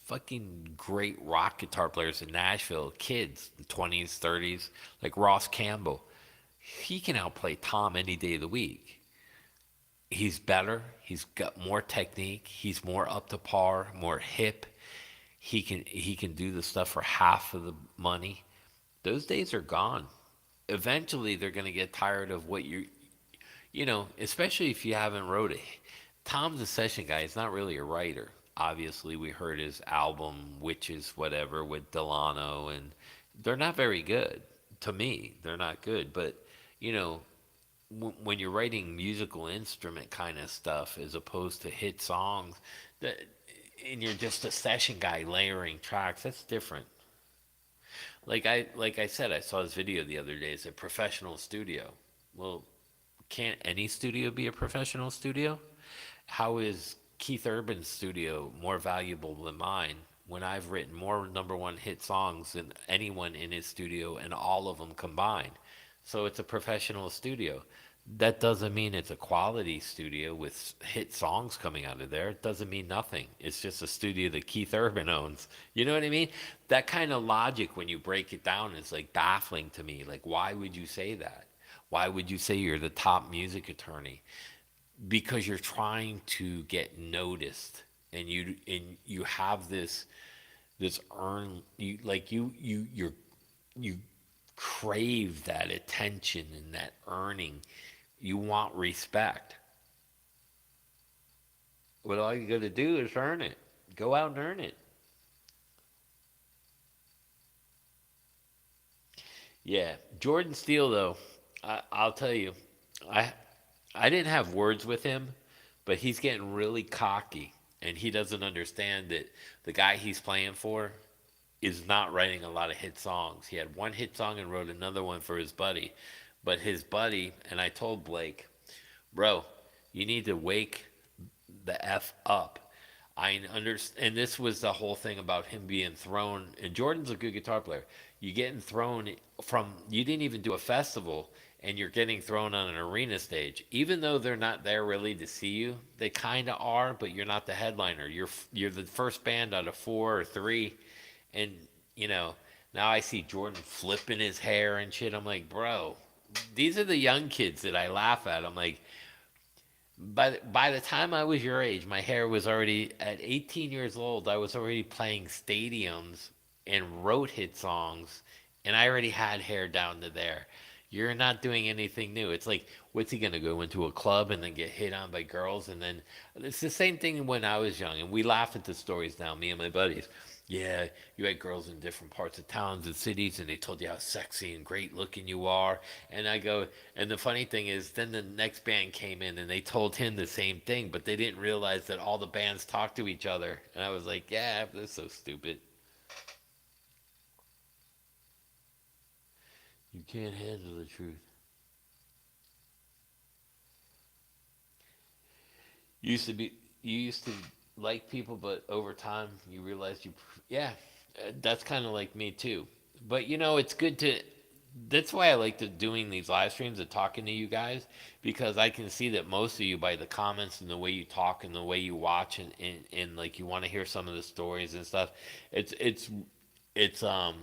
fucking great rock guitar players in Nashville, kids, 20s, 30s, like Ross Campbell. He can outplay Tom any day of the week. He's better. He's got more technique. He's more up to par, more hip. He can do the stuff for half of the money. Those days are gone. Eventually, they're going to get tired of what especially if you haven't wrote it. Tom's a session guy. He's not really a writer. Obviously, we heard his album, Witches, whatever, with Delano, and they're not very good. To me, they're not good. But, you know, when you're writing musical instrument kind of stuff as opposed to hit songs, that, and you're just a session guy layering tracks, that's different. Like I said, I saw this video the other day. It's a professional studio. Well, can't any studio be a professional studio? How is Keith Urban's studio more valuable than mine when I've written more number one hit songs than anyone in his studio and all of them combined? So it's a professional studio. That doesn't mean it's a quality studio with hit songs coming out of there. It doesn't mean nothing. It's just a studio that Keith Urban owns. You know what I mean? That kind of logic, when you break it down, is like baffling to me. Like, why would you say that? Why would you say you're the top music attorney? Because you're trying to get noticed, and you have this earn you like you crave that attention and that earning. You want respect. But all you got to do is earn it. Go out and earn it. Yeah, Jordan Steele though, I'll tell you, I I didn't have words with him, but he's getting really cocky, and he doesn't understand that the guy he's playing for is not writing a lot of hit songs. He had one hit song and wrote another one for his buddy, but his buddy, and I told Blake, bro, you need to wake the f up. I understand, and this was the whole thing about him being thrown. And Jordan's a good guitar player. You getting thrown from, you didn't even do a festival, and you're getting thrown on an arena stage. Even though they're not there really to see you, they kind of are, but you're not the headliner. You're the first band out of four or three, and you know now I see Jordan flipping his hair and shit. I'm like, bro, these are the young kids that I laugh at. I'm like, by the time I was your age, my hair was already at 18 years old. I was already playing stadiums and wrote hit songs, and I already had hair down to there. You're not doing anything new. It's like, what's he gonna go into a club and then get hit on by girls? And then it's the same thing when I was young, and we laugh at the stories now, me and my buddies. Yeah, you had girls in different parts of towns and cities, and they told you how sexy and great looking you are. And I go, and the funny thing is, then the next band came in and they told him the same thing, but they didn't realize that all the bands talk to each other. And I was like, yeah, that's so stupid. You can't handle the truth. You used to be, you used to like people, but over time you realized yeah, that's kind of like me too. But it's good to, that's why I like doing these live streams and talking to you guys, because I can see that most of you, by the comments and the way you talk and the way you watch, and like you want to hear some of the stories and stuff. It's it's it's um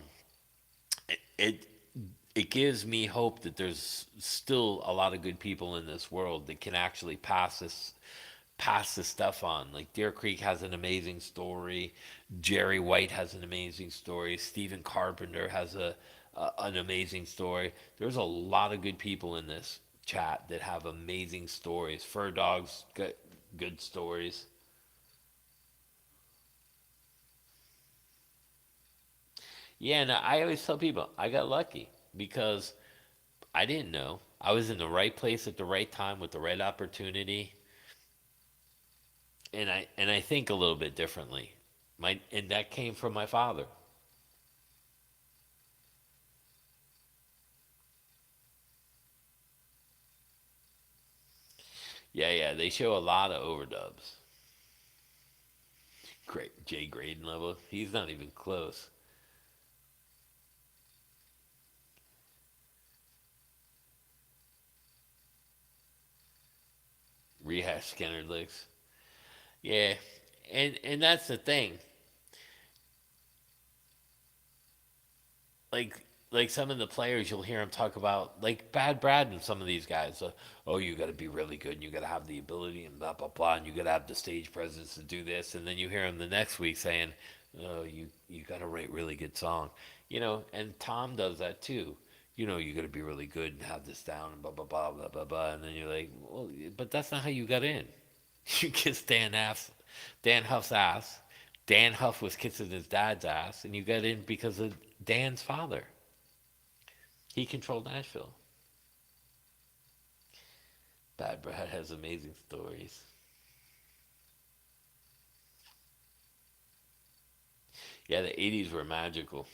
it it gives me hope that there's still a lot of good people in this world that can actually pass this stuff on. Like Deer Creek has an amazing story. Jerry White has an amazing story. Stephen Carpenter has an amazing story. There's a lot of good people in this chat that have amazing stories. Fur Dogs got good stories. Yeah, and I always tell people I got lucky because I didn't know. I was in the right place at the right time with the right opportunity, and I think a little bit differently. And that came from my father. Yeah, yeah, they show a lot of overdubs. Great, Jay Graydon level. He's not even close. Rehash Skinner licks. Yeah, and that's the thing. Like some of the players, you'll hear them talk about like Bad Brad and some of these guys. Oh, you got to be really good, and you got to have the ability, and blah blah blah, and you got to have the stage presence to do this. And then you hear him the next week saying, "Oh, you got to write really good song," And Tom does that too. You got to be really good and have this down, and blah blah blah blah blah blah. And then you're like, well, but that's not how you got in. You kissed Dan Huff's ass. Dan Huff was kissing his dad's ass, and you got in because of Dan's father. He controlled Nashville. Bad Brad has amazing stories. Yeah, the 80s were magical.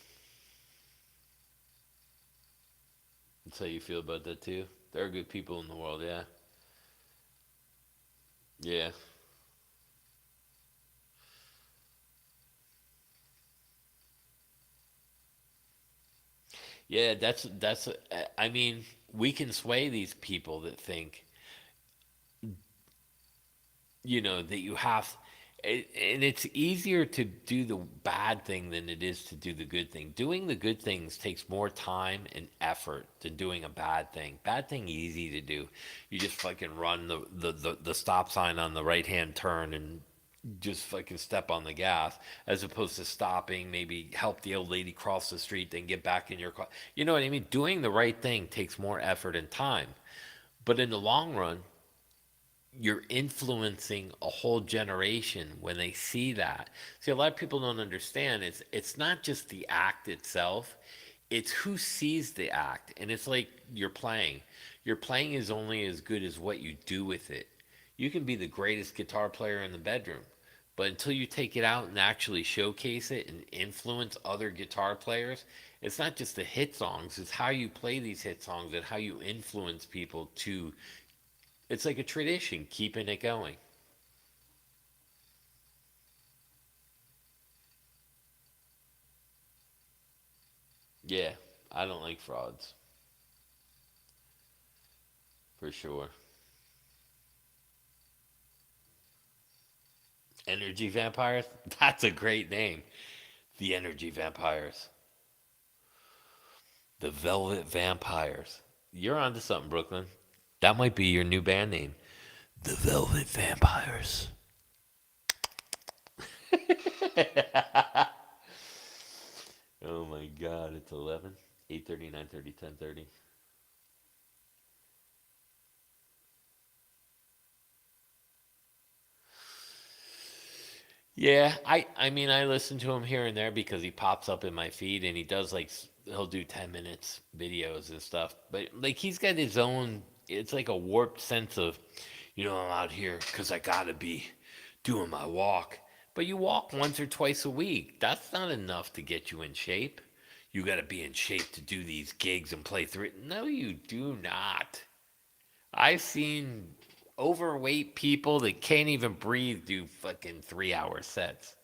That's how you feel about that too? There are good people in the world, yeah. Yeah. Yeah, I mean, we can sway these people that think that you have, and it's easier to do the bad thing than it is to do the good thing. Doing the good things takes more time and effort than doing a bad thing. Bad thing easy to do. You just fucking run the stop sign on the right hand turn and just fucking step on the gas, as opposed to stopping, maybe help the old lady cross the street, then get back in your car. You know what I mean? Doing the right thing takes more effort and time, but in the long run, you're influencing a whole generation when they see that. See, a lot of people don't understand, it's not just the act itself, it's who sees the act. And it's like you're playing. Your playing is only as good as what you do with it. You can be the greatest guitar player in the bedroom, but until you take it out and actually showcase it and influence other guitar players, it's not just the hit songs, it's how you play these hit songs and how you influence people to, it's like a tradition, keeping it going. Yeah, I don't like frauds, for sure. Energy vampires? That's a great name. The energy vampires. The velvet vampires. You're onto something, Brooklyn. That might be your new band name. The Velvet Vampires. Oh my god, it's 11. 8:30, 9:30, 10:30. Yeah, I mean I listen to him here and there because he pops up in my feed and he does like he'll do 10 minutes videos and stuff. But like he's got his own, it's like a warped sense of, I'm out here cuz I got to be doing my walk. But you walk once or twice a week. That's not enough to get you in shape. You got to be in shape to do these gigs and play through it. No, you do not. I've seen overweight people that can't even breathe do fucking 3 hour sets.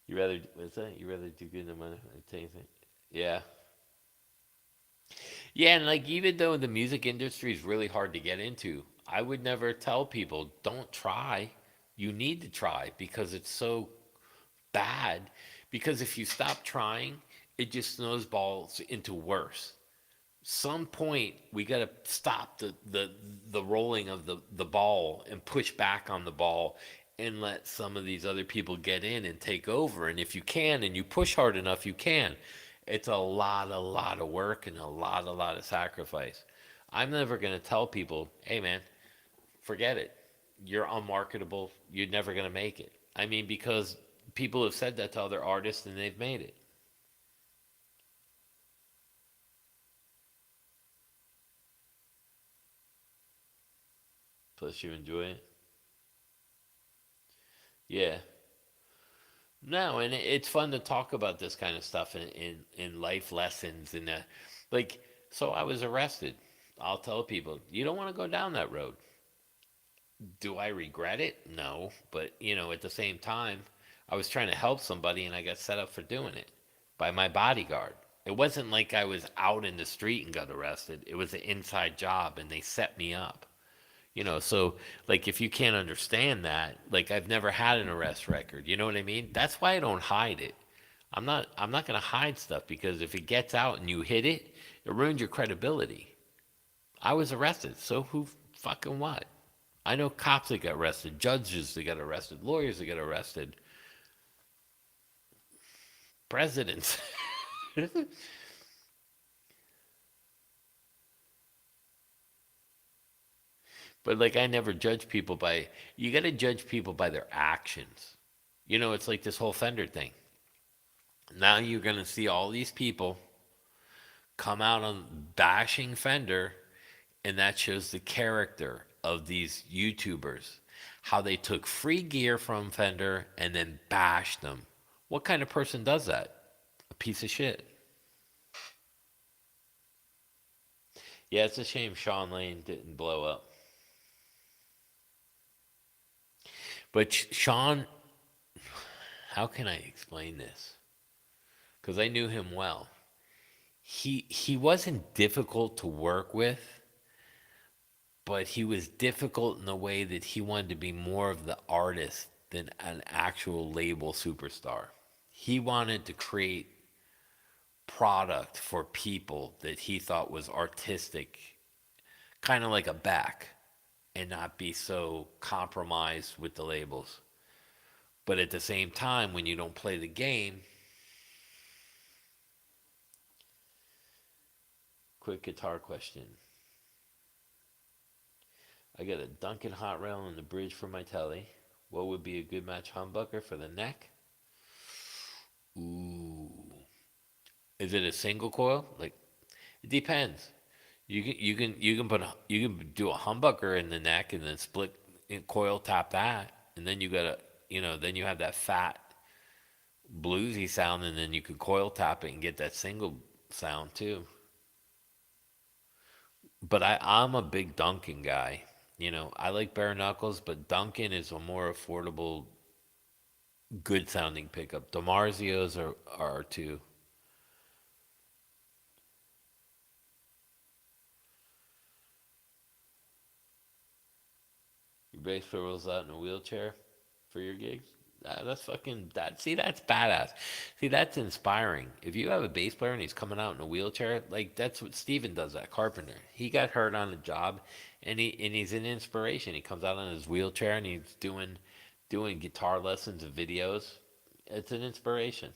You rather, what's that? You rather do good than money? Yeah. Yeah, and like even though the music industry is really hard to get into, I would never tell people don't try. You need to try because it's so bad. Because if you stop trying, it just snowballs into worse. Some point we got to stop the rolling of the ball and push back on the ball and let some of these other people get in and take over. And if you can and you push hard enough, you can. It's a lot of work and a lot of sacrifice. I'm never going to tell people, hey man, forget it. You're unmarketable. You're never going to make it. I mean, because people have said that to other artists and they've made it. Plus, you enjoy it. Yeah. No, and it's fun to talk about this kind of stuff in life lessons and like. So I was arrested. I'll tell people you don't want to go down that road. Do I regret it? No, but at the same time, I was trying to help somebody and I got set up for doing it by my bodyguard. It wasn't like I was out in the street and got arrested. It was an inside job and they set me up. So like if you can't understand that, like I've never had an arrest record. You know what I mean? That's why I don't hide it. I'm not going to hide stuff because if it gets out and you hit it, it ruins your credibility. I was arrested, so who fucking what? I know cops that got arrested, judges that got arrested, lawyers that got arrested, presidents. But like I never judge people by you got to judge people by their actions. It's like this whole Fender thing. Now you're going to see all these people come out on bashing Fender, and that shows the character of these YouTubers. How they took free gear from Fender and then bashed them. What kind of person does that? A piece of shit. Yeah, it's a shame Sean Lane didn't blow up. But Sean, how can I explain this? Because I knew him well. He wasn't difficult to work with, but he was difficult in the way that he wanted to be more of the artist than an actual label superstar. He wanted to create product for people that he thought was artistic, kind of like a back, and not be so compromised with the labels. But at the same time, when you don't play the game, quick guitar question. I got a Duncan hot rail on the bridge for my telly. What would be a good match humbucker for the neck? Ooh. Is it a single coil? Like it depends. You can do a humbucker in the neck and then split coil tap that, and then you gotta then you have that fat bluesy sound, and then you could coil tap it and get that single sound too. But I'm a big Duncan guy. I like bare knuckles, but Duncan is a more affordable, good sounding pickup. DiMarzios are too. Your bass player rolls out in a wheelchair for your gigs. That's fucking that. See, that's badass. See, that's inspiring. If you have a bass player and he's coming out in a wheelchair, like that's what Steven does at Carpenter. He got hurt on a job, and he's an inspiration. He comes out on his wheelchair and he's doing guitar lessons and videos. It's an inspiration.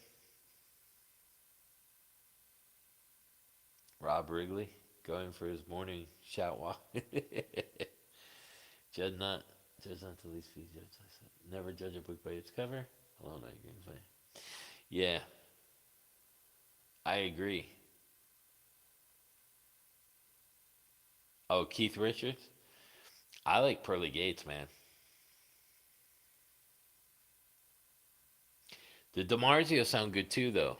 Rob Wrigley going for his morning shout walk. Judge not, judge not the least be judged. Never judge a book by its cover. Hello, night gameplay. Yeah, I agree. Oh, Keith Richards. I like pearly gates, man. The DiMarzio sound good too, though.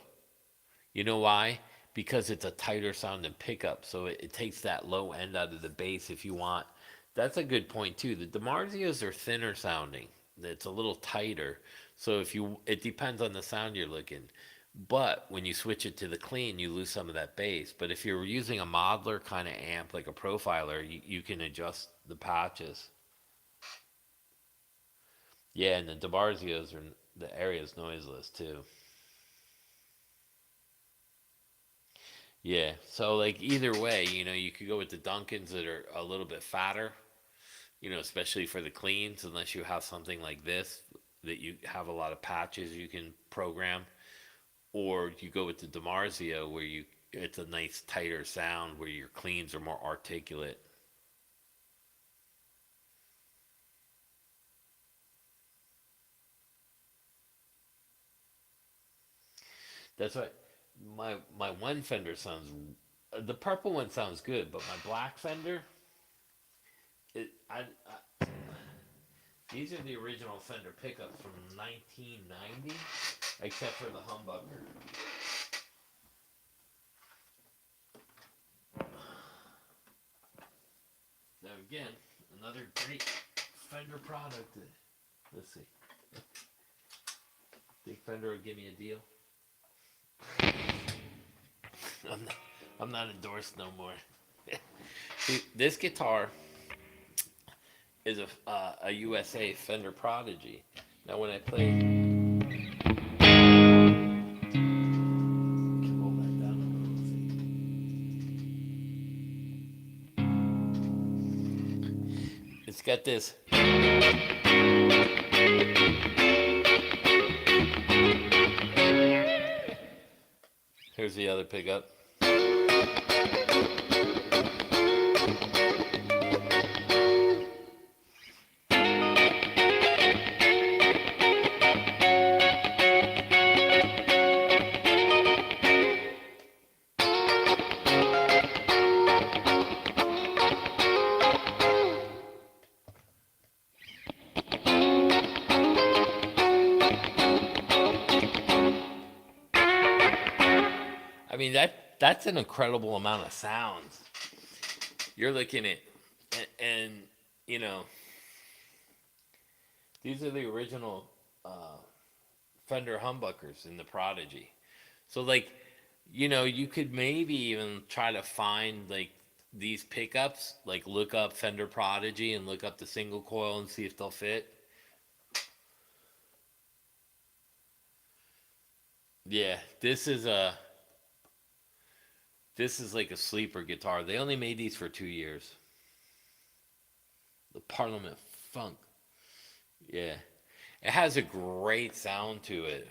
You know why? Because it's a tighter sounding pickup, so it takes that low end out of the bass if you want. That's a good point too. The DiMarzios are thinner sounding. It's a little tighter. So if you, it depends on the sound you're looking. But when you switch it to the clean, you lose some of that bass. But if you're using a modeler kind of amp, like a profiler, you can adjust the patches. Yeah, and the DiMarzios are, the area's noiseless too. Yeah. So like either way, you could go with the Duncans that are a little bit fatter, especially for the cleans, unless you have something like this that you have a lot of patches you can program, or you go with the DiMarzio where you it's a nice tighter sound where your cleans are more articulate. That's what my one Fender sounds. The purple one sounds good, but my black Fender, it I these are the original Fender pickups from 1990, except for the humbucker. Now again, another great Fender product. Let's see. Think Fender will give me a deal? I'm not, I'm not endorsed no more. See, this guitar is a USA Fender Prodigy. Now when I play, hold that down a little. See, it's got this. Here's the other pickup. I mean that's an incredible amount of sounds. You're looking at, and you know these are the original uh, Fender humbuckers in the Prodigy. So like, you could maybe even try to find like these pickups, like look up Fender Prodigy and look up the single coil and see if they'll fit. Yeah, this is like a sleeper guitar. They only made these for 2 years. The Parliament Funk. Yeah, it has a great sound to it.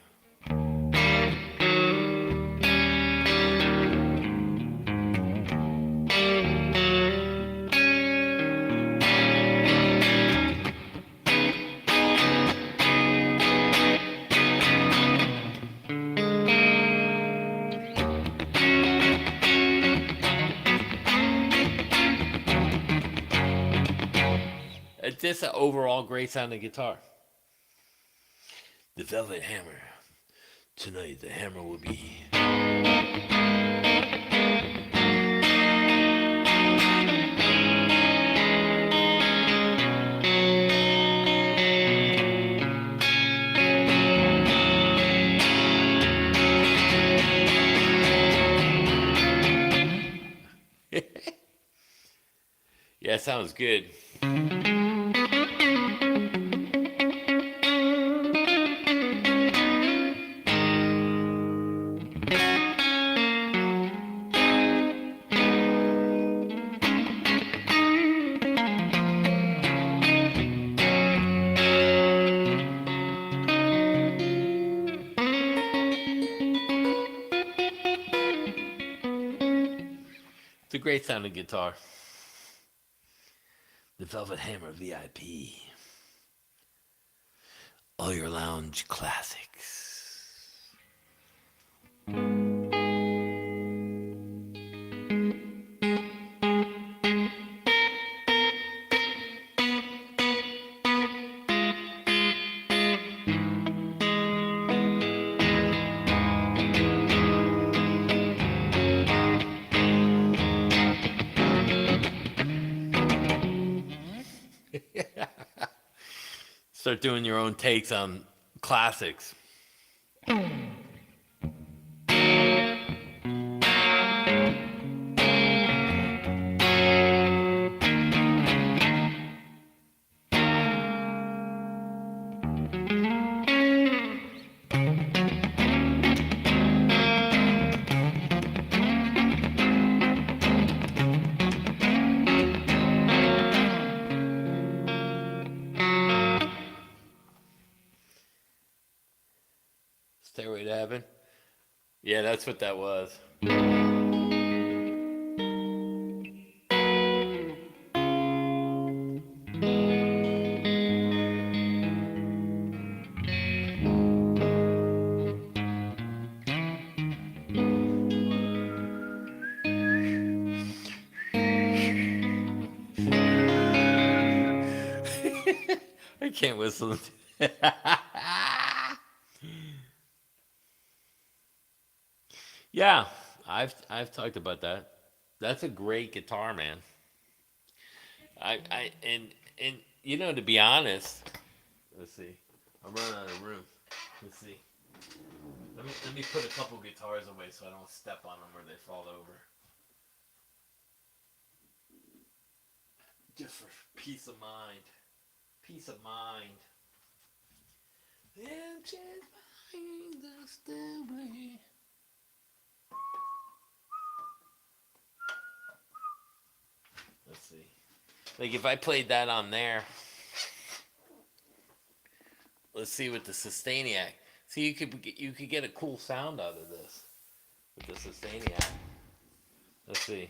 It's just an overall great sounding guitar. The Velvet Hammer. Tonight the hammer will be. Yeah, sounds good. It's a great sounding guitar. The Velvet Hammer VIP. All your lounge classics. Start doing your own takes on classics. Stairway to Heaven. Yeah, that's what that was. I can't whistle. Yeah, I've talked about that. That's a great guitar, man. And you know, to be honest, let's see. I'm running out of room. Let's see. Let me put a couple guitars away so I don't step on them or they fall over. Just for peace of mind. Peace of mind. Let's see. Like if I played that on there, let's see with the Sustainiac. See, you could get a cool sound out of this with the Sustainiac. Let's see.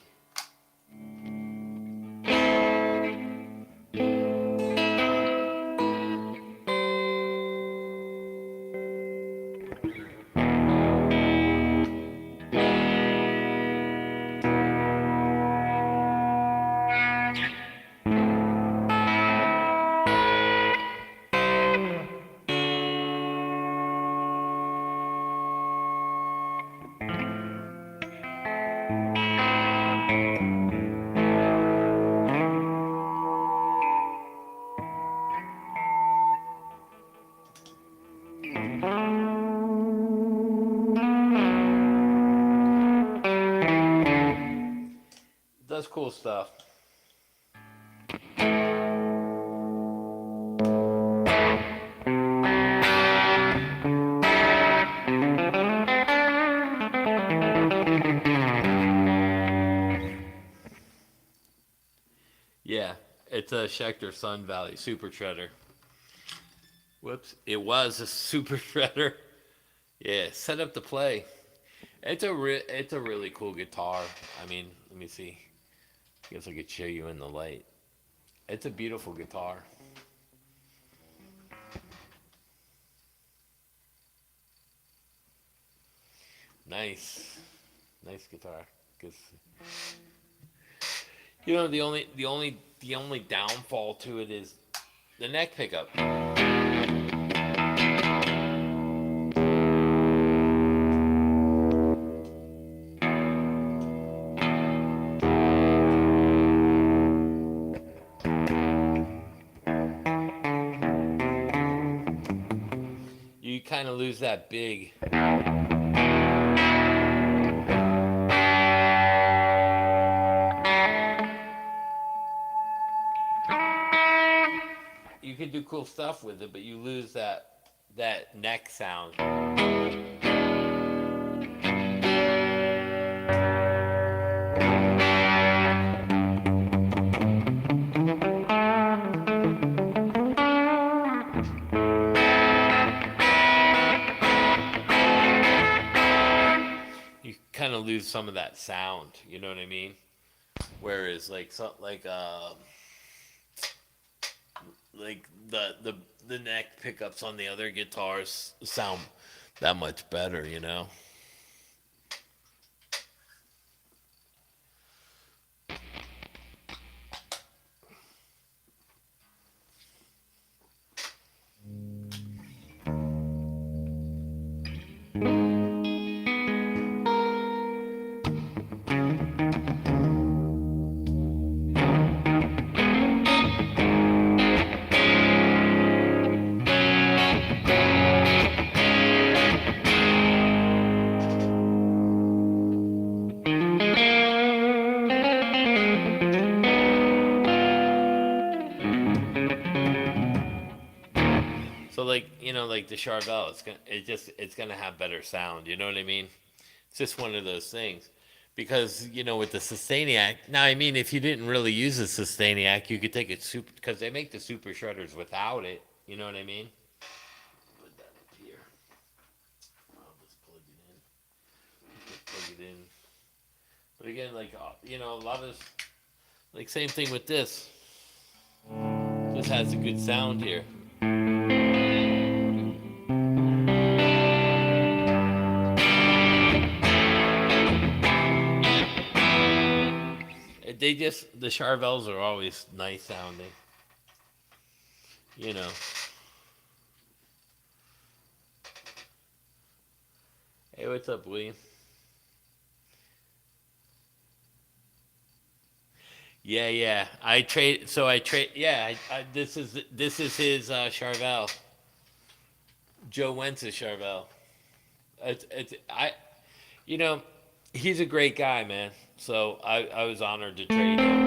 Does cool stuff. Yeah, it's a Schecter Sun Valley Super Shredder. Whoops, it was a Super Shredder. Yeah, set up to play. It's a really cool guitar. I mean, let me see. I guess I could show you in the light. It's a beautiful guitar. Nice, nice guitar. Cause you know the only downfall to it is the neck pickup. You kind of lose that big. You can do cool stuff with it, but you lose that neck sound. You kind of lose some of that sound. You know what I mean? Whereas like the neck pickups on the other guitars sound that much better, you know. So like like the Charvel, it's gonna have better sound. You know what I mean? It's just one of those things. Because with the Sustainiac, now I mean, if you didn't really use a Sustainiac, you could take it super because they make the super shredders without it. You know what I mean? Put that up here. I'll just plug it in. Just plug it in. But again, like a lot of like same thing with this. This has a good sound here. The Charvels are always nice sounding. You know. Hey, what's up, William? Yeah, yeah. I trade. So I trade. Yeah, this is his Charvel. Joe Wentz's Charvel. It's I. You know, he's a great guy, man. So I was honored to trade him.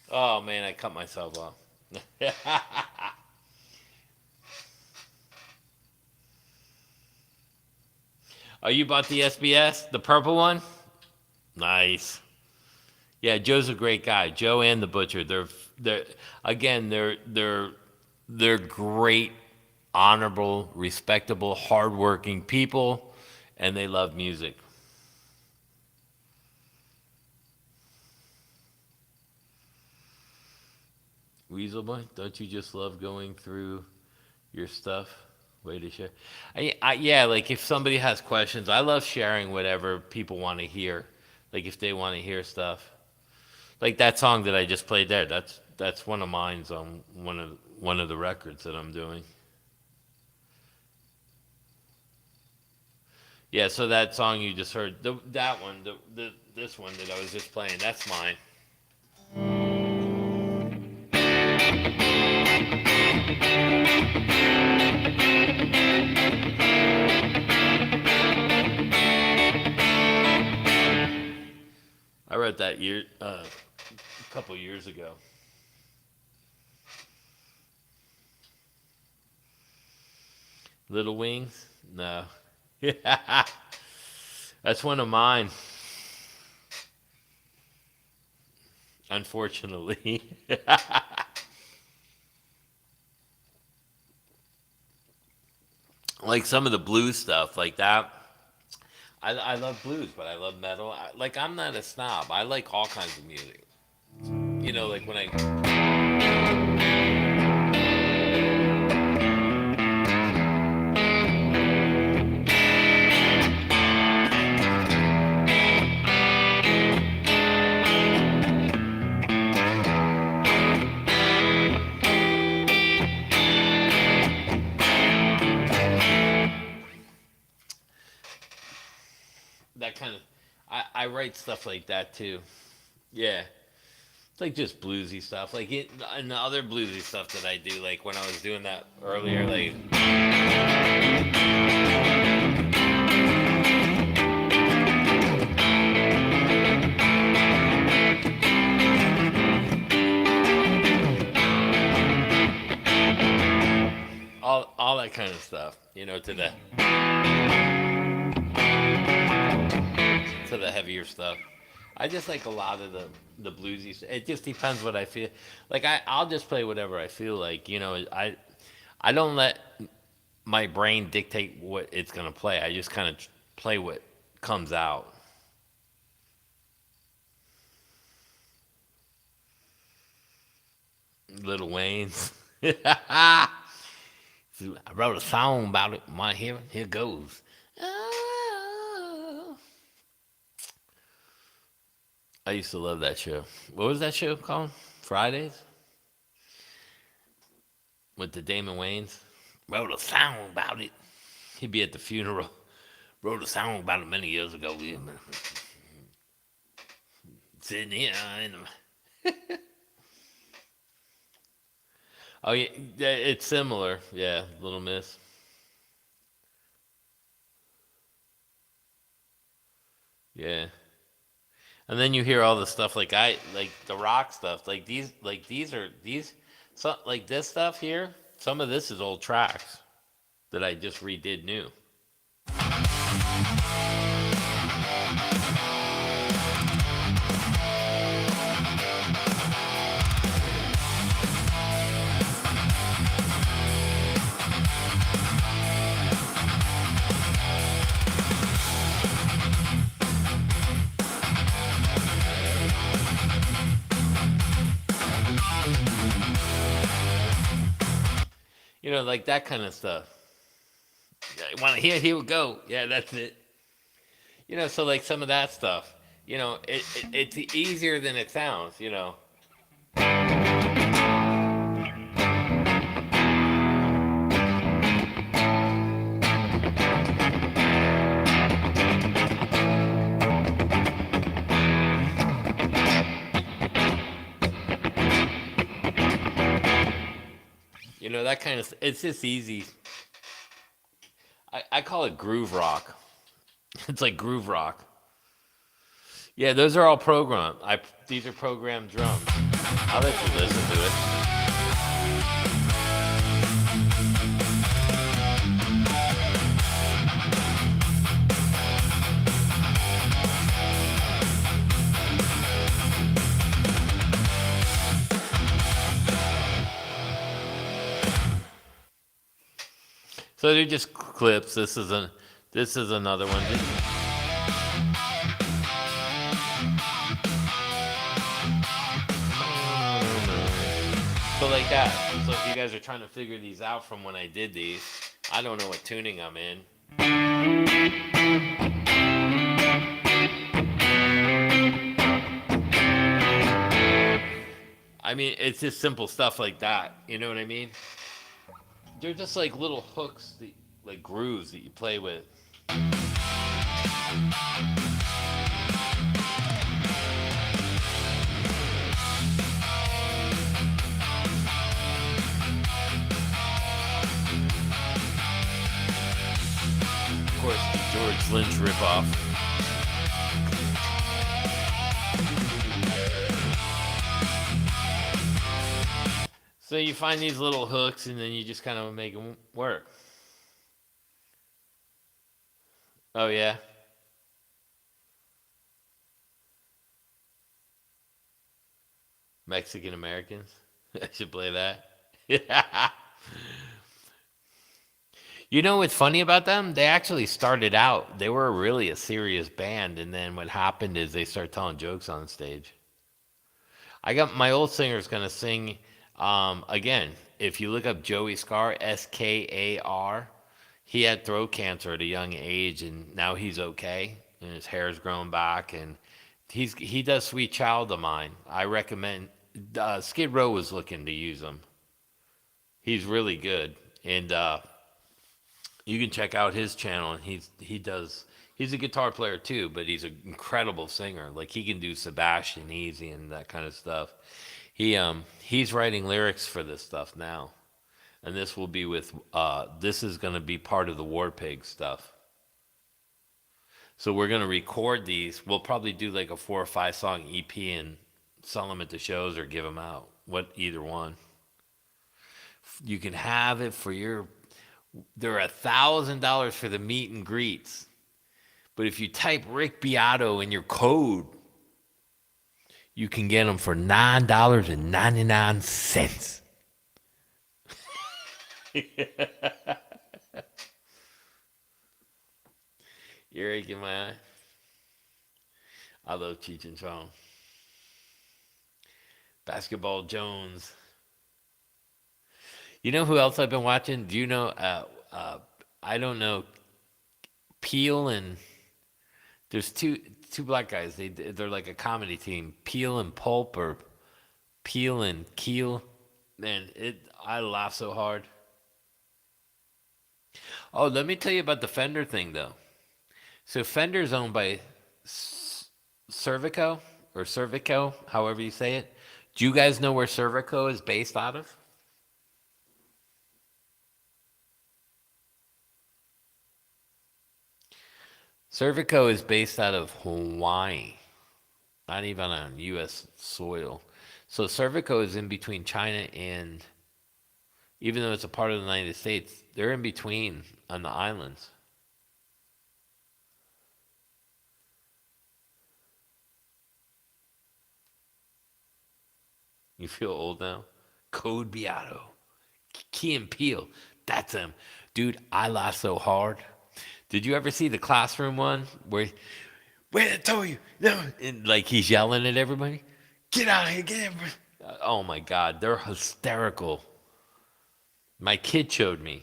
Oh man, I cut myself off. Oh, you bought the SBS, the purple one? Nice. Yeah, Joe's a great guy. Joe and the butcher. They're again they're great, honorable, respectable, hardworking people, and they love music. Weasel boy, don't you just love going through your stuff? Way to share. Yeah, like if somebody has questions, I love sharing whatever people want to hear. Like if they want to hear stuff, like that song that I just played there. That's one of mine's on one of the records that I'm doing. Yeah, so that song you just heard, that one, this one that I was just playing, that's mine. I wrote that a couple years ago. Little Wings? No. Yeah, that's one of mine. Unfortunately. Like some of the blues stuff, like that. I love blues, but I love metal. Like I'm not a snob. I like all kinds of music. Like when that kind of, I write stuff like that too. Yeah. It's like just bluesy stuff. Like and the other bluesy stuff that I do, like when I was doing that earlier, like all that kind of stuff. To the heavier stuff. I just like a lot of the bluesy. It just depends what I feel. Like I'll just play whatever I feel like. I don't let my brain dictate what it's gonna play. I just kind of play what comes out. Little Wayne's. I wrote a song about it. My here goes. Oh. I used to love that show. What was that show called? Fridays with the Damon Wayans. Wrote a song about it. He'd be at the funeral. Wrote a song about it many years ago. Sitting here in the... Oh yeah, it's similar. Yeah, Little Miss. Yeah. And then you hear all the stuff like the rock stuff. These so like this stuff here. Some of this is old tracks that I just redid new. Like that kind of stuff. Yeah, you want to hear? Here we go. Yeah, that's it. So like some of that stuff. It's easier than it sounds. That kind of. It's just easy. I call it groove rock. It's like groove rock. Yeah, those are all programmed. These are programmed drums. I'll let you listen to it. So they're just clips. This is another one. So like that. So if you guys are trying to figure these out from when I did these, I don't know what tuning I'm in. I mean, it's just simple stuff like that. You know what I mean? They're just like little hooks, like grooves that you play with. Of course, the George Lynch ripoff. So you find these little hooks, and then you just kind of make them work. Oh yeah. Mexican Americans. I should play that. Yeah. You know what's funny about them? They actually started out, they were really a serious band, and then what happened is they started telling jokes on stage. I got my old singer's gonna sing again. If you look up Joey Scar, Skar, he had throat cancer at a young age, and now he's okay, and his hair's grown back, and he does Sweet Child of Mine. I recommend. Skid Row was looking to use him. He's really good, and you can check out his channel. And he's a guitar player too, but he's an incredible singer. Like he can do Sebastian Easy and that kind of stuff. He's writing lyrics for this stuff now, and this will be with this is going to be part of the War Pig stuff. So we're going to record these. We'll probably do like a 4 or 5 song EP and sell them at the shows or give them out. Either one. You can have it for your. They're $1,000 for the meet and greets. But if you type Rick Beato in your code, you can get them for $9.99. You're aching my eye. I love Cheech and Chong. Basketball Jones. You know who else I've been watching? Do you know? I don't know. Peel and there's two black guys. They're like a comedy team. Peel and Pulp or Peel and Keel. Man, I laugh so hard. Oh, let me tell you about the Fender thing though. So Fender's owned by Cervico or Cervico, however you say it. Do you guys know where Cervico is based out of? Cervico is based out of Hawaii, not even on U.S. soil. So Cervico is in between China and, even though it's a part of the United States, they're in between on the islands. You feel old now? Code Beato, Key and Peele, that's him. Dude, I laughed so hard. Did you ever see the classroom one where I told you, no, and like he's yelling at everybody, get out of here, get everybody. Oh my God, they're hysterical. My kid showed me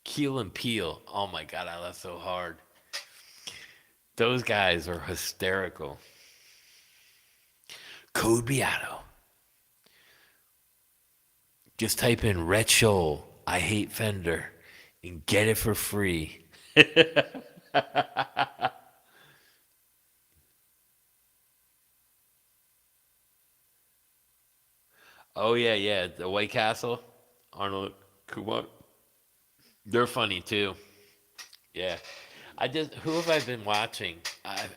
Keel and Peele. Oh my God, I laughed so hard. Those guys are hysterical. Code Beato. Just type in Red Shoal, I hate Fender, and get it for free. Oh yeah, yeah. The White Castle, Arnold Kumar. They're funny too. Yeah. Who have I been watching? I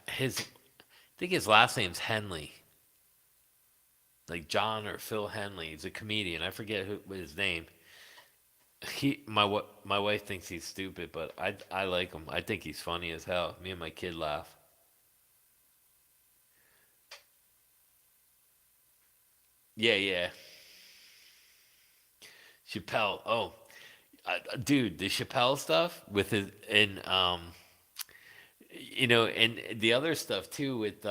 think his last name's Henley, like John or Phil Henley. He's a comedian. I forget his name. My wife thinks he's stupid, but I like him. I think he's funny as hell. Me and my kid laugh. Yeah, yeah. Chappelle. Oh, dude, the Chappelle stuff with his and and the other stuff too with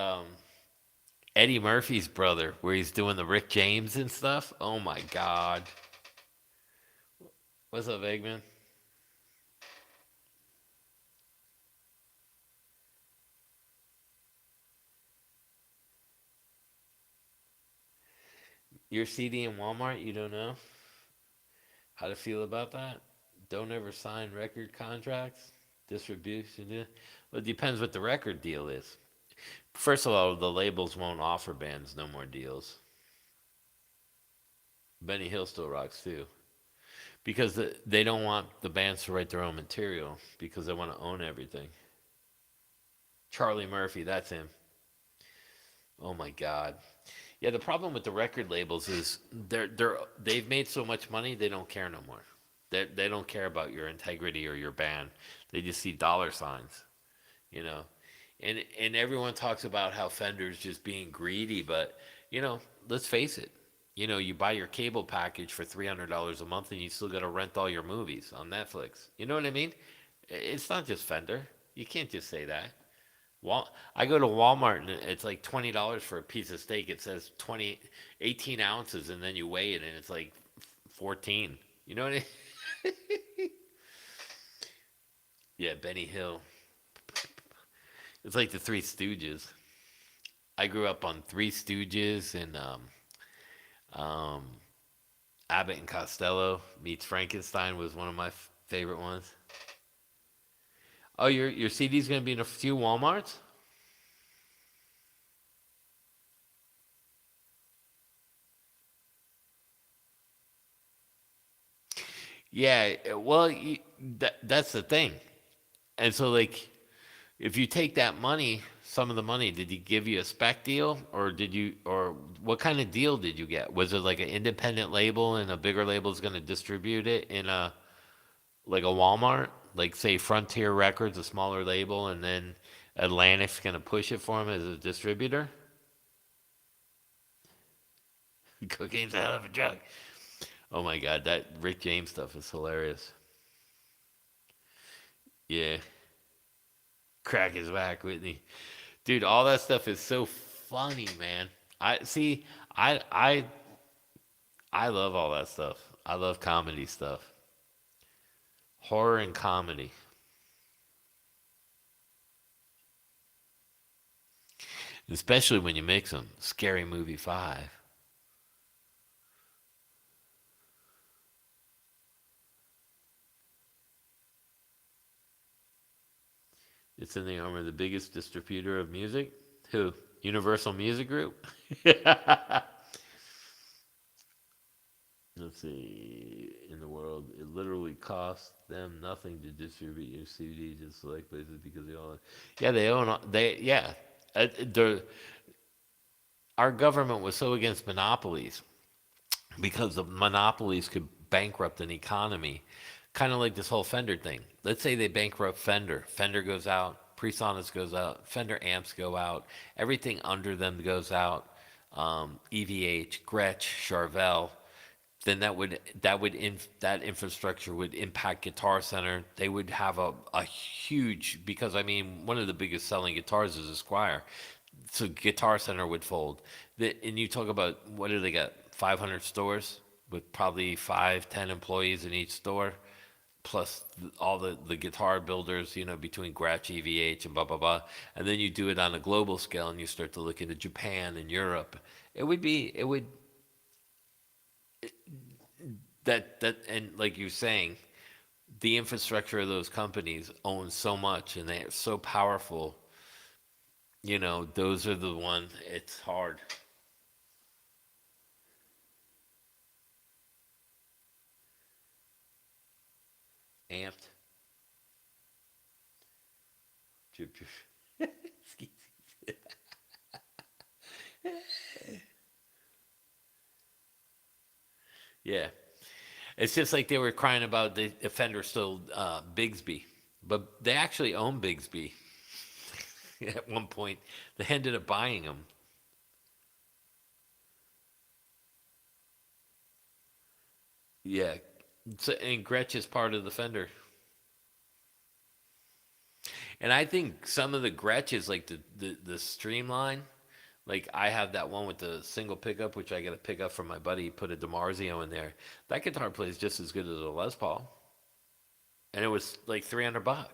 Eddie Murphy's brother, where he's doing the Rick James and stuff. Oh my God, what's up, Eggman? Your CD in Walmart? You don't know how to feel about that? Don't ever sign record contracts, distribution. Well, it depends what the record deal is. First of all, the labels won't offer bands no more deals. Benny Hill still rocks too. Because they don't want the bands to write their own material because they want to own everything. Charlie Murphy, that's him. Oh my God. Yeah, the problem with the record labels is they've made so much money they don't care no more. They don't care about your integrity or your band. They just see dollar signs, you know. And everyone talks about how Fender's just being greedy, but let's face it. You buy your cable package for $300 a month, and you still got to rent all your movies on Netflix. You know what I mean? It's not just Fender. You can't just say that. I go to Walmart and it's like $20 for a piece of steak. It says 18 ounces, and then you weigh it, and it's like 14. You know what I mean? Yeah, Benny Hill. It's like the Three Stooges. I grew up on Three Stooges and um, Abbott and Costello meets Frankenstein was one of my favorite ones. Oh, your CD's gonna be in a few WalMarts? Yeah. Well, that's the thing. And so like If you take that money, some of the money, did he give you a spec deal, or or what kind of deal did you get? Was it like an independent label and a bigger label is going to distribute it in a like a Walmart, like say Frontier Records, a smaller label, and then Atlantic's going to push it for him as a distributor? Cocaine's a hell of a drug. Oh my God, that Rick James stuff is hilarious. Yeah, crack his back, Whitney. Dude, all that stuff is so funny, man. I see. I I I love all that stuff. I love comedy stuff, horror and comedy, especially when you mix them. Scary Movie 5. It's in the arm of the biggest distributor of music. Who? Universal Music Group. Let's see. In the world, it literally costs them nothing to distribute your CD to select places because they all. Yeah, they own. They yeah. The our government was so against monopolies because the monopolies could bankrupt an economy, kind of like this whole Fender thing. Let's say they bankrupt Fender. Fender goes out, Presonus goes out, Fender amps go out, everything under them goes out. EVH, Gretsch, Charvel. Then that infrastructure would impact Guitar Center. They would have a huge, because I mean one of the biggest selling guitars is a Squire, so Guitar Center would fold. And you talk about what do they got? 500 stores with probably 5, 10 employees in each store, plus all the guitar builders, between Gratch, EVH, and blah blah blah. And then you do it on a global scale, and you start to look into Japan and Europe. It would and like you're saying, the infrastructure of those companies owns so much, and they're so powerful. Those are the ones. It's hard. Amped. Drip, drip. Yeah. It's just like they were crying about the Fender still Bigsby, but they actually own Bigsby at one point. They ended up buying them. Yeah. So, and Gretsch is part of the Fender. And I think some of the Gretches, like the Streamline, like I have that one with the single pickup, which I got to pick up from my buddy. He put a DiMarzio in there. That guitar plays just as good as a Les Paul, and it was like $300.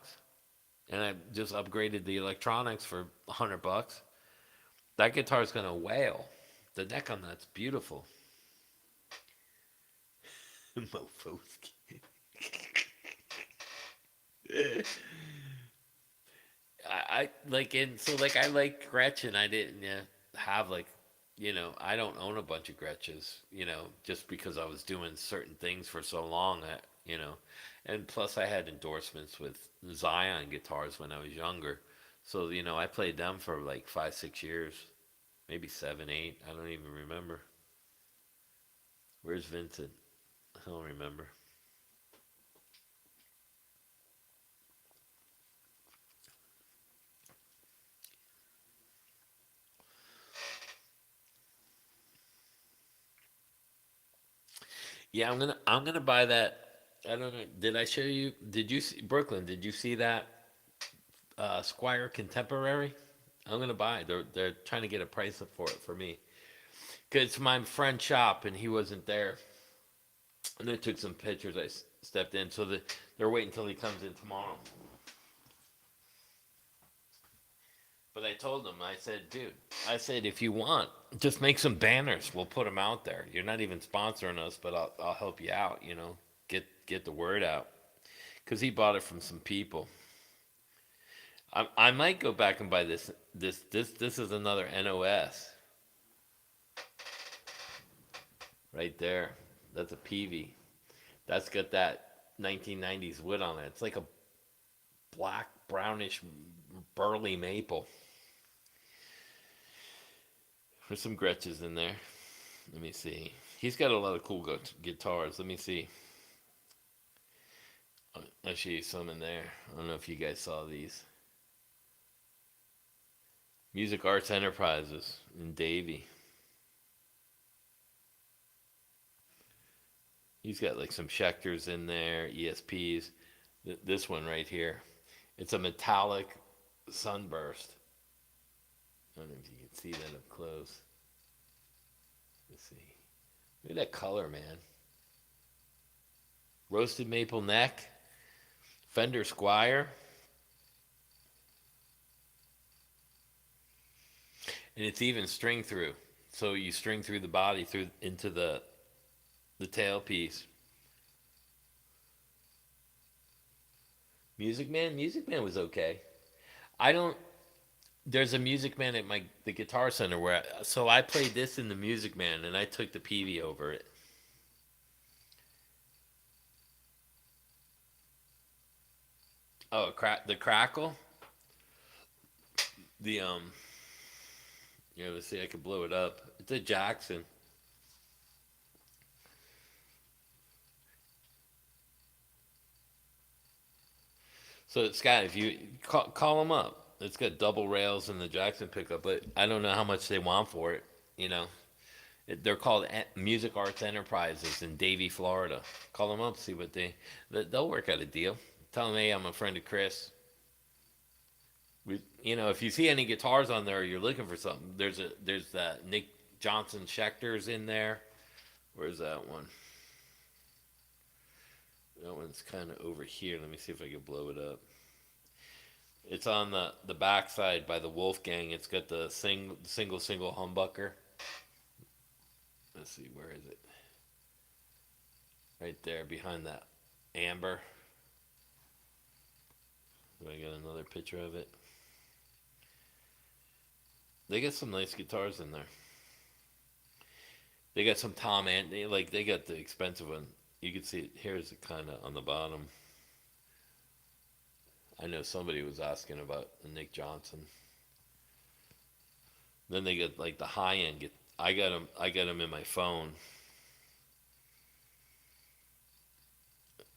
And I just upgraded the electronics for $100. That guitar's gonna wail. The neck on that's beautiful. Mofos. I like and so like I like Gretchen. I didn't have like I don't own a bunch of Gretches. Just because I was doing certain things for so long. And plus I had endorsements with Zion guitars when I was younger. So I played them for like 5, 6 years, maybe 7, 8. I don't even remember. Where's Vincent? I don't remember. Yeah, I'm gonna buy that. I don't know. Did I show you? Did you see Brooklyn? Did you see that Squire Contemporary? I'm gonna buy it. They're trying to get a price for it for me because it's my friend's shop and he wasn't there. And they took some pictures. I stepped in, so they're waiting until he comes in tomorrow. But I told him, I said, dude, I said if you want, just make some banners. We'll put them out there. You're not even sponsoring us, but I'll help you out. Get the word out because he bought it from some people. I might go back and buy this. This is another NOS right there. That's a PV. That's got that 1990s wood on it. It's like a black brownish Burley maple. There's some Gretches in there. Let me see. He's got a lot of cool guitars. Let me see. I'll show you some in there. I don't know if you guys saw these. Music Arts Enterprises in Davie. He's got like some Schecters in there, ESPs. This one right here. It's a metallic sunburst. I don't know if you can see that up close. Let's see. Look at that color, man. Roasted maple neck. Fender Squire. And it's even string through. So you string through the body through into the tailpiece. Music Man was okay. I don't. There's a Music Man at the Guitar Center so I played this in the Music Man and I took the PV over it. Oh, the crackle. The let's see. I could blow it up. It's a Jackson. So Scott, if you call them up, it's got double rails and the Jackson pickup, but I don't know how much they want for it. You know, they're called Music Arts Enterprises in Davie, Florida. Call them up, see what they'll work out a deal. Tell them, hey, I'm a friend of Chris. If you see any guitars on there, or you're looking for something. There's that Nick Johnson Schecter's in there. Where's that one? That one's kind of over here. Let me see if I can blow it up. It's on the backside by the Wolfgang. It's got the single humbucker. Let's see, where is it? Right there behind that amber. Do I got another picture of it? They got some nice guitars in there. They got some Tom and they got the expensive one. You can see it. Here's it kind of on the bottom. I know somebody was asking about the Nick Johnson. Then they get like the high end. I got them. I got them in my phone.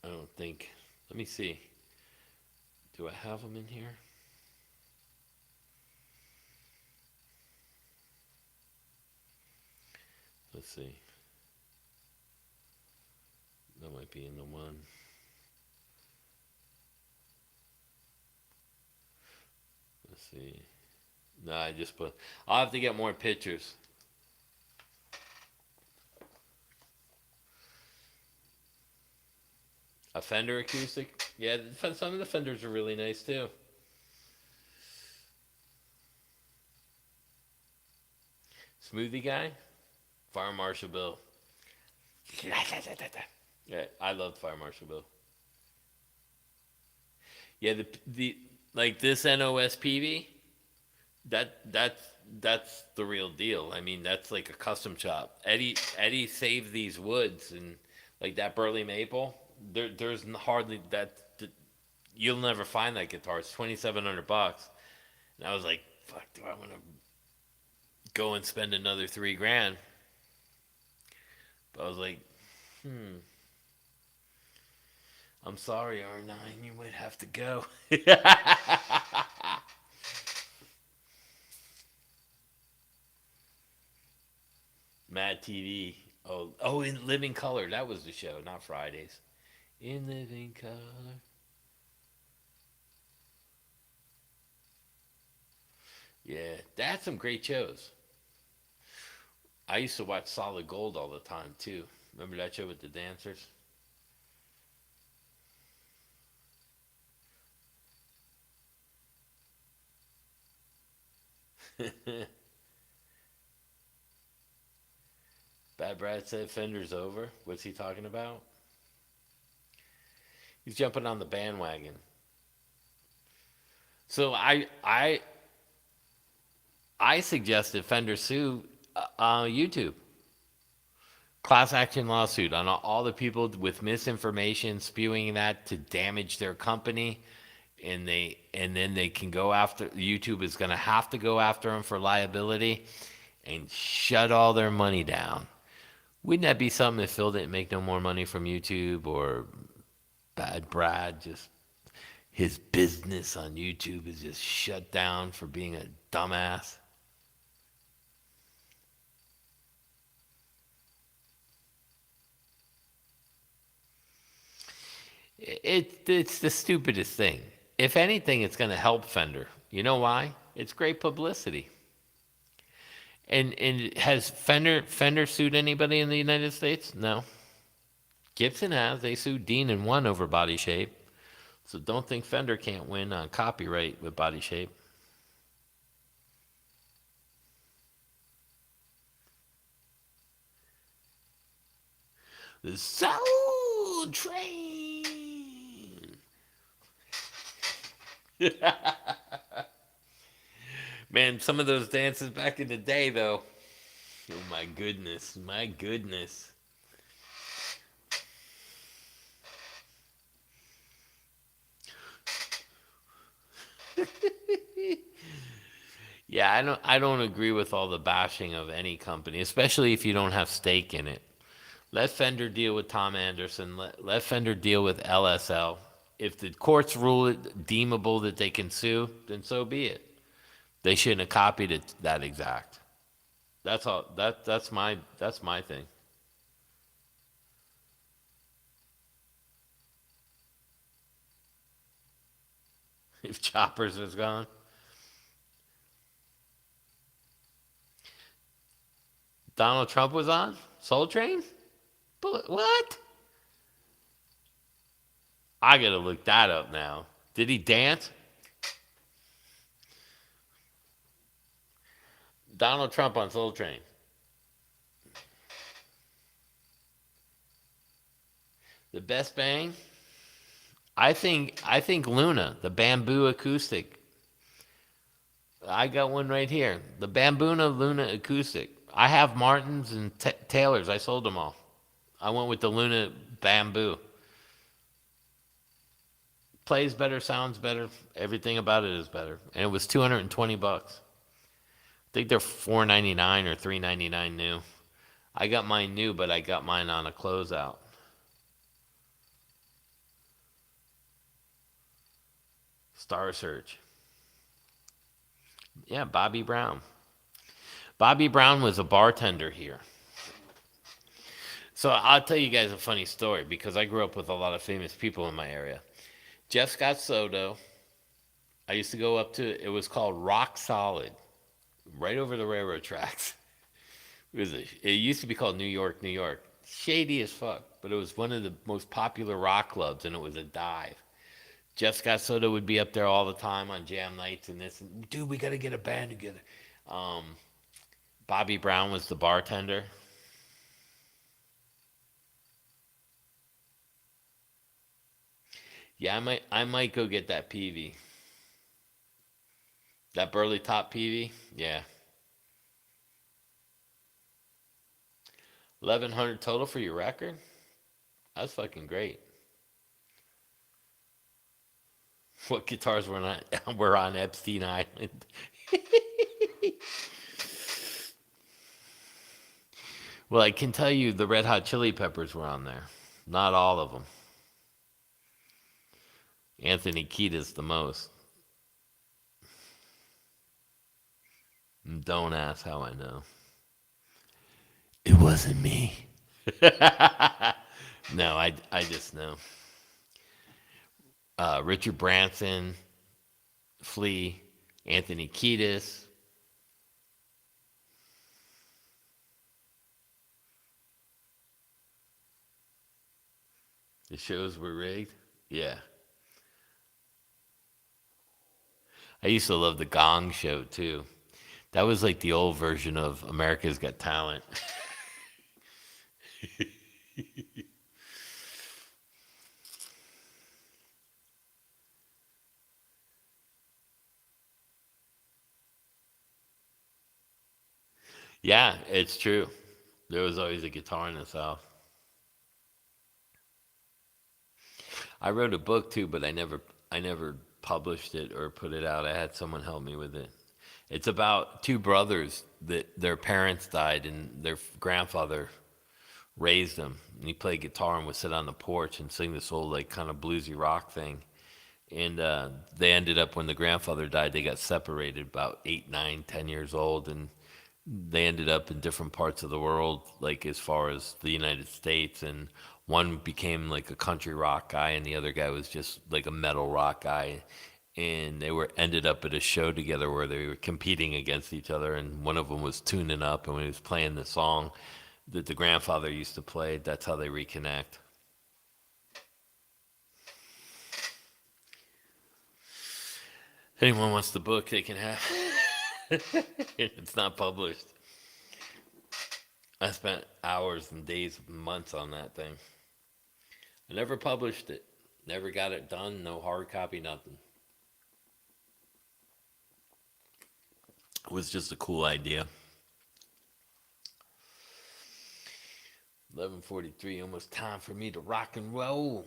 I don't think. Let me see. Do I have them in here? Let's see. That might be in the one. Let's see. No, I just put. I'll have to get more pictures. A Fender acoustic? Yeah, some of the Fenders are really nice too. Smoothie guy? Fire Marshal Bill. Yeah, I love Fire Marshal Bill. Yeah, the like this NOSPV, that's the real deal. I mean, that's like a custom shop. Eddie saved these woods and like that Burley maple. There's hardly that. You'll never find that guitar. It's $2,700, and I was like, fuck, do I want to go and spend another $3,000? But I was like, I'm sorry, R9, you might have to go. Mad TV. Oh, in Living Color. That was the show, not Fridays. In Living Color. Yeah, that's some great shows. I used to watch Solid Gold all the time too. Remember that show with the dancers? Bad Brad said Fender's over. What's he talking about? He's jumping on the bandwagon. So I suggested Fender sue YouTube. Class action lawsuit on all the people with misinformation spewing that to damage their company. and then they can go after YouTube is going to have to go after them for liability and shut all their money down. Wouldn't that be something if Phil didn't make no more money from YouTube, or Bad Brad just his business on YouTube is just shut down for being a dumbass? It's the stupidest thing. If anything, it's going to help Fender. You know why? It's great publicity. And has Fender sued anybody in the United States? No. Gibson has. They sued Dean and won over body shape. So don't think Fender can't win on copyright with body shape. The Soul Train. Man, some of those dances back in the day, though. Oh my goodness, my goodness. Yeah, I don't agree with all the bashing of any company, especially if you don't have stake in it. Let Fender deal with Tom Anderson. Let Fender deal with LSL. If the courts rule it deemable that they can sue, then so be it. They shouldn't have copied it that exact. That's all. That's my thing. If Choppers is gone, Donald Trump was on Soul Train. But what? I gotta look that up now. Did he dance? Donald Trump on Soul Train. The best bang? I think Luna, the bamboo acoustic. I got one right here. The Bambuna Luna acoustic. I have Martins and Taylors. I sold them all. I went with the Luna bamboo. Plays better, sounds better. Everything about it is better. And it was $220. I think they're $499 or $399 new. I got mine new, but I got mine on a closeout. Star Search. Yeah, Bobby Brown. Bobby Brown was a bartender here. So I'll tell you guys a funny story because I grew up with a lot of famous people in my area. Jeff Scott Soto. I used to go up to. It was called Rock Solid, right over the railroad tracks. It used to be called New York, New York. Shady as fuck, but it was one of the most popular rock clubs, and it was a dive. Jeff Scott Soto would be up there all the time on jam nights and this. And, dude, we got to get a band together. Um, Bobby Brown was the bartender. Yeah, I might go get that PV. That Burley Top PV. Yeah, 1,100 total for your record. That's fucking great. What guitars were on were on Epstein Island? Well, I can tell you the Red Hot Chili Peppers were on there. Not all of them. Anthony Kiedis the most. Don't ask how I know. It wasn't me. No, I just know. Richard Branson, Flea, Anthony Kiedis. The shows were rigged. Yeah. I used to love the Gong Show too. That was like the old version of America's Got Talent. Yeah, it's true. There was always a guitar in the South. I wrote a book too, but I never published it or put it out. I had someone help me with it. It's about two brothers that their parents died and their grandfather raised them. And he played guitar and would sit on the porch and sing this old like kind of bluesy rock thing. And they ended up when the grandfather died, they got separated about 8, 9, 10 years old, and they ended up in different parts of the world, like as far as the United States. And one became like a country rock guy, and the other guy was just like a metal rock guy. And they were ended up at a show together where they were competing against each other. And one of them was tuning up, and when he was playing the song that the grandfather used to play, that's how they reconnect. If anyone wants the book, they can have. It's not published. I spent hours and days, months on that thing. I never published it. Never got it done. No hard copy, nothing. It was just a cool idea. 11:43, almost time for me to rock and roll.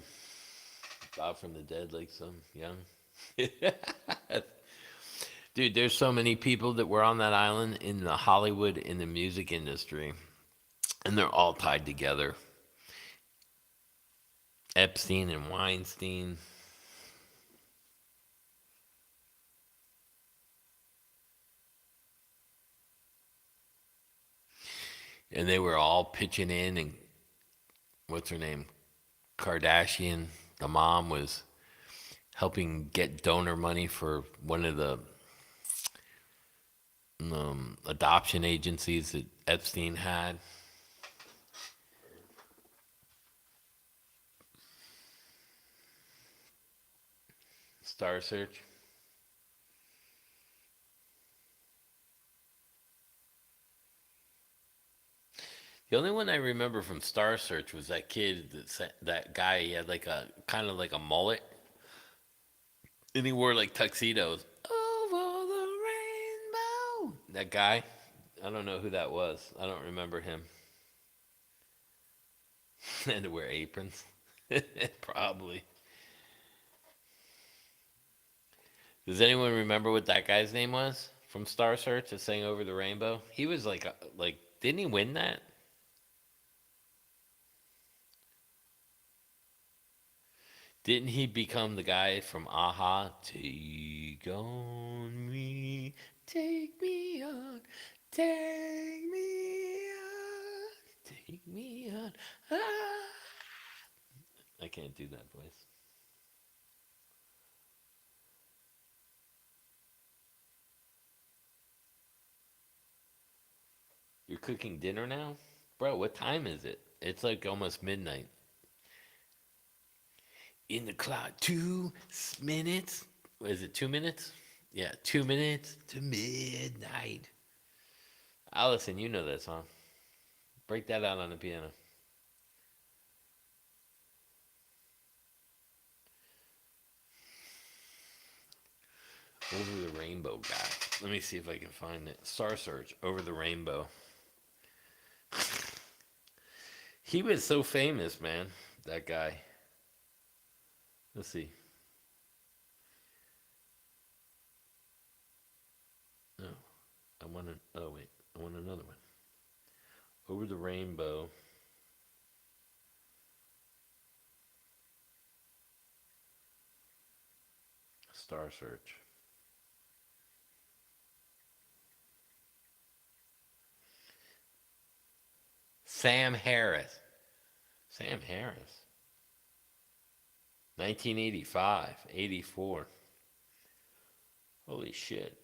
Bob from the dead, like some young. Dude, there's so many people that were on that island in the Hollywood in the music industry, and they're all tied together. Epstein and Weinstein. And they were all pitching in, and what's her name? Kardashian, the mom, was helping get donor money for one of the adoption agencies that Epstein had. Star Search. The only one I remember from Star Search was that kid that guy. He had like a kind of like a mullet, and he wore like tuxedos. Over the rainbow. That guy. I don't know who that was. I don't remember him. And to wear aprons. Probably. Does anyone remember what that guy's name was from Star Search that sang Over the Rainbow? He was like didn't he win that? Didn't he become the guy from Aha? Take on me, take me on, take me on, take me on. Ah. I can't do that voice. You're cooking dinner now? Bro, what time is it? It's like almost midnight. In the clock, 2 minutes. Is it 2 minutes? Yeah, 2 minutes to midnight. Allison, you know that song. Break that out on the piano. Over the Rainbow guy. Let me see if I can find it. Star Search, Over the Rainbow. He was so famous, man. That guy. Let's see. No, I want to. Oh wait, I want another one. Over the Rainbow. Star Search. Sam Harris. Sam Harris. 1985, 84. Holy shit.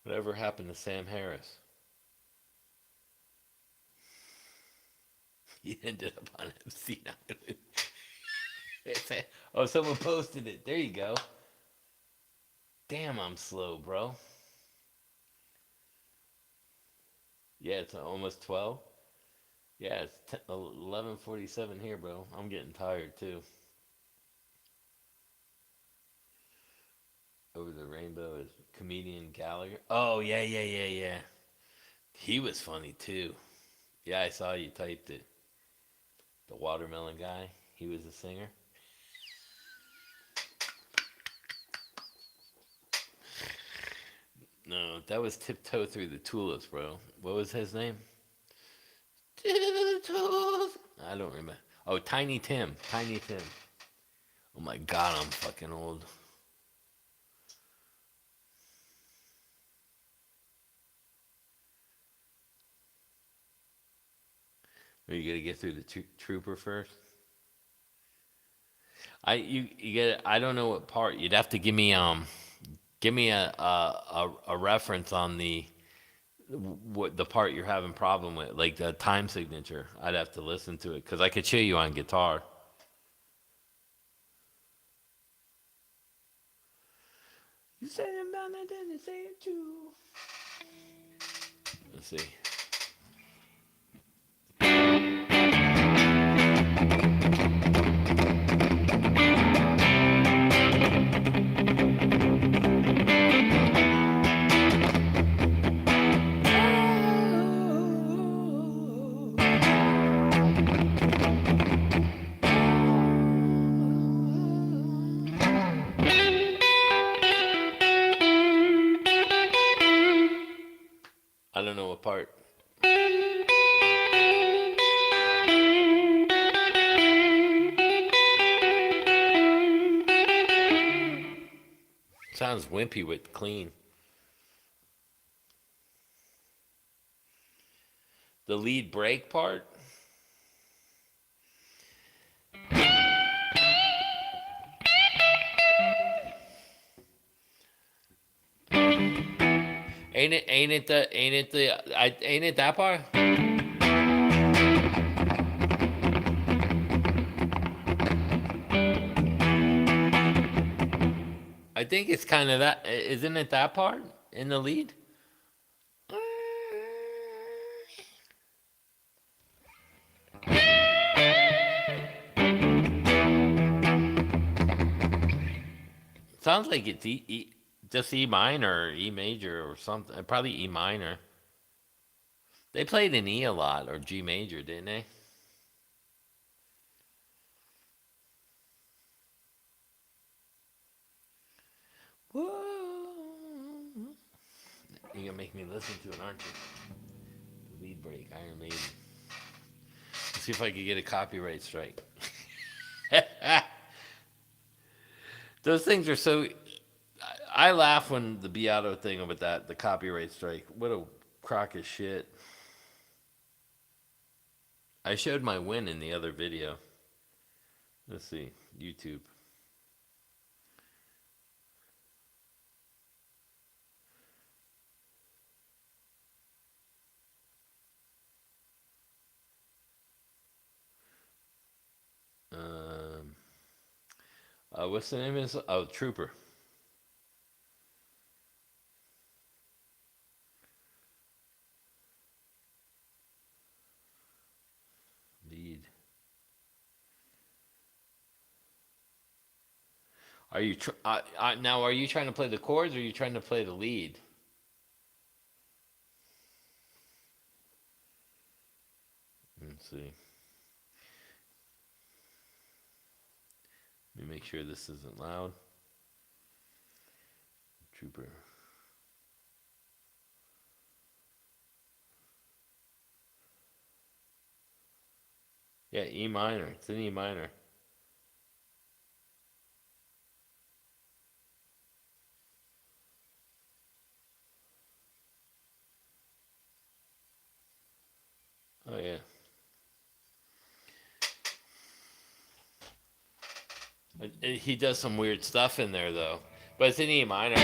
Whatever happened to Sam Harris? He ended up on Epstein Island. Oh, someone posted it. There you go. Damn, I'm slow, bro. Yeah, it's almost 12. Yeah, it's 11:47 here, bro. I'm getting tired too. Over the Rainbow is comedian Gallagher. Oh, yeah, yeah, yeah, yeah. He was funny too. Yeah, I saw you typed it. The watermelon guy. He was a singer. No, that was Tiptoe Through the Tulips, bro. What was his name? Tulips. I don't remember. Oh, Tiny Tim. Tiny Tim. Oh my god, I'm fucking old. Are you gonna get through the trooper first? You get. I don't know what part. You'd have to give me a reference on the what the part you're having problem with, like the time signature. I'd have to listen to it because I could show you on guitar. You say it about that, then say it too. Let's see. I don't know what part. Sounds wimpy with clean. The lead break part. Ain't it that part? I think it's kind of that. Isn't it that part in the lead? Sounds like it's just E minor or E major or something. Probably E minor. They played in E a lot or G major, didn't they? Whoa. You're gonna make me listen to it, aren't you? The lead break, Iron Maiden. Let's see if I can get a copyright strike. Those things are so. I laugh when the Beato thing with that, the copyright strike. What a crock of shit. I showed my win in the other video. Let's see, YouTube. Um, what's the name of this? Oh, Trooper. Lead. Are you now? Are you trying to play the chords, or are you trying to play the lead? Let's see. Let me make sure this isn't loud. Trooper. Yeah, E minor. It's an E minor. Oh yeah. He does some weird stuff in there though, but it's an E minor.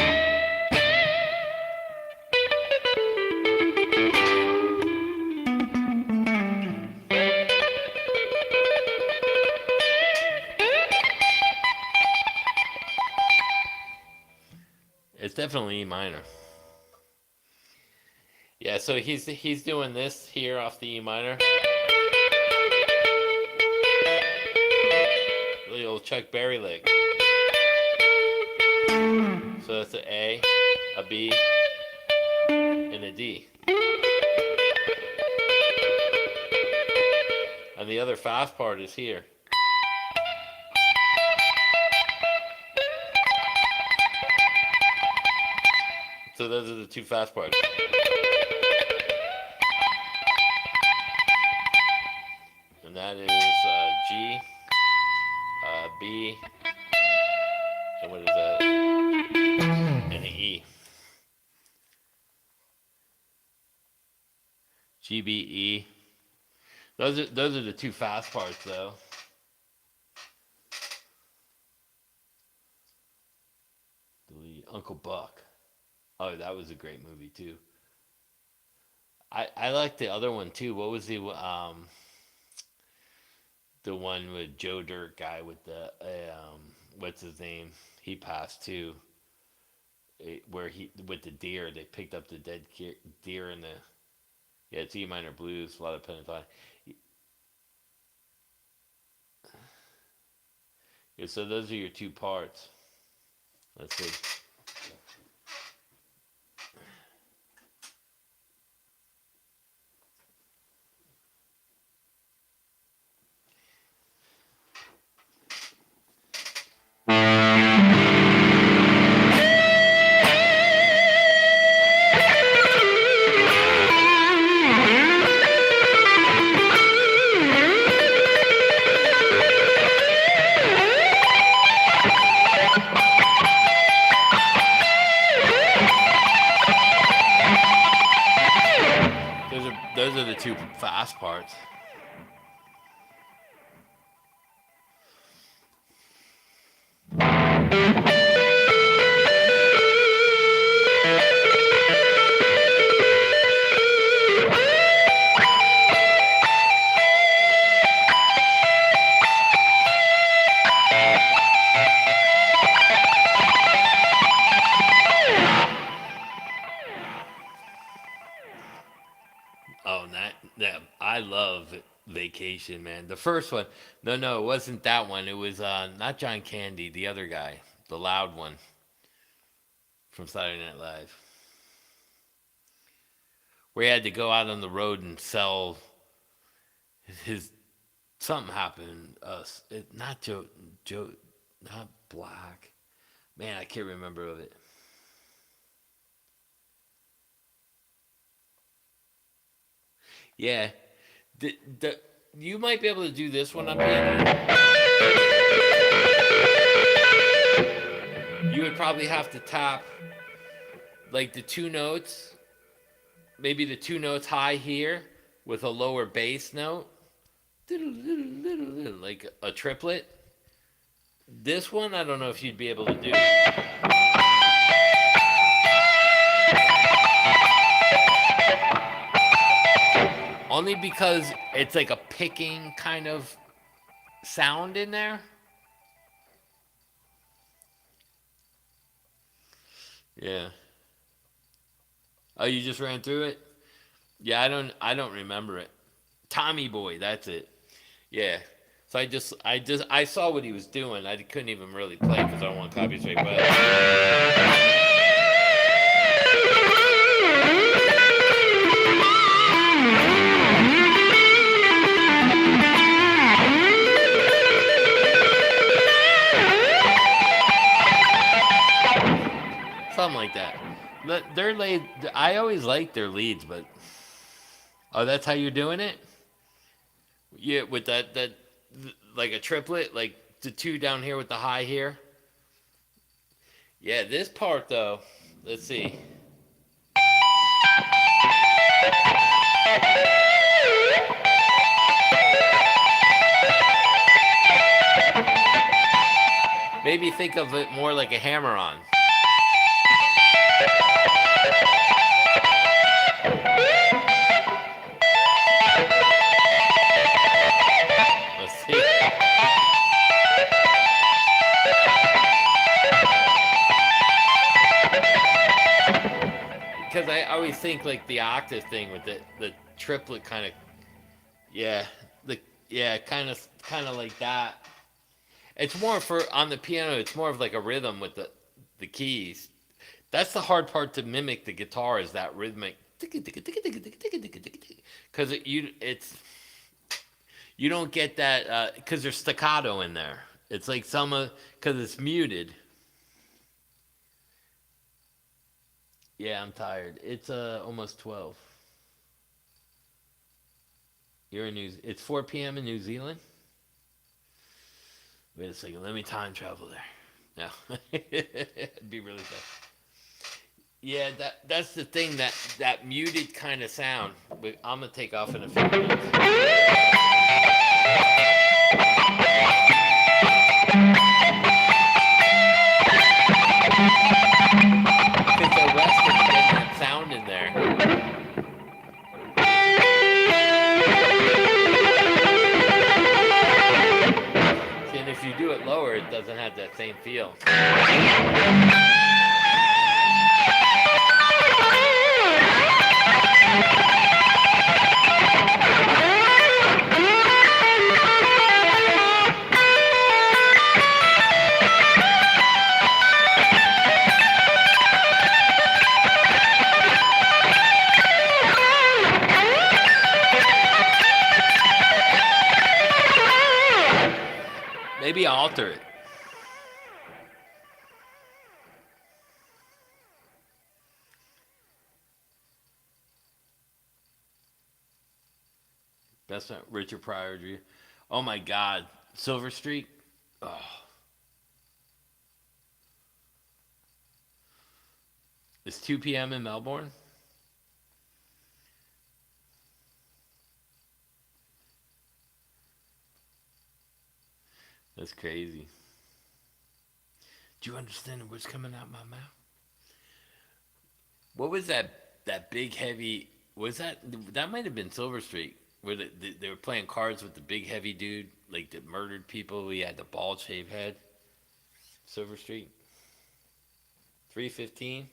It's definitely E minor. Yeah, so he's doing this here off the E minor. Really old Chuck Berry lick. So that's an A, a B, and a D. And the other fast part is here. So those are the two fast parts. And that is G, B, and what is that? And an E. G, B, E. Those are the two fast parts though. Uncle Buck. Oh, that was a great movie too. I like the other one too. What was the one with Joe Dirt guy with the what's his name? He passed too. Where he with the deer, they picked up the dead deer in the yeah, it's E minor blues. A lot of pentatonic. Yeah, so those are your two parts. Let's see. Those are the two fast parts. Oh, that I love Vacation, man. The first one. No, it wasn't that one. It was not John Candy, the other guy, the loud one from Saturday Night Live, where he had to go out on the road and sell his something happened. Not Joe, not Black. Man, I can't remember of it. Yeah, the you might be able to do this one on piano. You would probably have to tap like the two notes, maybe the two notes high here with a lower bass note, like a triplet. This one, I don't know if you'd be able to do. Only because it's like a picking kind of sound in there. Yeah. Oh, you just ran through it? Yeah, I don't remember it. Tommy Boy, that's it. Yeah. So I saw what he was doing. I couldn't even really play because I don't want copyright. But something like that. Their lead. I always like their leads, but oh, that's how you're doing it. Yeah, with that like a triplet, like the two down here with the high here. Yeah, this part though. Let's see. Maybe think of it more like a hammer on. Let's see. Because I always think like the octave thing with the triplet kind of yeah the yeah kind of like that. It's more for on the piano. It's more of like a rhythm with the keys. That's the hard part to mimic the guitar is that rhythmic because you don't get that because there's staccato in there. It's like some because it's muted. Yeah, I'm tired. It's almost 12. You're in New. It's 4 p.m. in New Zealand. Wait a second. Let me time travel there. No, it'd be really fast. Yeah, that's the thing, that muted kind of sound. But I'm gonna take off in a few minutes. Because the rest is getting that sound in there. See, and if you do it lower, it doesn't have that same feel. Maybe I'll alter it. That's not Richard Pryor. Oh my God, Silver Streak. Oh, it's 2 p.m. in Melbourne. That's crazy. Do you understand what's coming out my mouth? What was that big heavy? Was that might have been Silver Streak? Where they were playing cards with the big heavy dude, like that murdered people. He had the bald shaved head. Silver Streak. 315.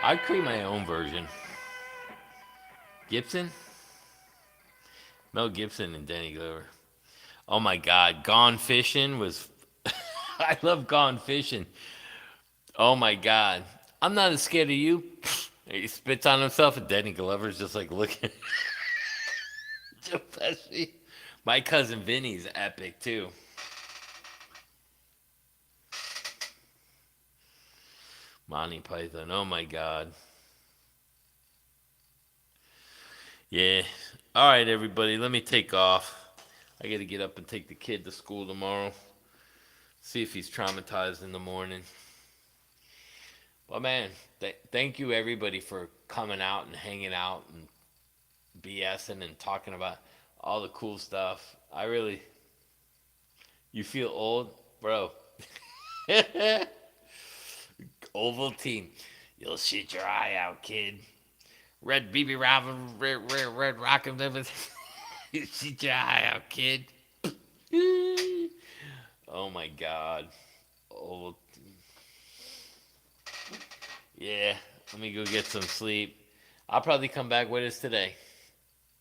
I'd create my own version. Gibson, Mel Gibson, and Danny Glover. Oh my God, Gone Fishing was. I love Gone Fishing. Oh my God, I'm not as scared of you. He spits on himself, and Danny Glover's just like looking. Joe Pesci. My cousin Vinny's epic too. Monty Python. Oh my God. Yeah. All right, everybody. Let me take off. I got to get up and take the kid to school tomorrow. See if he's traumatized in the morning. Well, man, thank you everybody for coming out and hanging out and BSing and talking about all the cool stuff. I really, you feel old, bro. Ovaltine, you'll shoot your eye out, kid. Red BB Robin, red rockin' you shoot your eye out, kid. Oh my God. Ovaltine. Yeah, let me go get some sleep. I'll probably come back with us today.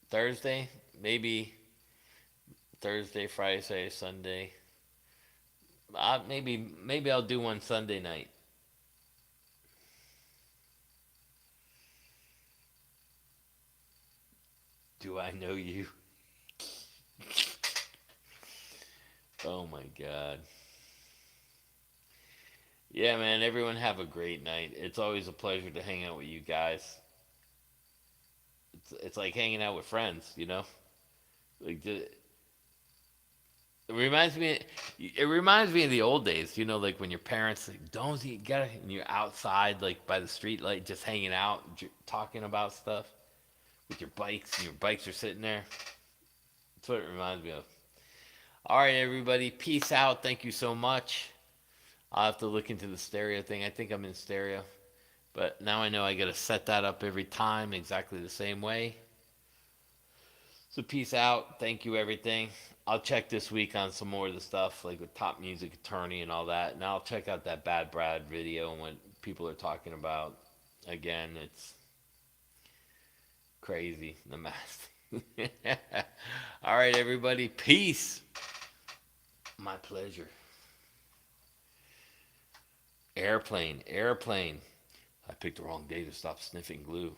Thursday, maybe Thursday, Friday, Saturday, Sunday. Maybe I'll do one Sunday night. Do I know you? Oh my God. Yeah, man. Everyone have a great night. It's always a pleasure to hang out with you guys. It's like hanging out with friends, you know. Like it reminds me. It reminds me of the old days, you know, like when your parents like, don't you gotta, and you're outside like by the street light, just hanging out, talking about stuff with your bikes, and your bikes are sitting there. That's what it reminds me of. All right, everybody, peace out. Thank you so much. I'll have to look into the stereo thing. I think I'm in stereo, but now I know I gotta set that up every time exactly the same way. So peace out. Thank you, everything. I'll check this week on some more of the stuff, like with Top Music Attorney and all that. And I'll check out that Bad Brad video and what people are talking about. Again, it's crazy. The mask. All right, everybody. Peace. My pleasure. Airplane, airplane. I picked the wrong day to stop sniffing glue.